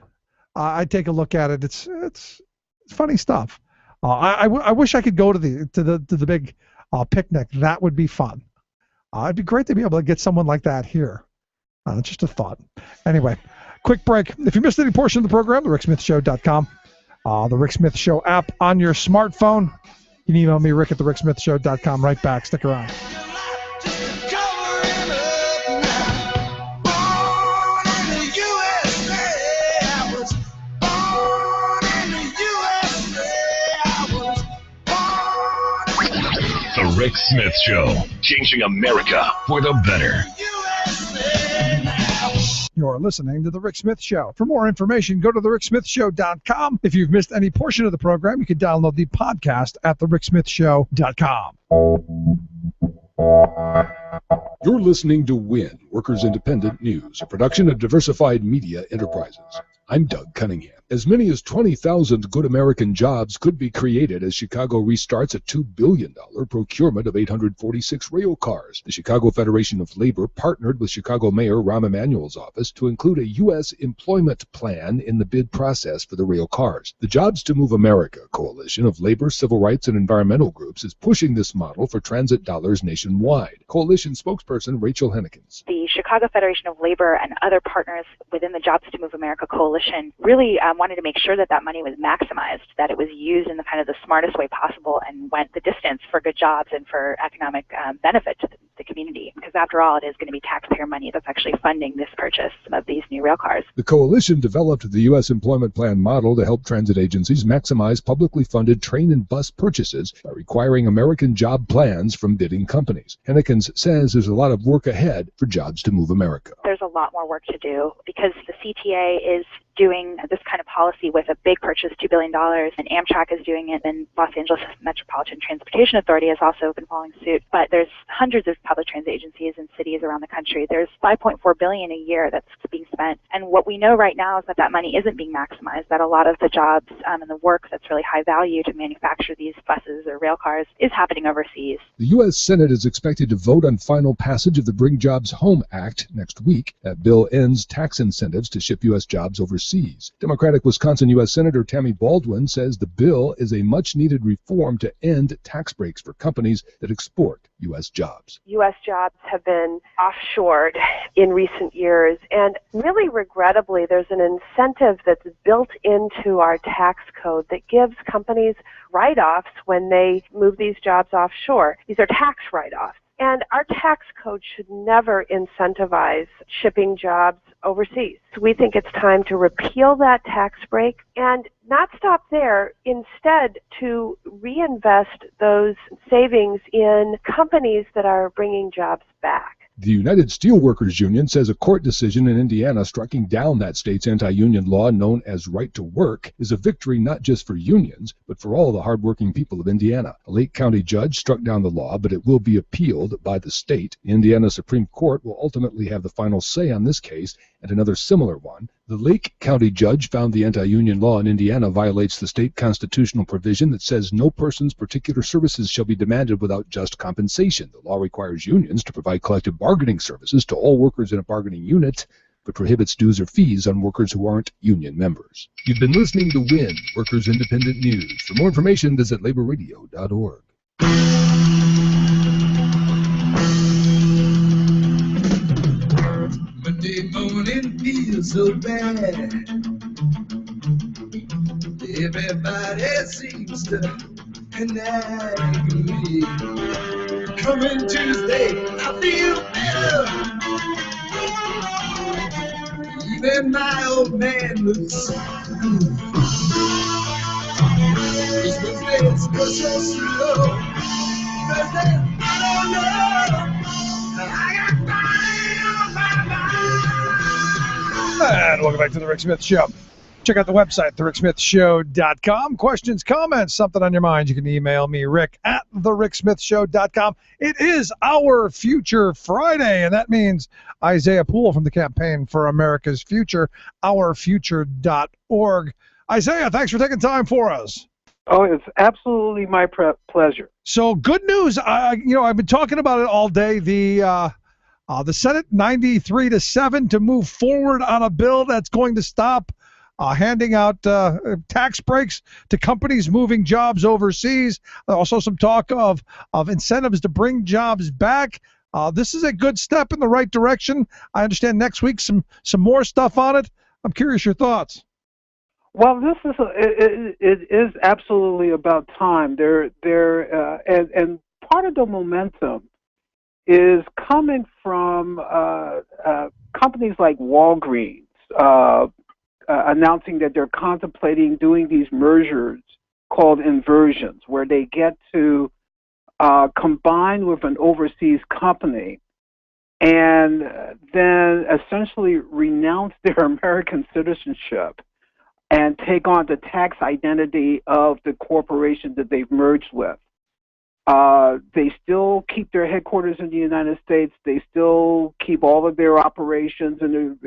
I take a look at it. It's funny stuff. I wish I could go to the big picnic. That would be fun. It'd be great to be able to get someone like that here. Just a thought. Anyway, quick break. If you missed any portion of the program, thericksmithshow.com. The Rick Smith Show app on your smartphone. You can email me, Rick at thericksmithshow.com. Right back. Stick around. The Rick Smith Show, changing America for the better. You're listening to The Rick Smith Show. For more information, go to thericksmithshow.com. If you've missed any portion of the program, you can download the podcast at thericksmithshow.com. You're listening to WIN, Workers Independent News, a production of Diversified Media Enterprises. I'm Doug Cunningham. As many as 20,000 good American jobs could be created as Chicago restarts a $2 billion procurement of 846 rail cars. The Chicago Federation of Labor partnered with Chicago Mayor Rahm Emanuel's office to include a U.S. employment plan in the bid process for the rail cars. The Jobs to Move America coalition of labor, civil rights, and environmental groups is pushing this model for transit dollars nationwide. Coalition spokesperson Rachel Hennekens. The Chicago Federation of Labor and other partners within the Jobs to Move America coalition really wanted to make sure that that money was maximized, that it was used in the kind of the smartest way possible and went the distance for good jobs and for economic benefit to the community. Because after all, it is going to be taxpayer money that's actually funding this purchase of these new rail cars. The coalition developed the U.S. employment plan model to help transit agencies maximize publicly funded train and bus purchases by requiring American job plans from bidding companies. Hennekens says there's a lot of work ahead for Jobs to Move America. There's a lot more work to do because the CTA is doing this kind of policy with a big purchase, $2 billion, and Amtrak is doing it, and Los Angeles Metropolitan Transportation Authority has also been following suit. But there's hundreds of public transit agencies in cities around the country. There's $5.4 billion a year that's being spent. And what we know right now is that that money isn't being maximized, that a lot of the jobs and the work that's really high value to manufacture these buses or rail cars is happening overseas. The U.S. Senate is expected to vote on final passage of the Bring Jobs Home Act next week. That bill ends tax incentives to ship U.S. jobs overseas. Democratic Wisconsin U.S. Senator Tammy Baldwin says the bill is a much-needed reform to end tax breaks for companies that export U.S. jobs. U.S. jobs have been offshored in recent years, and really regrettably, there's an incentive that's built into our tax code that gives companies write-offs when they move these jobs offshore. These are tax write-offs. And our tax code should never incentivize shipping jobs overseas. So we think it's time to repeal that tax break and not stop there, instead to reinvest those savings in companies that are bringing jobs back. The United Steelworkers Union says a court decision in Indiana striking down that state's anti-union law known as right to work is a victory not just for unions, but for all the hardworking people of Indiana. A Lake County judge struck down the law, but it will be appealed by the state. The Indiana Supreme Court will ultimately have the final say on this case and another similar one. The Lake County judge found the anti-union law in Indiana violates the state constitutional provision that says no person's particular services shall be demanded without just compensation. The law requires unions to provide collective bargaining services to all workers in a bargaining unit, but prohibits dues or fees on workers who aren't union members. You've been listening to WIN, Workers Independent News. For more information, visit laborradio.org. Monday morning feels so bad. Everybody seems to agree. Coming Tuesday, I feel better. Even my old man looks good. This Wednesday is so slow. Thursday, I don't know. I got And welcome back to the Rick Smith Show. Check out the website, thericksmithshow.com. Questions, comments, something on your mind, you can email me, Rick, at thericksmithshow.com. It is Our Future Friday, and that means Isaiah Poole from the Campaign for America's Future, ourfuture.org. Isaiah, thanks for taking time for us. Oh, it's absolutely my pleasure. So good news. I've been talking about it all day. The Senate 93-7 to move forward on a bill that's going to stop handing out tax breaks to companies moving jobs overseas. Also some talk of incentives to bring jobs back. This is a good step in the right direction. I understand next week some more stuff on it. I'm curious your thoughts. Well, this is it is absolutely about time. And part of the momentum is coming from companies like Walgreens announcing that they're contemplating doing these mergers called inversions, where they get to combine with an overseas company and then essentially renounce their American citizenship and take on the tax identity of the corporation that they've merged with. They still keep their headquarters in the United States. They still keep all of their operations and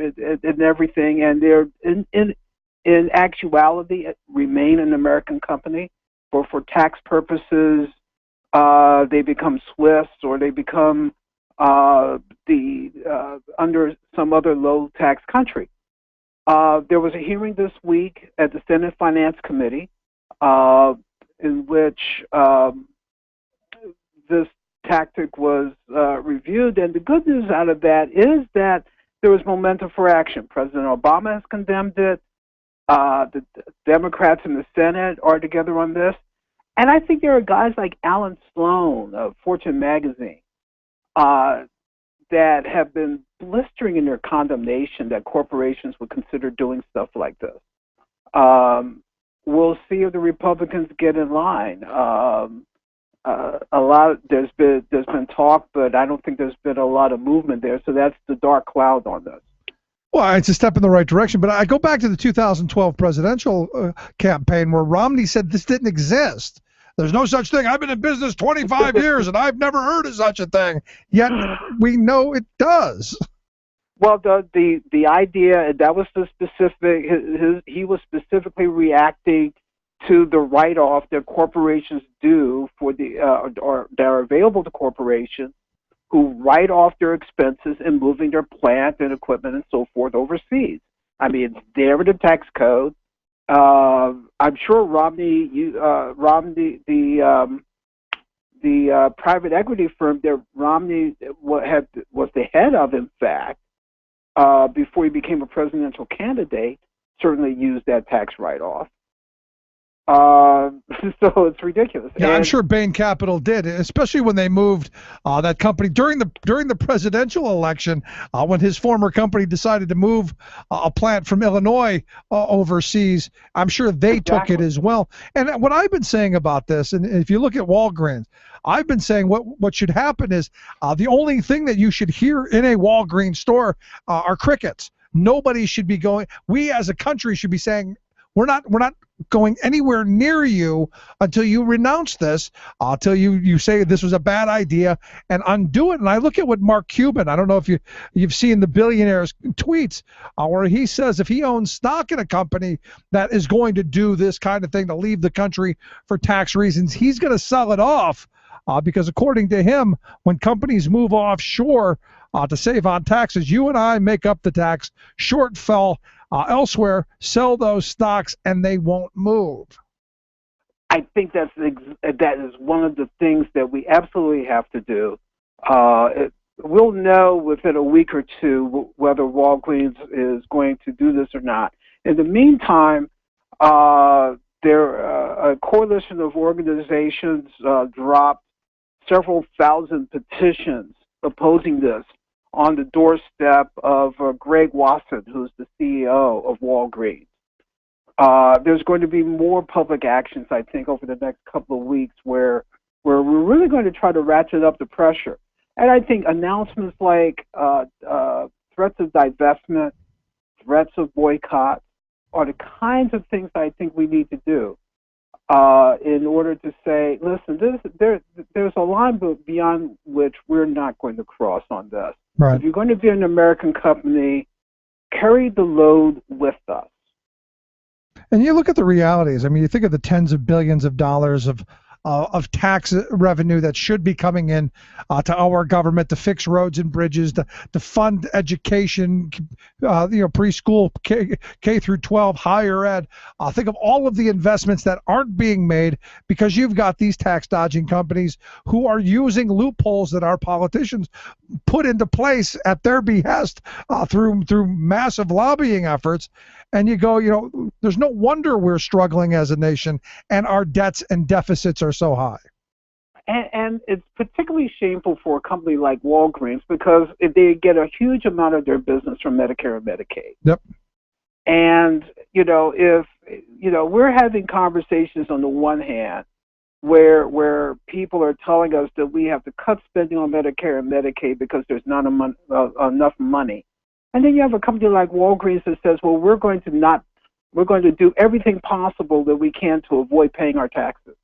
everything, and they're in actuality remain an American company. But for tax purposes, they become Swiss or they become under some other low tax country. There was a hearing this week at the Senate Finance Committee in which this tactic was reviewed, and the good news out of that is that there was momentum for action. President Obama has condemned it. The Democrats in the Senate are together on this. And I think there are guys like Alan Sloan of Fortune magazine that have been blistering in their condemnation that corporations would consider doing stuff like this. We'll see if the Republicans get in line. There's been talk, but I don't think there's been a lot of movement there. So that's the dark cloud on this. Well, it's a step in the right direction, but I go back to the 2012 presidential campaign where Romney said this didn't exist. There's no such thing. I've been in business 25 years and I've never heard of such a thing. Yet we know it does. Well, the idea that was the specific. He was specifically reacting to the write-off that corporations do for or that are available to corporations who write off their expenses in moving their plant and equipment and so forth overseas. I mean, it's there in the tax code. I'm sure Romney, the private equity firm that Romney was the head of, in fact, before he became a presidential candidate, certainly used that tax write-off. So it's ridiculous. Yeah, I'm sure Bain Capital did, especially when they moved that company during the presidential election, when his former company decided to move a plant from Illinois overseas. I'm sure they took it as well. And what I've been saying about this, and if you look at Walgreens, I've been saying what should happen is the only thing that you should hear in a Walgreens store are crickets. Nobody should be going. We as a country should be saying, we're not going anywhere near you until you renounce this, until you say this was a bad idea and undo it. And I look at what Mark Cuban, I don't know if you've seen the billionaire's tweets, where he says if he owns stock in a company that is going to do this kind of thing, to leave the country for tax reasons, he's going to sell it off because according to him, when companies move offshore to save on taxes, you and I make up the tax shortfall elsewhere, sell those stocks, and they won't move. I think that is one of the things that we absolutely have to do. We'll know within a week or two whether Walgreens is going to do this or not. In the meantime, a coalition of organizations dropped several thousand petitions opposing this on the doorstep of Greg Wasson, who's the CEO of Walgreens. There's going to be more public actions, I think, over the next couple of weeks where we're really going to try to ratchet up the pressure. And I think announcements like threats of divestment, threats of boycott are the kinds of things I think we need to do in order to say, listen, there's a line beyond which we're not going to cross on this. Right. If you're going to be an American company, carry the load with us. And you look at the realities. I mean, you think of the tens of billions of dollars of tax revenue that should be coming in to our government to fix roads and bridges, to fund education, preschool, K through 12, higher ed. Think of all of the investments that aren't being made because you've got these tax dodging companies who are using loopholes that our politicians put into place at their behest through massive lobbying efforts. And you go, there's no wonder we're struggling as a nation and our debts and deficits are so high. And it's particularly shameful for a company like Walgreens because they get a huge amount of their business from Medicare and Medicaid. Yep. And, if, we're having conversations on the one hand where people are telling us that we have to cut spending on Medicare and Medicaid because there's not enough money. And then you have a company like Walgreens that says, well, we're going to do everything possible that we can to avoid paying our taxes.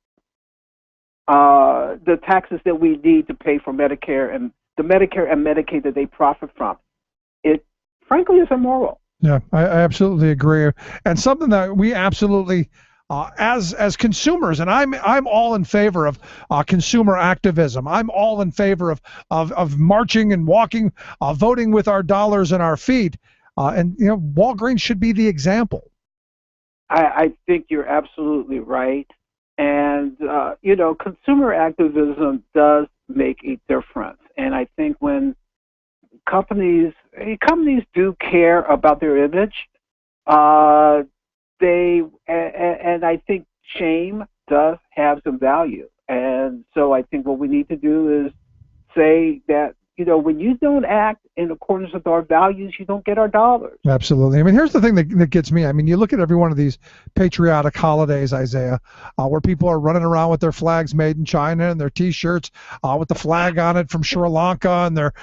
The taxes that we need to pay for Medicare and the Medicare and Medicaid that they profit from. It, frankly, is immoral. Yeah, I absolutely agree. And something that we absolutely, as consumers, and I'm all in favor of consumer activism. I'm all in favor of marching and walking, voting with our dollars and our feet. And Walgreens should be the example. I think you're absolutely right. And consumer activism does make a difference. And I think when companies do care about their image, and I think shame does have some value. And so I think what we need to do is say that, when you don't act in accordance with our values, you don't get our dollars. Absolutely. I mean, here's the thing that gets me. I mean, you look at every one of these patriotic holidays, Isaiah, where people are running around with their flags made in China and their T-shirts with the flag on it from Sri Lanka, and their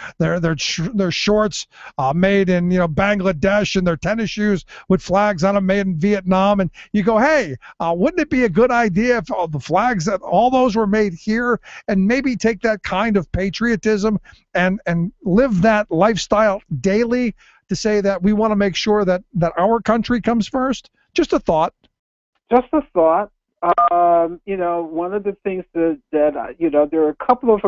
shorts made in Bangladesh, and their tennis shoes with flags on them made in Vietnam. And you go, hey, wouldn't it be a good idea if all the flags that all those were made here, and maybe take that kind of patriotism and live that lifestyle daily to say that we want to make sure that our country comes first? Just a thought. Just a thought. One of the things that there are a couple of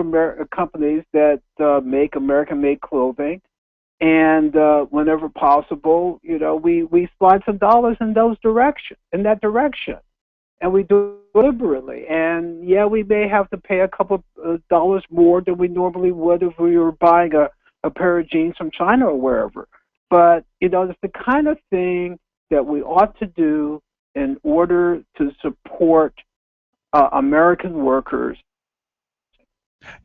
companies that make American-made clothing, and whenever possible, we slide some dollars in that direction, and we do it deliberately. And yeah, we may have to pay a couple of dollars more than we normally would if we were buying a pair of jeans from China or wherever. But, it's the kind of thing that we ought to do in order to support American workers.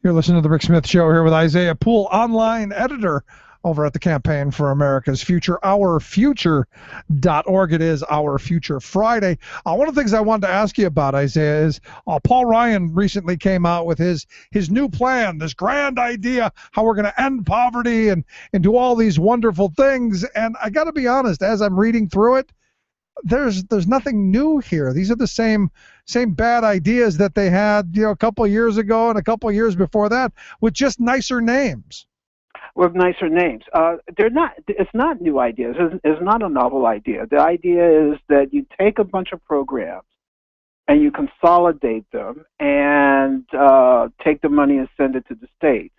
You're listening to The Rick Smith Show here with Isaiah Poole, online editor over at the Campaign for America's Future, ourfuture.org. It is Our Future Friday. One of the things I wanted to ask you about, Isaiah, is Paul Ryan recently came out with his new plan, this grand idea, how we're going to end poverty and do all these wonderful things. And I got to be honest, as I'm reading through it, there's nothing new here. These are the same bad ideas that they had a couple of years ago and a couple of years before that, with just nicer names. With nicer names. It's not new ideas. It's not a novel idea. The idea is that you take a bunch of programs and you consolidate them and take the money and send it to the states,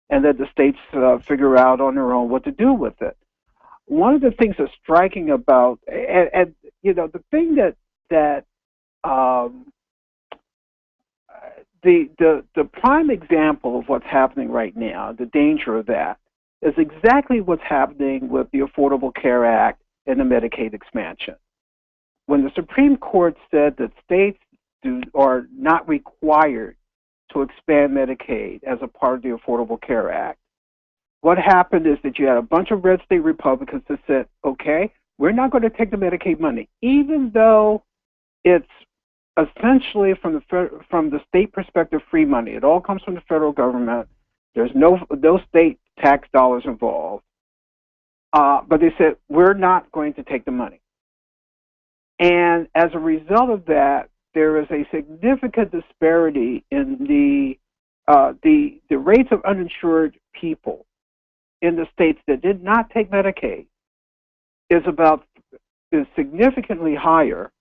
and let the states figure out on their own what to do with it. One of the things that's striking about, and the thing that the prime example of what's happening right now, the danger of that, is exactly what's happening with the Affordable Care Act and the Medicaid expansion. when the Supreme Court said that states are not required to expand Medicaid as a part of the Affordable Care Act, what happened is that you had a bunch of red state Republicans that said, okay, we're not going to take the Medicaid money, even though it's essentially from the state perspective free money. It all comes from the federal government. There's no state tax dollars involved. But they said, we're not going to take the money. And as a result of that, there is a significant disparity in the rates of uninsured people in the states that did not take Medicaid is significantly higher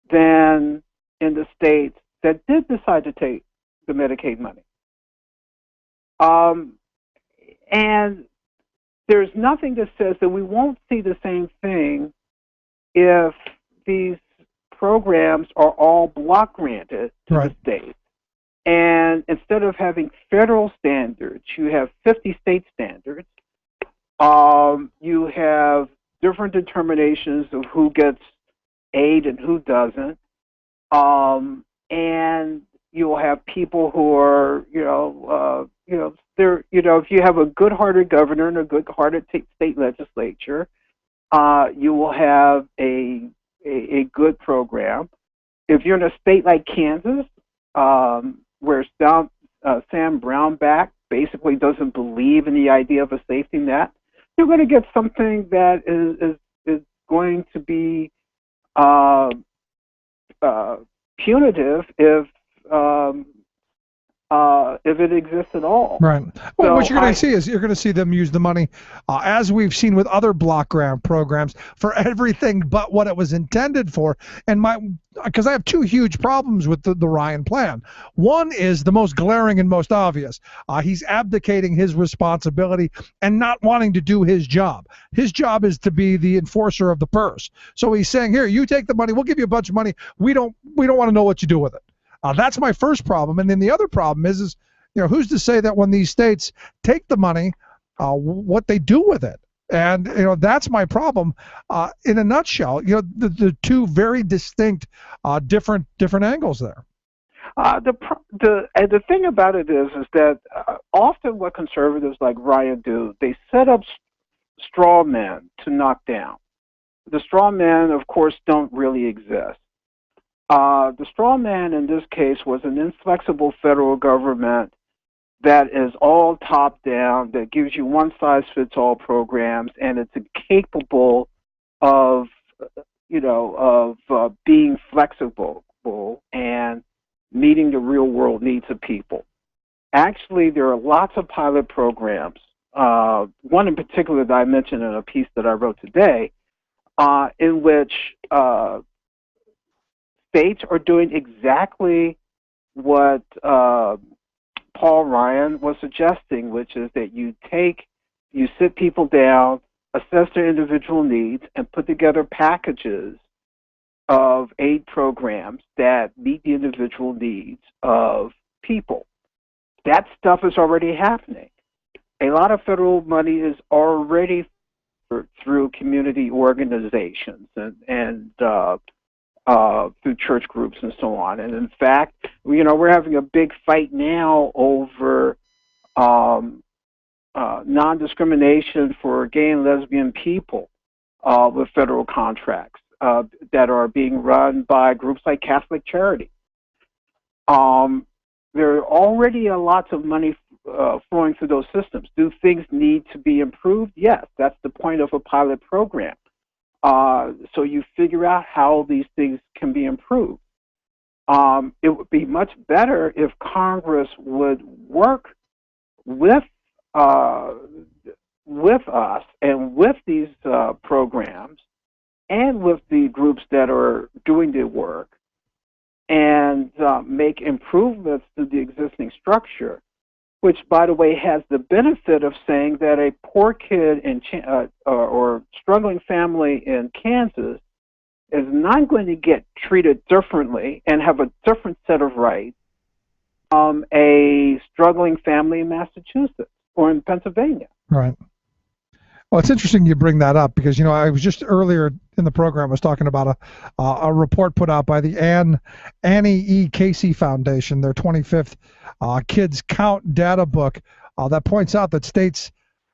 than in the states that did decide to take the Medicaid money. And there's nothing that says that we won't see the same thing if these programs are all block granted to the states. And instead of having federal standards, you have 50 state standards. You have different determinations of who gets aid and who doesn't. And you'll have people who are, if you have a good-hearted governor and a good-hearted state legislature, you will have a good program. If you're in a state like Kansas, where Sam Brownback basically doesn't believe in the idea of a safety net, you're going to get something that is going to be punitive if it exists at all. Right. Well, So what you're going to see is you're going to see them use the money, as we've seen with other block grant programs, for everything but what it was intended for. And because I have two huge problems with the Ryan plan. One is the most glaring and most obvious. He's abdicating his responsibility and not wanting to do his job. His job is to be the enforcer of the purse. So he's saying, here, you take the money. We'll give you a bunch of money. We don't want to know what you do with it. That's my first problem. And then the other problem is who's to say that when these states take the money, what they do with it? And that's my problem. In a nutshell, the two very distinct, different angles there. The thing about it is that often what conservatives like Ryan do, they set up straw men to knock down. The straw men, of course, don't really exist. The straw man in this case was an inflexible federal government that is all top down, that gives you one-size-fits-all programs, and it's incapable of, being flexible and meeting the real-world needs of people. Actually, there are lots of pilot programs. One in particular that I mentioned in a piece that I wrote today, in which states are doing exactly what Paul Ryan was suggesting, which is that you sit people down, assess their individual needs, and put together packages of aid programs that meet the individual needs of people. That stuff is already happening. A lot of federal money is already through community organizations and through church groups and so on. And in fact, we're having a big fight now over non-discrimination for gay and lesbian people with federal contracts that are being run by groups like Catholic Charity. There are already lots of money flowing through those systems. Do things need to be improved? Yes, that's the point of a pilot program. So you figure out how these things can be improved. It would be much better if Congress would work with us and with these programs and with the groups that are doing the work and make improvements to the existing structure, which, by the way, has the benefit of saying that a poor kid or struggling family in Kansas is not going to get treated differently and have a different set of rights from a struggling family in Massachusetts or in Pennsylvania. Right. Well, it's interesting you bring that up because, I was just earlier in the program was talking about a report put out by the Annie E. Casey Foundation, their 25th Kids Count data book that points out that states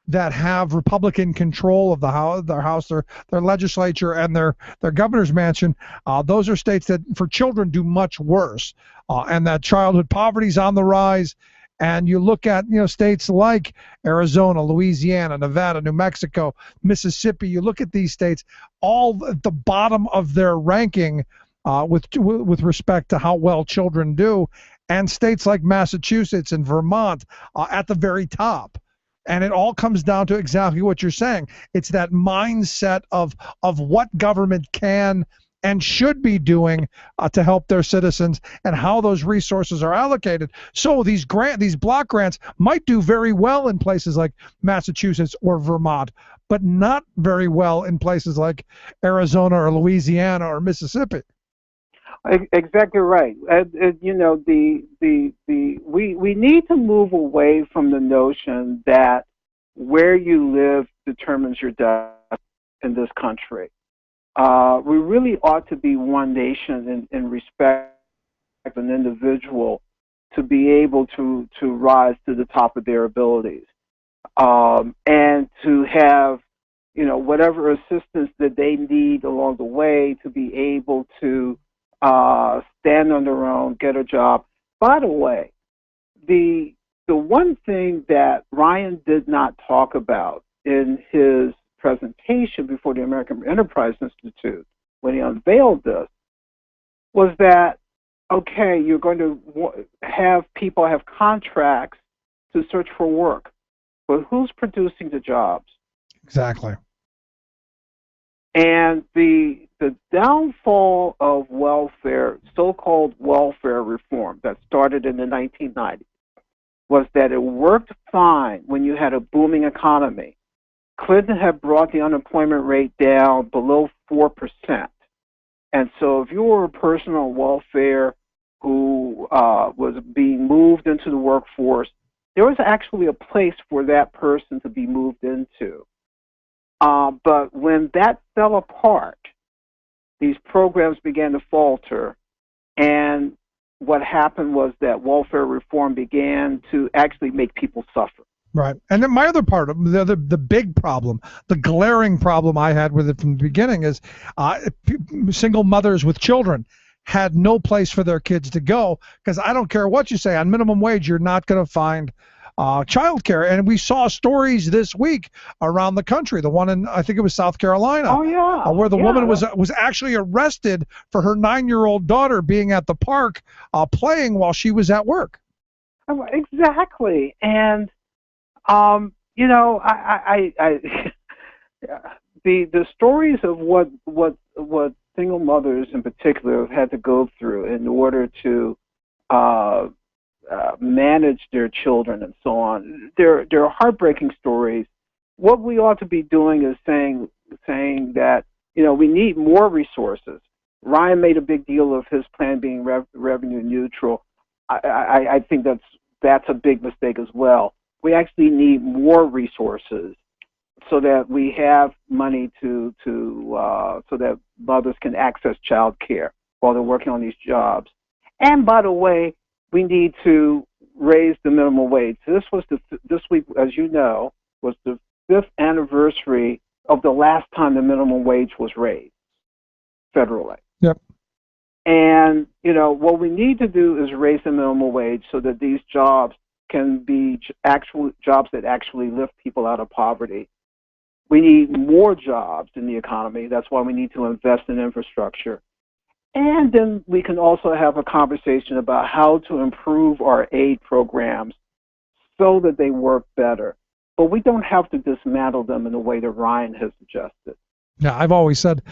that have Republican control of their legislature, and their governor's mansion, those are states that for children do much worse, and that childhood poverty is on the rise. And you look at states like Arizona, Louisiana, Nevada, New Mexico, Mississippi. You look at these states, all at the bottom of their ranking with respect to how well children do, and states like Massachusetts and Vermont at the very top. And it all comes down to exactly what you're saying. It's that mindset of what government can and should be doing to help their citizens, and how those resources are allocated. So these block grants might do very well in places like Massachusetts or Vermont, but not very well in places like Arizona or Louisiana or Mississippi. Exactly right. We need to move away from the notion that where you live determines your death in this country. We really ought to be one nation in respect of an individual to be able to rise to the top of their abilities, and to have whatever assistance that they need along the way to be able to stand on their own, get a job. By the way, the one thing that Ryan did not talk about in his presentation before the American Enterprise Institute, when he unveiled this, was that, okay, you're going to have people have contracts to search for work, but who's producing the jobs? Exactly. And the downfall of welfare, so-called welfare reform that started in the 1990s, was that it worked fine when you had a booming economy. Clinton had brought the unemployment rate down below 4%. And so if you were a person on welfare who was being moved into the workforce, there was actually a place for that person to be moved into. But when that fell apart, these programs began to falter, and what happened was that welfare reform began to actually make people suffer. Right. And then my other part of the big problem, the glaring problem I had with it from the beginning is single mothers with children had no place for their kids to go, because I don't care what you say, on minimum wage, you're not going to find childcare. And we saw stories this week around the country. The one in, I think it was South Carolina, where the woman was actually arrested for her 9-year-old daughter being at the park playing while she was at work. Exactly. And the stories of what single mothers in particular have had to go through in order to manage their children and so on, they're heartbreaking stories. What we ought to be doing is saying that we need more resources. Ryan made a big deal of his plan being revenue neutral. I think that's a big mistake as well. We actually need more resources so that we have money so that mothers can access child care while they're working on these jobs. And by the way, we need to raise the minimum wage. This week, as you know, was the 5th anniversary of the last time the minimum wage was raised federally. Yep. And what we need to do is raise the minimum wage so that these jobs can be actual jobs that actually lift people out of poverty. We need more jobs in the economy. That's why we need to invest in infrastructure. And then we can also have a conversation about how to improve our aid programs so that they work better. But we don't have to dismantle them in the way that Ryan has suggested. Yeah, I've always said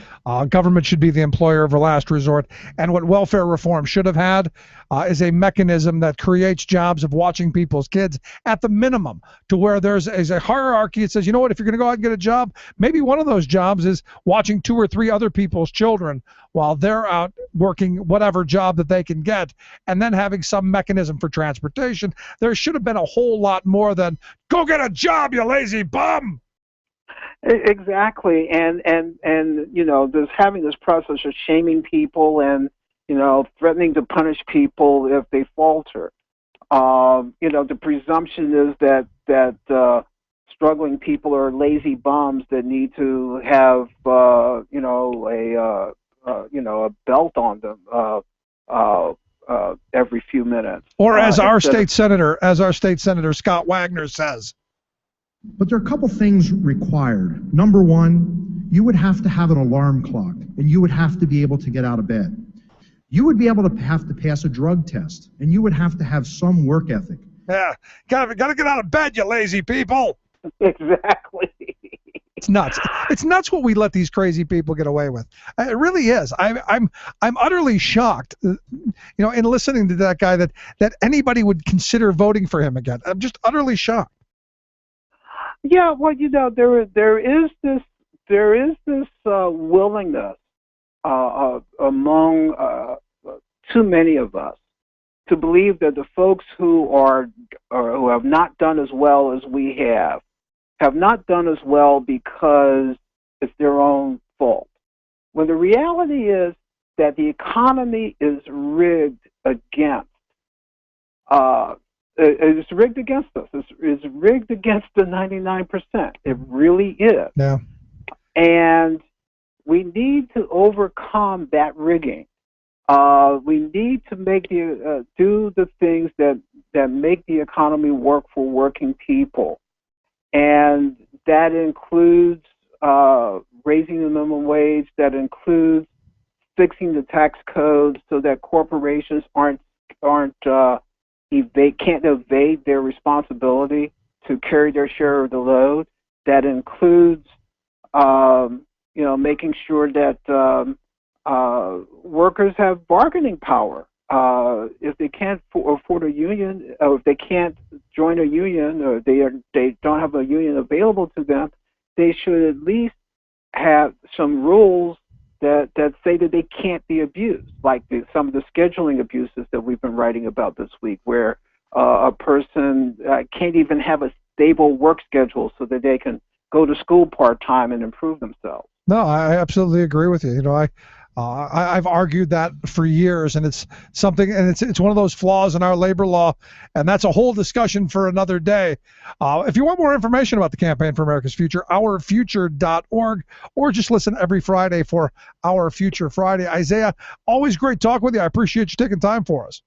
government should be the employer of last resort, and what welfare reform should have had is a mechanism that creates jobs of watching people's kids at the minimum, to where there's a hierarchy that says, you know what, if you're going to go out and get a job, maybe one of those jobs is watching 2 or 3 other people's children while they're out working whatever job that they can get, and then having some mechanism for transportation. There should have been a whole lot more than, go get a job, you lazy bum. Exactly, and there's having this process of shaming people and threatening to punish people if they falter. The presumption is that struggling people are lazy bums that need to have a belt on them every few minutes. Or as our state senator Scott Wagner says. But there are a couple things required. Number one, you would have to have an alarm clock, and you would have to be able to get out of bed. You would be able to have to pass a drug test, and you would have to have some work ethic. Yeah, gotta get out of bed, you lazy people. Exactly. It's nuts. It's nuts what we let these crazy people get away with. It really is. I'm utterly shocked, in listening to that guy that anybody would consider voting for him again. I'm just utterly shocked. Yeah, well, there is this willingness among too many of us to believe that the folks who have not done as well as we have not done as well because it's their own fault. When the reality is that the economy is rigged against. It's rigged against us. It's rigged against the 99%. It really is. Yeah. And we need to overcome that rigging. We need to make do the things that make the economy work for working people, and that includes raising the minimum wage. That includes fixing the tax code so that corporations can't evade their responsibility to carry their share of the load. That includes, making sure that workers have bargaining power. If they can't afford a union, or if they can't join a union, or they don't have a union available to them, they should at least have some rules that say that they can't be abused, like some of the scheduling abuses that we've been writing about this week, where a person can't even have a stable work schedule so that they can go to school part-time and improve themselves. No, I absolutely agree with you. I've argued that for years, and it's something, and it's one of those flaws in our labor law, and that's a whole discussion for another day. If you want more information about the Campaign for America's Future, ourfuture.org, or just listen every Friday for Our Future Friday. Isaiah, always great talk with you. I appreciate you taking time for us.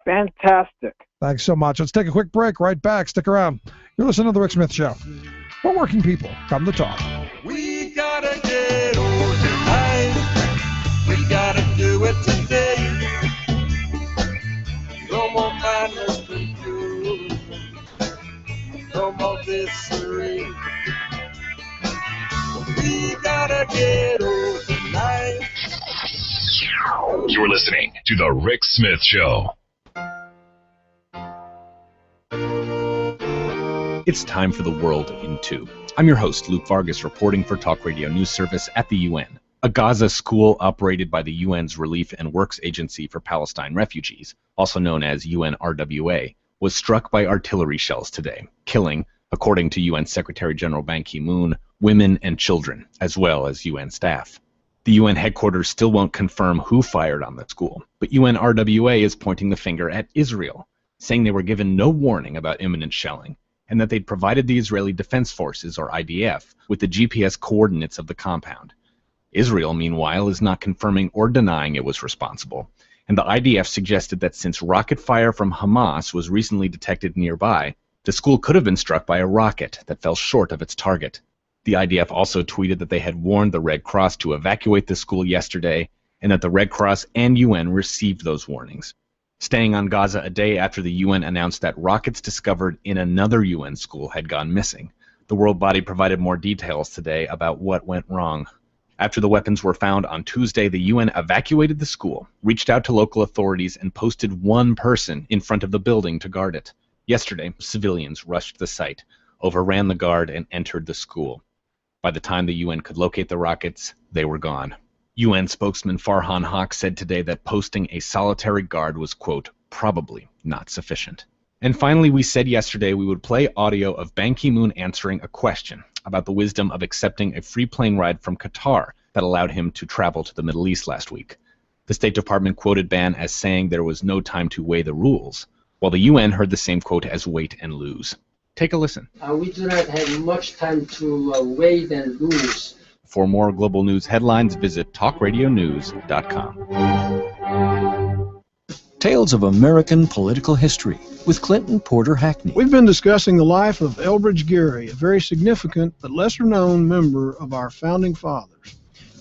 Fantastic. Thanks so much. Let's take a quick break. Right back. Stick around. You're listening to The Rick Smith Show. We're working people. Come to talk. We gotta get organized. We gotta do it today. No more madness confusion. No more disarray. We gotta get organized. You're listening to The Rick Smith Show. It's time for the world in two. I'm your host, Luke Vargas, reporting for Talk Radio News Service at the UN. A Gaza school operated by the UN's Relief and Works Agency for Palestine Refugees, also known as UNRWA, was struck by artillery shells today, killing, according to UN Secretary General Ban Ki-moon, women and children, as well as UN staff. The UN headquarters still won't confirm who fired on the school, but UNRWA is pointing the finger at Israel, saying they were given no warning about imminent shelling, and that they'd provided the Israeli Defense Forces, or IDF, with the GPS coordinates of the compound. Israel, meanwhile, is not confirming or denying it was responsible, and the IDF suggested that since rocket fire from Hamas was recently detected nearby, the school could have been struck by a rocket that fell short of its target. The IDF also tweeted that they had warned the Red Cross to evacuate the school yesterday, and that the Red Cross and UN received those warnings. Staying on Gaza a day after the UN announced that rockets discovered in another UN school had gone missing, the world body provided more details today about what went wrong. After the weapons were found on Tuesday, the UN evacuated the school, reached out to local authorities, and posted one person in front of the building to guard it. Yesterday, civilians rushed the site, overran the guard, and entered the school. By the time the UN could locate the rockets, they were gone. UN spokesman Farhan Haq said today that posting a solitary guard was, quote, probably not sufficient. And finally, we said yesterday we would play audio of Ban Ki-moon answering a question about the wisdom of accepting a free plane ride from Qatar that allowed him to travel to the Middle East last week. The State Department quoted Ban as saying there was no time to weigh the rules, while the UN heard the same quote as wait and lose. Take a listen. We do not have much time to wait and lose. For more global news headlines, visit talkradionews.com. Tales of American Political History with Clinton Porter Hackney. We've been discussing the life of Elbridge Gerry, a very significant but lesser-known member of our Founding Fathers.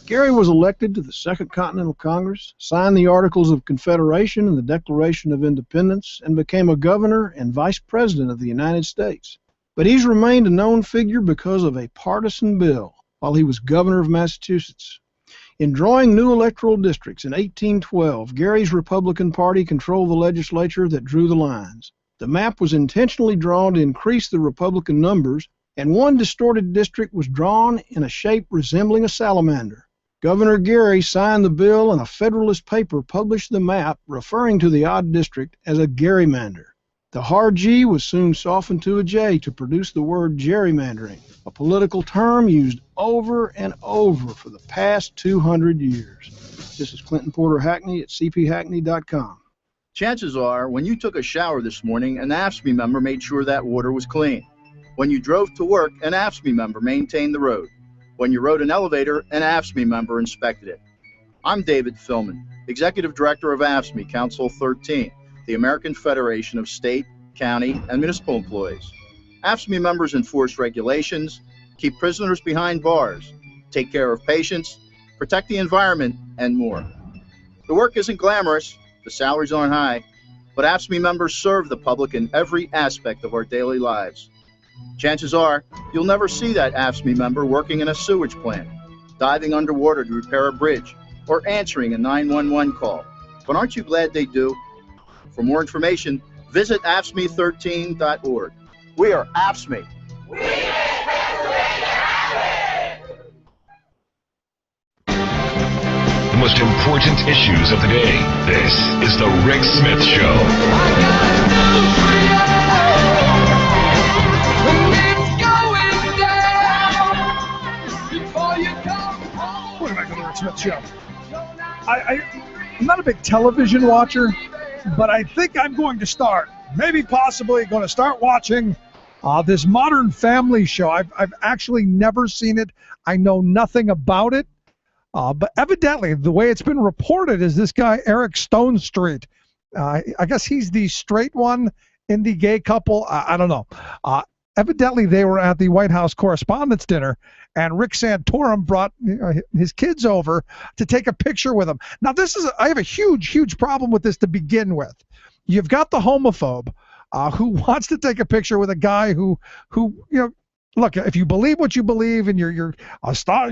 Gerry was elected to the Second Continental Congress, signed the Articles of Confederation and the Declaration of Independence, and became a governor and vice president of the United States. But he's remained a known figure because of a partisan bill while he was governor of Massachusetts. In drawing new electoral districts in 1812, Gerry's Republican Party controlled the legislature that drew the lines. The map was intentionally drawn to increase the Republican numbers, and one distorted district was drawn in a shape resembling a salamander. Governor Gerry signed the bill, and a Federalist paper published the map referring to the odd district as a gerrymander. The hard G was soon softened to a J to produce the word gerrymandering, a political term used over and over for the past 200 years. This is Clinton Porter Hackney at cphackney.com. Chances are, when you took a shower this morning, an AFSCME member made sure that water was clean. When you drove to work, an AFSCME member maintained the road. When you rode an elevator, an AFSCME member inspected it. I'm David Philman, Executive Director of AFSCME Council 13, the American Federation of State, County, and Municipal Employees. AFSCME members enforce regulations, keep prisoners behind bars, take care of patients, protect the environment, and more. The work isn't glamorous, the salaries aren't high, but AFSCME members serve the public in every aspect of our daily lives. Chances are, you'll never see that AFSCME member working in a sewage plant, diving underwater to repair a bridge, or answering a 911 call. But aren't you glad they do? For more information, visit AFSCME13.org. We are AFSCME. The most important issues of the day. This is The Rick Smith Show. Welcome back to The Rick Smith Show. I'm not a big television watcher, but I think I'm going to start, maybe possibly going to start watching this Modern Family show. I've actually never seen it. I know nothing about it. But evidently, the way it's been reported is this guy, Eric Stonestreet. I guess he's the straight one in the gay couple. I don't know. Evidently, they were at the White House Correspondents' Dinner, and Rick Santorum brought his kids over to take a picture with him. Now, I have a huge problem with this to begin with. You've got the homophobe who wants to take a picture with a guy who look, if you believe what you believe and you're a star,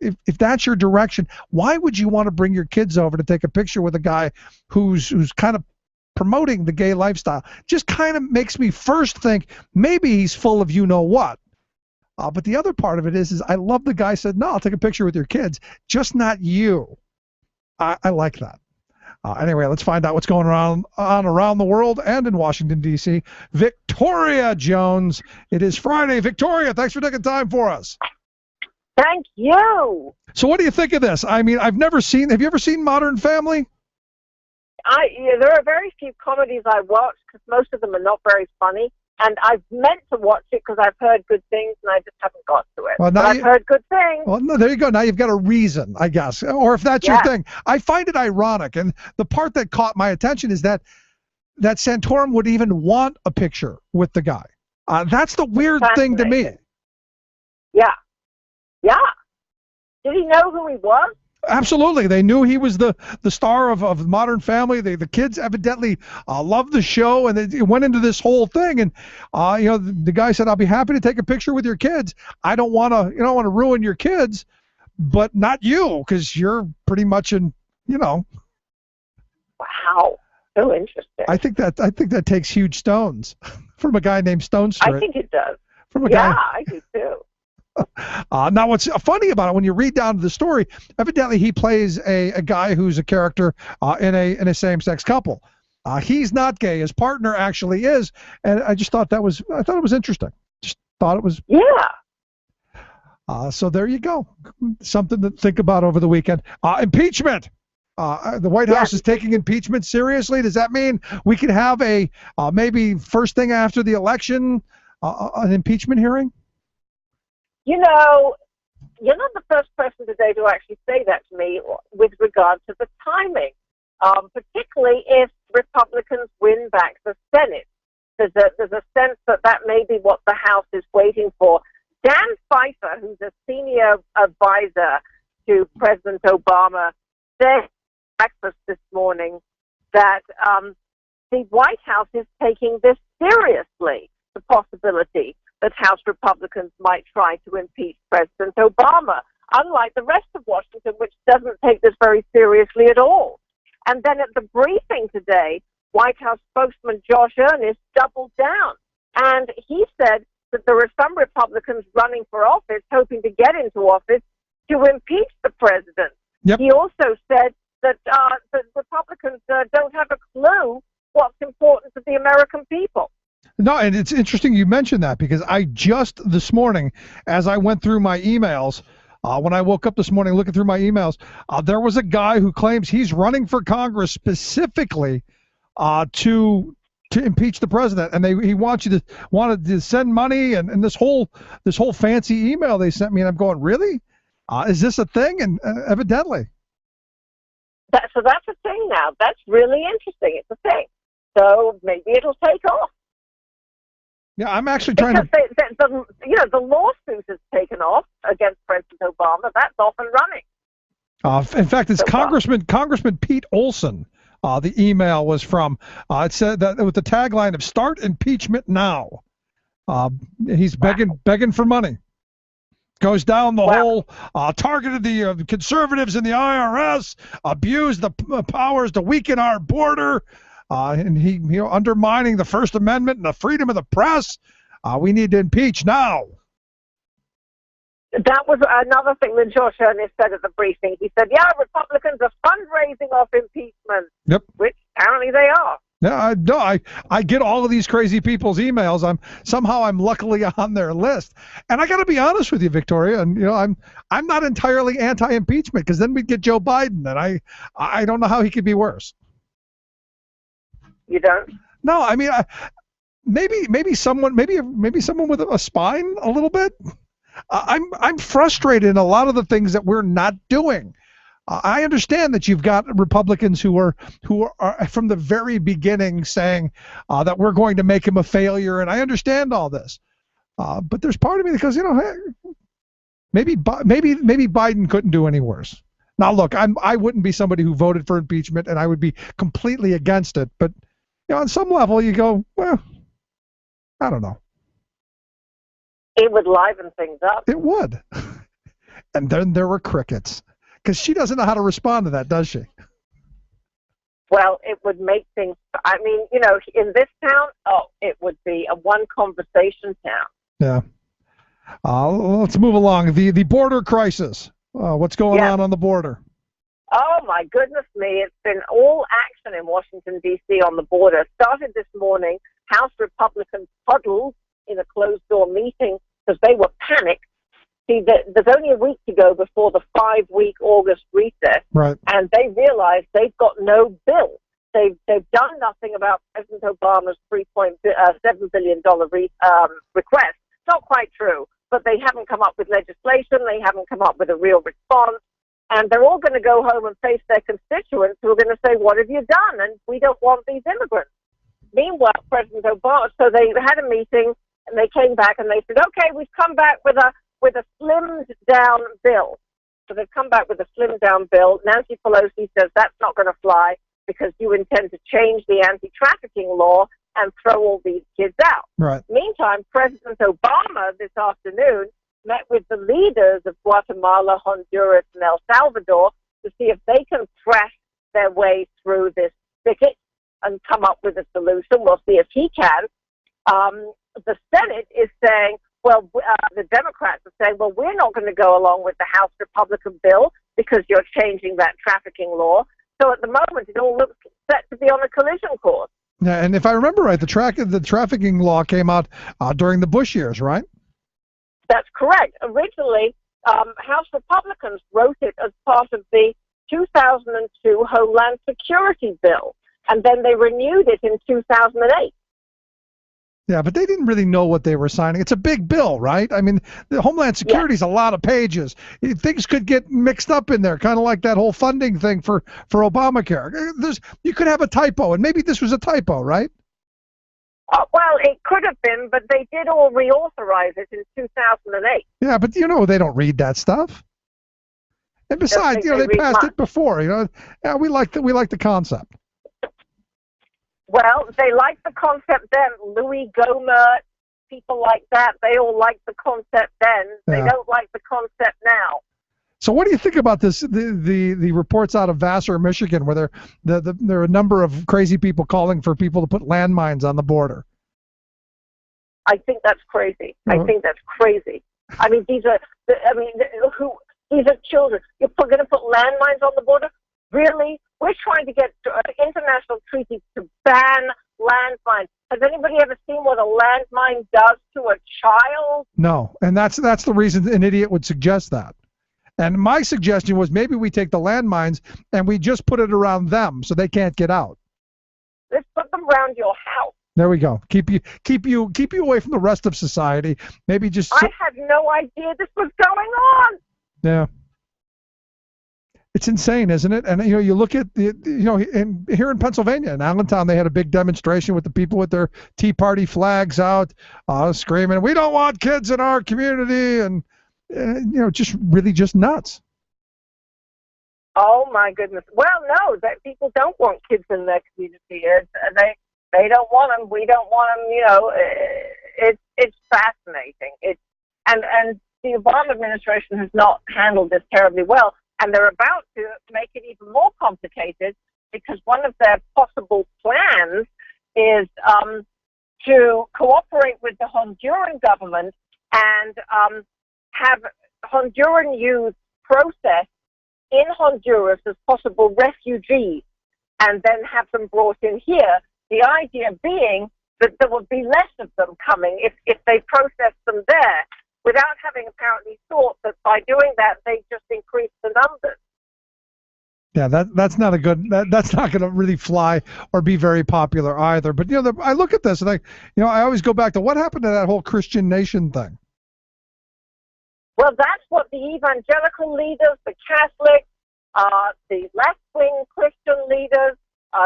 if that's your direction, why would you want to bring your kids over to take a picture with a guy who's kind of promoting the gay lifestyle? Just kind of makes me first think maybe he's full of you-know-what. But the other part of it is I love the guy said, no, I'll take a picture with your kids, just not you. I like that. Anyway, let's find out what's going on around the world and in Washington, D.C. Victoria Jones. It is Friday. Victoria, thanks for taking time for us. Thank you. So what do you think of this? I mean, have you ever seen Modern Family? There are very few comedies I watch because most of them are not very funny. And I've meant to watch it because I've heard good things and I just haven't got to it. Well, but I've heard good things. Well, no, there you go. Now you've got a reason, I guess. Or if that's your thing. I find it ironic. And the part that caught my attention is that Santorum would even want a picture with the guy. That's the weird thing to me. Yeah. Yeah. Did he know who he was? Absolutely. They knew he was the star of Modern Family. The kids evidently loved the show, and it went into this whole thing. And the guy said, "I'll be happy to take a picture with your kids. I don't want to ruin your kids, but not you, because you're pretty much in, Wow. So interesting. I think that takes huge stones from a guy named Stonestreet. I think it does. From a guy. Yeah, I do too. Now, what's funny about it, when you read down the story, evidently he plays a guy who's a character in a same-sex couple. He's not gay. His partner actually is, and I thought it was interesting. Just thought it was. Yeah. So there you go. Something to think about over the weekend. Impeachment. The White House is taking impeachment seriously. Does that mean we could have a maybe first thing after the election, an impeachment hearing? You know, you're not the first person today to actually say that to me with regard to the timing, particularly if Republicans win back the Senate. There's a sense that may be what the House is waiting for. Dan Pfeiffer, who's a senior advisor to President Obama, said at breakfast this morning that the White House is taking this seriously, the possibility that House Republicans might try to impeach President Obama, unlike the rest of Washington, which doesn't take this very seriously at all. And then at the briefing today, White House spokesman Josh Earnest doubled down, and he said that there are some Republicans running for office, hoping to get into office, to impeach the president. Yep. He also said that the Republicans don't have a clue what's important to the American people. No, and it's interesting you mentioned that, because I just this morning, as I went through my emails, when I woke up this morning looking through my emails, there was a guy who claims he's running for Congress specifically to impeach the president, and he wanted to send money and this whole fancy email they sent me, and I'm going, really? Is this a thing? And evidently. So that's a thing now. That's really interesting. It's a thing. So maybe it'll take off. Yeah, I'm actually trying to. The lawsuit has taken off against President Obama. That's off and running. In fact, it's Congressman Pete Olson. The email was from. It said that with the tagline of "Start impeachment now." He's begging for money. Goes down the whole. Targeted the conservatives in the IRS. Abused the powers to weaken our border. And he undermining the First Amendment and the freedom of the press. We need to impeach now. That was another thing that Josh Earnest said at the briefing. He said, yeah, Republicans are fundraising off impeachment. Yep. Which apparently they are. Yeah, I get all of these crazy people's emails. I'm luckily on their list. And I got to be honest with you, Victoria, and I'm not entirely anti-impeachment, because then we'd get Joe Biden, and I don't know how he could be worse. You don't? No, I mean, maybe someone with a spine a little bit. I'm frustrated in a lot of the things that we're not doing. I understand that you've got Republicans who are from the very beginning saying that we're going to make him a failure, and I understand all this. But there's part of me that goes, hey, maybe Biden couldn't do any worse. Now, look, I wouldn't be somebody who voted for impeachment, and I would be completely against it. But on some level, you go, well, I don't know. It would liven things up. It would. And then there were crickets, because she doesn't know how to respond to that, does she? Well, it would make things. I mean, in this town, it would be a one conversation town. Yeah. Let's move along. The border crisis. What's going on the border? Oh, my goodness me. It's been all action in Washington, D.C. on the border. Started this morning. House Republicans huddled in a closed-door meeting because they were panicked. See, there's only a week to go before the 5-week August recess, right? And they realize they've got no bill. They've done nothing about President Obama's $3.7 billion request. Not quite true, but they haven't come up with legislation. They haven't come up with a real response. And they're all going to go home and face their constituents who are going to say, what have you done? And we don't want these immigrants. Meanwhile, President Obama, so they had a meeting, and they came back and they said, okay, we've come back with a slimmed down bill. So they've come back with a slimmed down bill. Nancy Pelosi says that's not going to fly because you intend to change the anti-trafficking law and throw all these kids out. Right. Meantime, President Obama this afternoon met with the leaders of Guatemala, Honduras, and El Salvador to see if they can thrash their way through this thicket and come up with a solution. We'll see if he can. The Senate is saying, well, the Democrats are saying, well, we're not going to go along with the House Republican bill because you're changing that trafficking law. So at the moment, it all looks set to be on a collision course. Yeah, and if I remember right, the trafficking law came out during the Bush years, right? That's correct. Originally, House Republicans wrote it as part of the 2002 Homeland Security Bill, and then they renewed it in 2008. Yeah, but they didn't really know what they were signing. It's a big bill, right? I mean, the Homeland Security is a lot of pages. Things could get mixed up in there, kind of like that whole funding thing for Obamacare. You could have a typo, and maybe this was a typo, right? Well, it could have been, but they did all reauthorize it in 2008. Yeah, but they don't read that stuff. And besides, they passed it before. Yeah, we like the concept. Well, they liked the concept then. Louis Gohmert, people like that, they all liked the concept then. They don't like the concept now. So what do you think about this? The reports out of Vassar, Michigan, where there are a number of crazy people calling for people to put landmines on the border. I think that's crazy. I think that's crazy. I mean, these are children. You're going to put landmines on the border? Really? We're trying to get international treaties to ban landmines. Has anybody ever seen what a landmine does to a child? No, and that's the reason an idiot would suggest that. And my suggestion was maybe we take the landmines and we just put it around them so they can't get out. Let's put them around your house. There we go. Keep you away from the rest of society. Maybe just. I had no idea this was going on. Yeah. It's insane, isn't it? And you look at here in Pennsylvania, in Allentown, they had a big demonstration with the people with their Tea Party flags out, screaming, "We don't want kids in our community," and just nuts. Oh my goodness! Well, no, that people don't want kids in their community. They don't want them. We don't want them. It's fascinating. And the Obama administration has not handled this terribly well. And they're about to make it even more complicated because one of their possible plans is to cooperate with the Honduran government and have Honduran youth processed in Honduras as possible refugees and then have them brought in here. The idea being that there would be less of them coming if they process them there, without having apparently thought that by doing that they just increase the numbers. Yeah, that's not a good. That's not going to really fly or be very popular either. But I look at this and I always go back to what happened to that whole Christian nation thing. Well, that's what the evangelical leaders, the Catholics, the left-wing Christian leaders,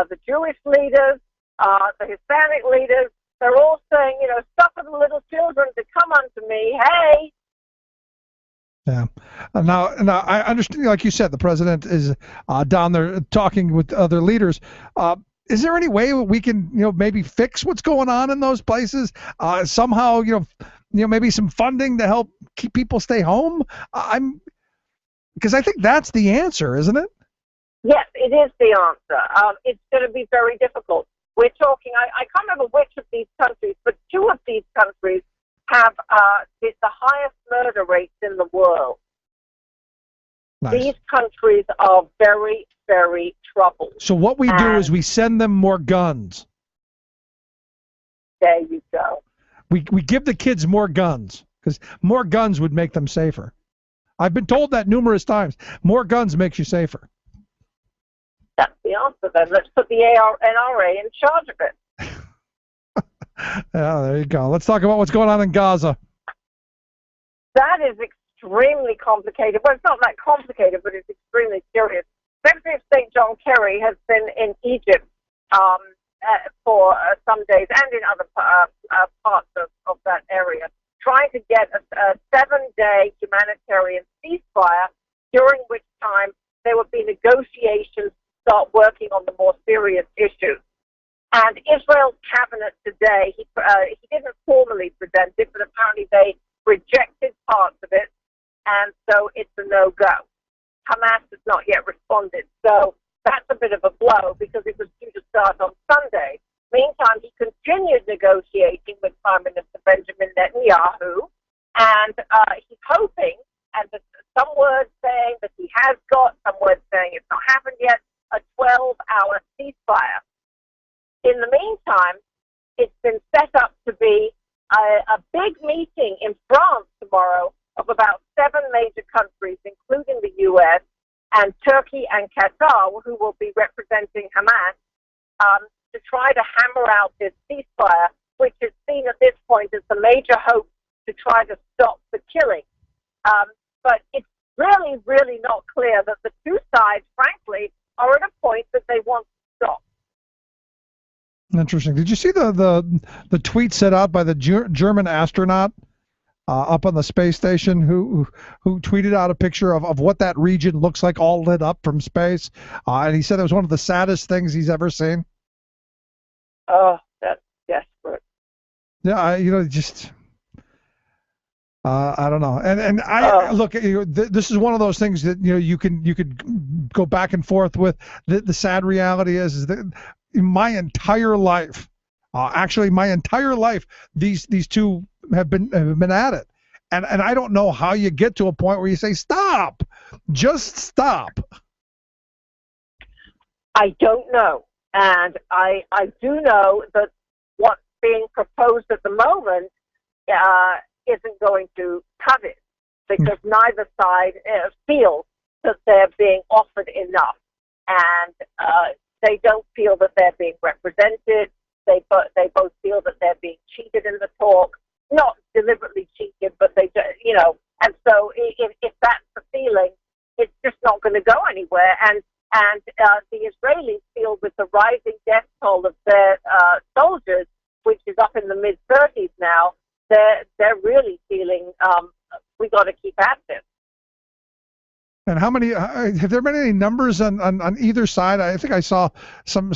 the Jewish leaders, the Hispanic leaders. They're all saying, suffer the little children to come unto me. Hey. Yeah. Now I understand, like you said, the president is down there talking with other leaders. Is there any way we can, maybe fix what's going on in those places? Somehow, maybe some funding to help keep people stay home? Because I think that's the answer, isn't it? Yes, it is the answer. It's going to be very difficult. We're talking, I can't remember which of these countries, but two of these countries have the highest murder rates in the world. Nice. These countries are very, very troubled. So what we do is we send them more guns. There you go. We give the kids more guns because more guns would make them safer. I've been told that numerous times. More guns makes you safer. That's the answer then. Let's put the NRA in charge of it. Yeah, there you go. Let's talk about what's going on in Gaza. That is extremely complicated. Well, it's not that complicated, but it's extremely serious. Secretary of State John Kerry has been in Egypt for some days and in other parts of that area, trying to get a 7-day humanitarian ceasefire, during which time there would be negotiations to start working on the more serious issues. And Israel's cabinet today, he didn't formally present it, but apparently they rejected parts of it, and so it's a no-go. Hamas has not yet responded, so that's a bit of a blow because it was due to start on Sunday. Meantime, he continued negotiating with Prime Minister Benjamin Netanyahu, and he's hoping, and some words saying that he has got, some words saying it's not happened yet, a In the meantime, it's been set up to be a big meeting in France tomorrow of about 7 major countries, including the U.S., and Turkey and Qatar, who will be representing Hamas, to try to hammer out this ceasefire, which is seen at this point as the major hope to try to stop the killing. But it's really, really not clear that the two sides, frankly, are at a point that they want to stop. Interesting. Did you see the tweet set out by the German astronaut up on the space station who tweeted out a picture of what that region looks like all lit up from space? And he said it was one of the saddest things he's ever seen. Oh, that's desperate. Yeah, just... I don't know, and I look. This is one of those things that you could go back and forth with. The sad reality is that my entire life, these two have been at it, and I don't know how you get to a point where you say stop, just stop. I don't know, and I do know that what's being proposed at the moment isn't going to cut it, because neither side feels that they're being offered enough, and they don't feel that they're being represented. They both feel that they're being cheated in the talk, not deliberately cheated, but they, and so if that's the feeling, it's just not going to go anywhere. And the Israelis feel with the rising death toll of their soldiers, which is up in the mid-30s now, they're really feeling we got to keep at this. And how many have there been any numbers on either side? I think I saw some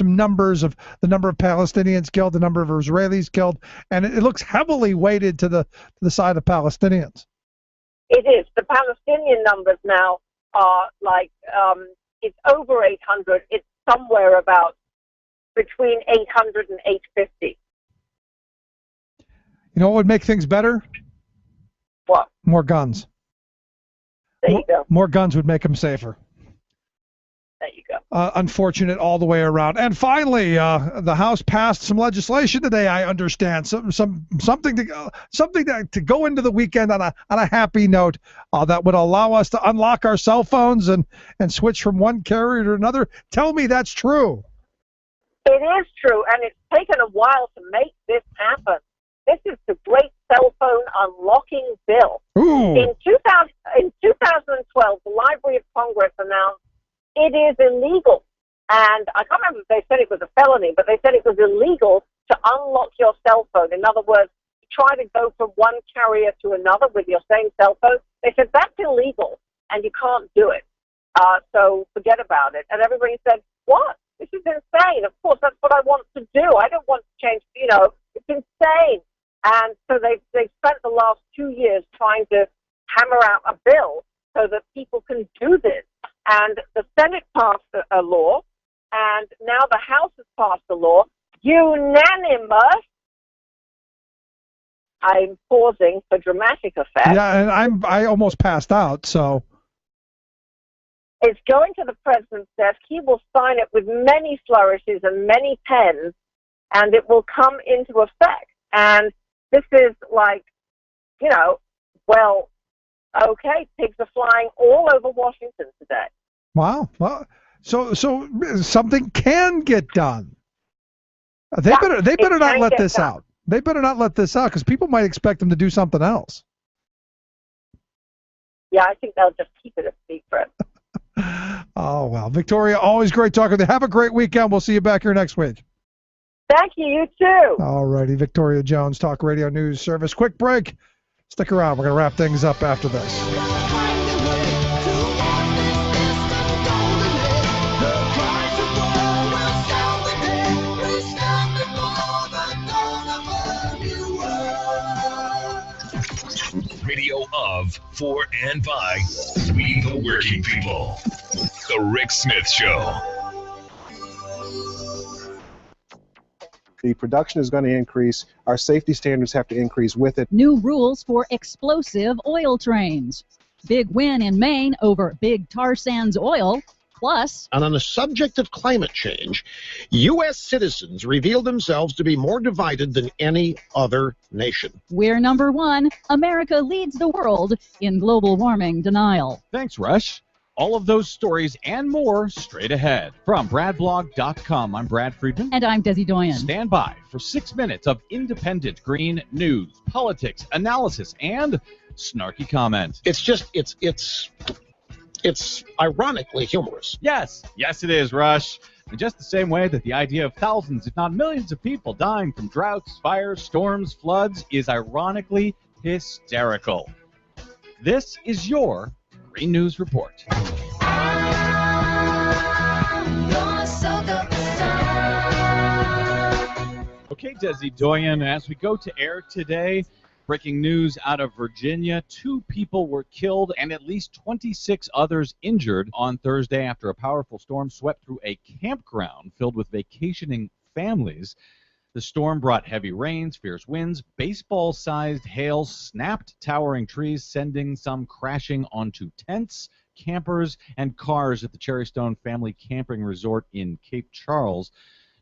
numbers of the number of Palestinians killed, the number of Israelis killed, and it looks heavily weighted to the side of Palestinians. It is. The Palestinian numbers now are like it's over 800. It's somewhere about between 800 and 850. You know what would make things better? What? More guns. There you go. More guns would make them safer. There you go. Unfortunate all the way around. And finally, the House passed some legislation today. I understand something to go into the weekend on a happy note that would allow us to unlock our cell phones and switch from one carrier to another. Tell me that's true. It is true, and it's taken a while to make this happen. This is the great cell phone unlocking bill. Ooh. In 2012, the Library of Congress announced it is illegal. And I can't remember if they said it was a felony, but they said it was illegal to unlock your cell phone. In other words, try to go from one carrier to another with your same cell phone. They said that's illegal, and you can't do it. So forget about it. And everybody said, what? This is insane. Of course, that's what I want to do. I don't want to change, it's insane. And so they've spent the last 2 years trying to hammer out a bill so that people can do this. And the Senate passed a law, and now the House has passed a law, unanimous. I'm pausing for dramatic effect. Yeah, and I almost passed out, so. It's going to the president's desk. He will sign it with many flourishes and many pens, and it will come into effect. And this is like, okay, pigs are flying all over Washington today. Wow. Well, so something can get done. They better not let this out. They better not let this out because people might expect them to do something else. Yeah, I think they'll just keep it a secret. Oh, well. Victoria, always great talking to you. Have a great weekend. We'll see you back here next week. Thank you. You too. All righty. Victoria Jones, Talk Radio News Service. Quick break. Stick around. We're going to wrap things up after this. Radio of, for, and by we the working people. The Rick Smith Show. The production is going to increase. Our safety standards have to increase with it. New rules for explosive oil trains. Big win in Maine over big tar sands oil. Plus, and on the subject of climate change, U.S. citizens reveal themselves to be more divided than any other nation. we're number one. America leads the world in global warming denial. Thanks, Rush. All of those stories and more straight ahead. From BradBlog.com, I'm Brad Friedman. And I'm Desi Doyen. Stand by for 6 minutes of independent green news, politics, analysis, and snarky comment. It's ironically humorous. Yes, it is, Rush. In just the same way that the idea of thousands, if not millions of people dying from droughts, fires, storms, floods is ironically hysterical. This is your Green News Report. Okay, Desi Doyen, as we go to air today, breaking news out of Virginia. 2 people were killed and at least 26 others injured on Thursday after a powerful storm swept through a campground filled with vacationing families. The storm brought heavy rains, fierce winds, baseball-sized hail, snapped towering trees, sending some crashing onto tents, campers, and cars at the Cherrystone Family Camping Resort in Cape Charles,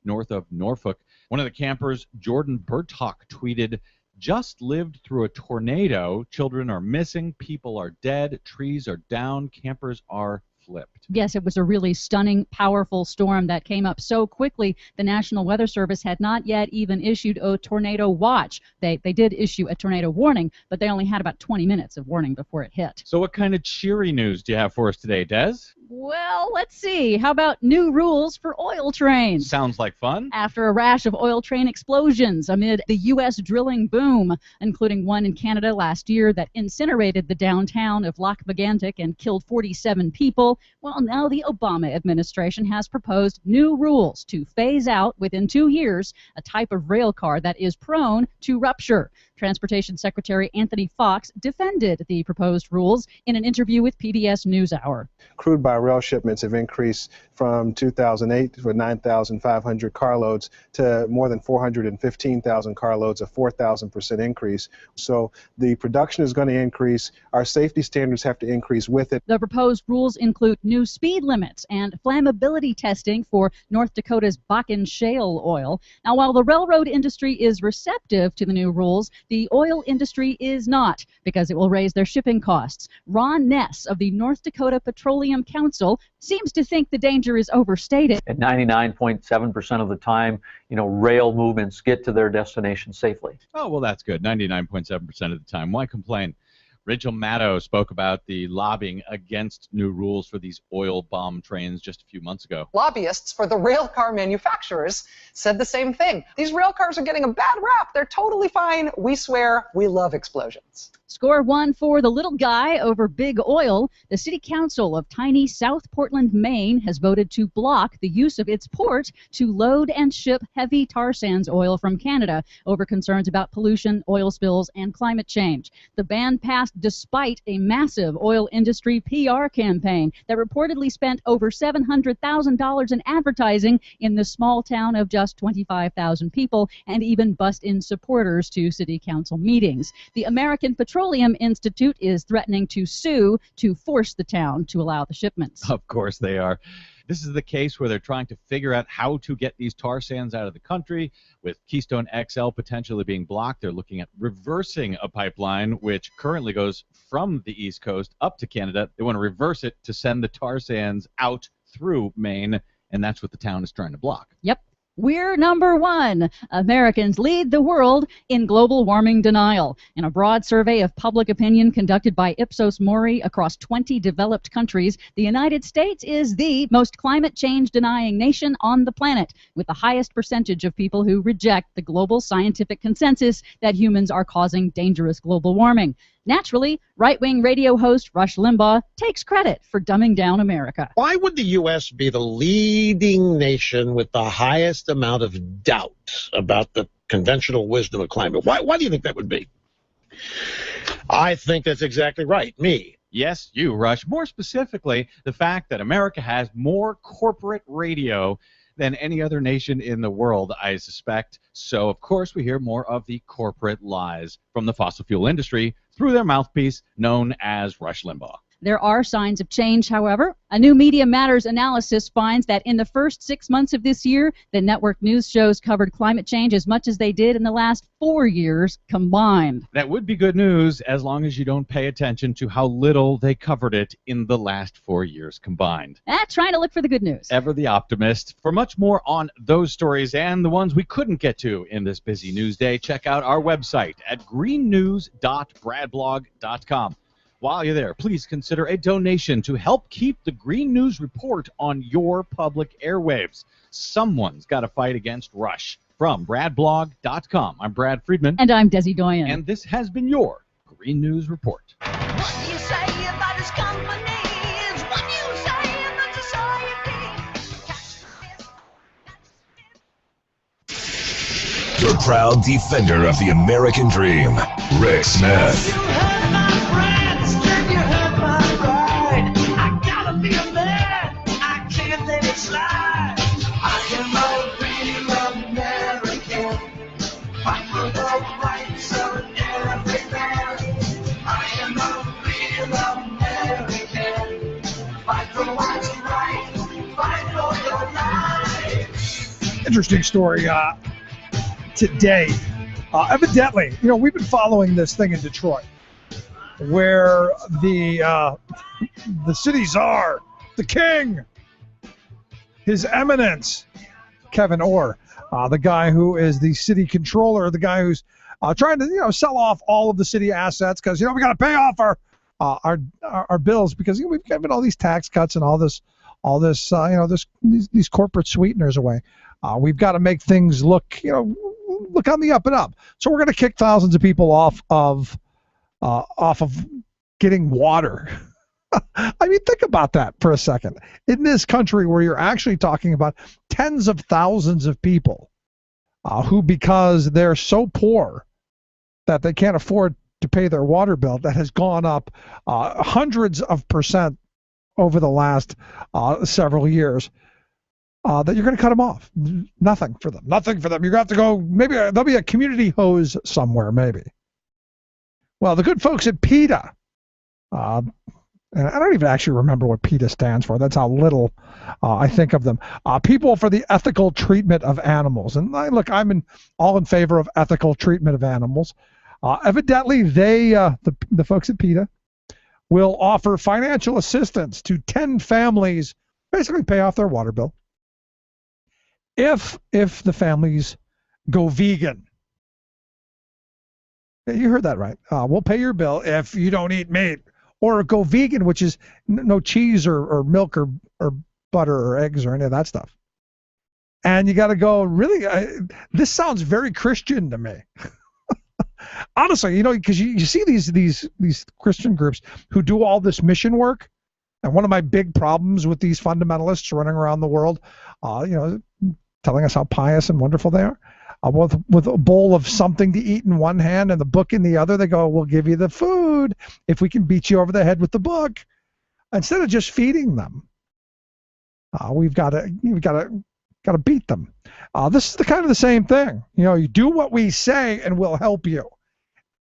north of Norfolk. One of the campers, Jordan Burtock, tweeted, "Just lived through a tornado. Children are missing. People are dead. Trees are down. Campers are flipped." Yes, it was a really stunning, powerful storm that came up so quickly. The National Weather Service had not yet even issued a tornado watch. They did issue a tornado warning, but they only had about 20 minutes of warning before it hit. So what kind of cheery news do you have for us today, Des? Well, let's see. How about new rules for oil trains? Sounds like fun. After a rash of oil train explosions amid the U.S. drilling boom, including one in Canada last year that incinerated the downtown of Lac-Mégantic and killed 47 people, well, now the Obama administration has proposed new rules to phase out within 2 years a type of rail car that is prone to rupture. Transportation Secretary Anthony Fox defended the proposed rules in an interview with PBS NewsHour. Crude by rail shipments have increased from 2008 with 9,500 carloads to more than 415,000 carloads, a 4,000% increase. So the production is going to increase. Our safety standards have to increase with it. The proposed rules include new speed limits and flammability testing for North Dakota's Bakken shale oil. Now, while the railroad industry is receptive to the new rules, the oil industry is not, because it will raise their shipping costs. Ron Ness of the North Dakota Petroleum Council seems to think the danger is overstated. At 99.7% of the time, rail movements get to their destination safely. Oh, well, that's good. 99.7% of the time. Why complain? Rachel Maddow spoke about the lobbying against new rules for these oil bomb trains just a few months ago. Lobbyists for the rail car manufacturers said the same thing. These rail cars are getting a bad rap. They're totally fine. We swear we love explosions. Score one for the little guy over big oil. The City Council of tiny South Portland, Maine has voted to block the use of its port to load and ship heavy tar sands oil from Canada over concerns about pollution, oil spills, and climate change. The ban passed despite a massive oil industry PR campaign that reportedly spent over $700,000 in advertising in the small town of just 25,000 people and even bussed in supporters to City Council meetings. The American Petroleum Institute is threatening to sue to force the town to allow the shipments. Of course they are. This is the case where they're trying to figure out how to get these tar sands out of the country. With Keystone XL potentially being blocked, they're looking at reversing a pipeline which currently goes from the East Coast up to Canada. They want to reverse it to send the tar sands out through Maine, and that's what the town is trying to block. Yep. We're number one. Americans lead the world in global warming denial. In a broad survey of public opinion conducted by Ipsos Mori across 20 developed countries, the United States is the most climate change denying nation on the planet, with the highest percentage of people who reject the global scientific consensus that humans are causing dangerous global warming. Naturally, right-wing radio host Rush Limbaugh takes credit for dumbing down America. Why would the U.S. be the leading nation with the highest amount of doubt about the conventional wisdom of climate? Why do you think that would be? I think that's exactly right. Me. Yes, you, Rush. More specifically, the fact that America has more corporate radio than any other nation in the world, I suspect. So, of course, we hear more of the corporate lies from the fossil fuel industry through their mouthpiece known as Rush Limbaugh. There are signs of change, however. A new Media Matters analysis finds that in the first 6 months of this year, the network news shows covered climate change as much as they did in the last 4 years combined. That would be good news as long as you don't pay attention to how little they covered it in the last 4 years combined. Trying to look for the good news. Ever the optimist. For much more on those stories and the ones we couldn't get to in this busy news day, check out our website at greennews.bradblog.com. While you're there, please consider a donation to help keep the Green News Report on your public airwaves. Someone's got to fight against Rush. From bradblog.com, I'm Brad Friedman. And I'm Desi Doyen. And this has been your Green News Report. What you say about his company is what you say about society. The proud defender of the American dream, Rick Smith. Interesting story today. Evidently, we've been following this thing in Detroit, where the city czar, the king, His Eminence, Kevin Orr, the guy who is the city controller, the guy who's trying to sell off all of the city assets because we got to pay off our bills because we've given all these tax cuts and all this these corporate sweeteners away. We've got to make things look on the up and up. So we're going to kick thousands of people off of getting water. I mean, think about that for a second. In this country where you're actually talking about tens of thousands of people who, because they're so poor that they can't afford to pay their water bill, that has gone up hundreds of % over the last several years, that you're going to cut them off. Nothing for them. You're going to have to go, maybe there'll be a community hose somewhere, maybe. Well, the good folks at PETA, and I don't even actually remember what PETA stands for. That's how little I think of them. People for the Ethical Treatment of Animals. And look, I'm all in favor of ethical treatment of animals. Evidently, the folks at PETA will offer financial assistance to 10 families, basically pay off their water bill, if the families go vegan. You heard that right. We'll pay your bill if you don't eat meat. Or go vegan, which is no cheese or milk or butter or eggs or any of that stuff. And you got to go, really, this sounds very Christian to me. Honestly, because you see these Christian groups who do all this mission work. And one of my big problems with these fundamentalists running around the world, telling us how pious and wonderful they are, with a bowl of something to eat in one hand and the book in the other, they go, we'll give you the food if we can beat you over the head with the book, instead of just feeding them. We've got to beat them. This is the kind of the same thing. You do what we say and we'll help you.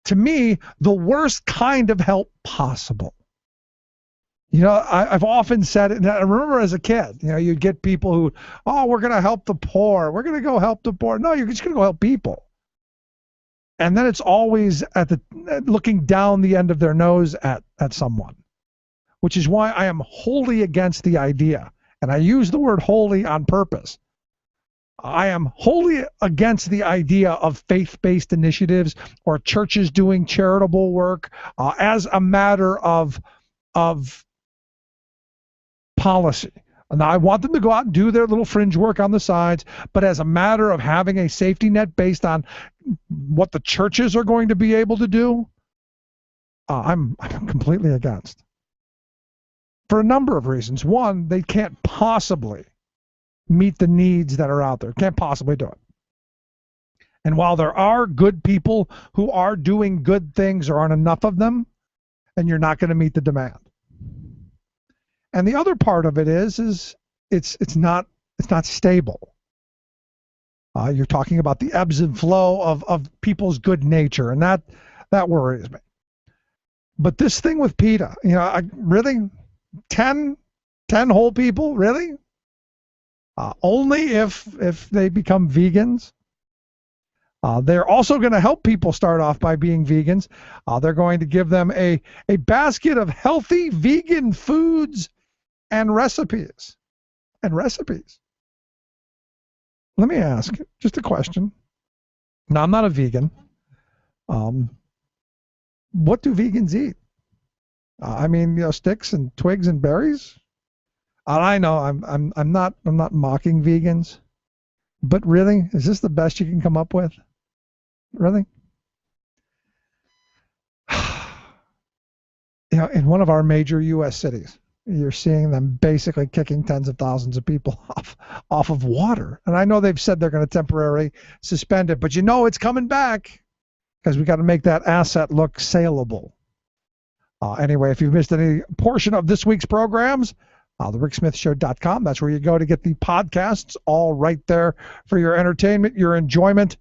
To me, the worst kind of help possible. I've often said it, and I remember as a kid, you'd get people who, we're going to help the poor. We're going to go help the poor. No, you're just going to go help people. And then it's always looking down the end of their nose at someone, which is why I am wholly against the idea, and I use the word wholly on purpose. I am wholly against the idea of faith-based initiatives or churches doing charitable work as a matter of policy. Now, I want them to go out and do their little fringe work on the sides, but as a matter of having a safety net based on what the churches are going to be able to do, I'm completely against. For a number of reasons. One, they can't possibly meet the needs that are out there. Can't possibly do it. And while there are good people who are doing good things, there aren't enough of them, and you're not going to meet the demand. And the other part of it is it's not stable. You're talking about the ebbs and flow of people's good nature, and that worries me. But this thing with PETA, really, 10 whole people, really? Only if they become vegans. They're also going to help people start off by being vegans. They're going to give them a basket of healthy vegan foods and recipes. Let me ask just a question. Now, I'm not a vegan. What do vegans eat? Sticks and twigs and berries. I know I'm not mocking vegans, but really, is this the best you can come up with? Really? In one of our major U.S. cities, you're seeing them basically kicking tens of thousands of people off of water. And I know they've said they're going to temporarily suspend it, but it's coming back because we got to make that asset look saleable. Anyway, if you've missed any portion of this week's programs, thericksmithshow.com. That's where you go to get the podcasts, all right there for your entertainment, your enjoyment.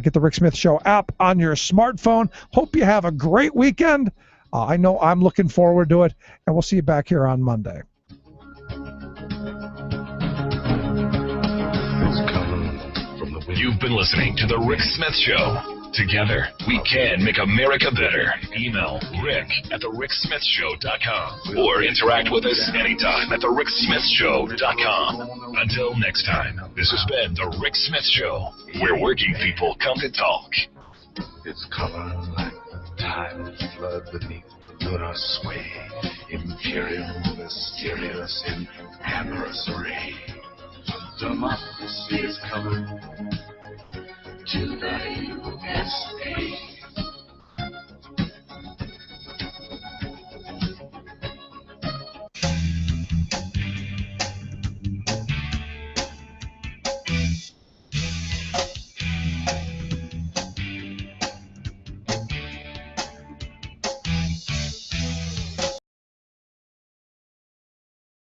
Get the Rick Smith Show app on your smartphone. Hope you have a great weekend. I know I'm looking forward to it, and we'll see you back here on Monday. You've been listening to The Rick Smith Show. Together, we can make America better. Email rick@thericksmithshow.com or interact with us anytime at thericksmithshow.com. Until next time, this has been The Rick Smith Show, where working people come to talk. It's coming like the tide flood beneath the lunar sway. Imperial, mysterious, in amorous array. Democracy is coming to the USA.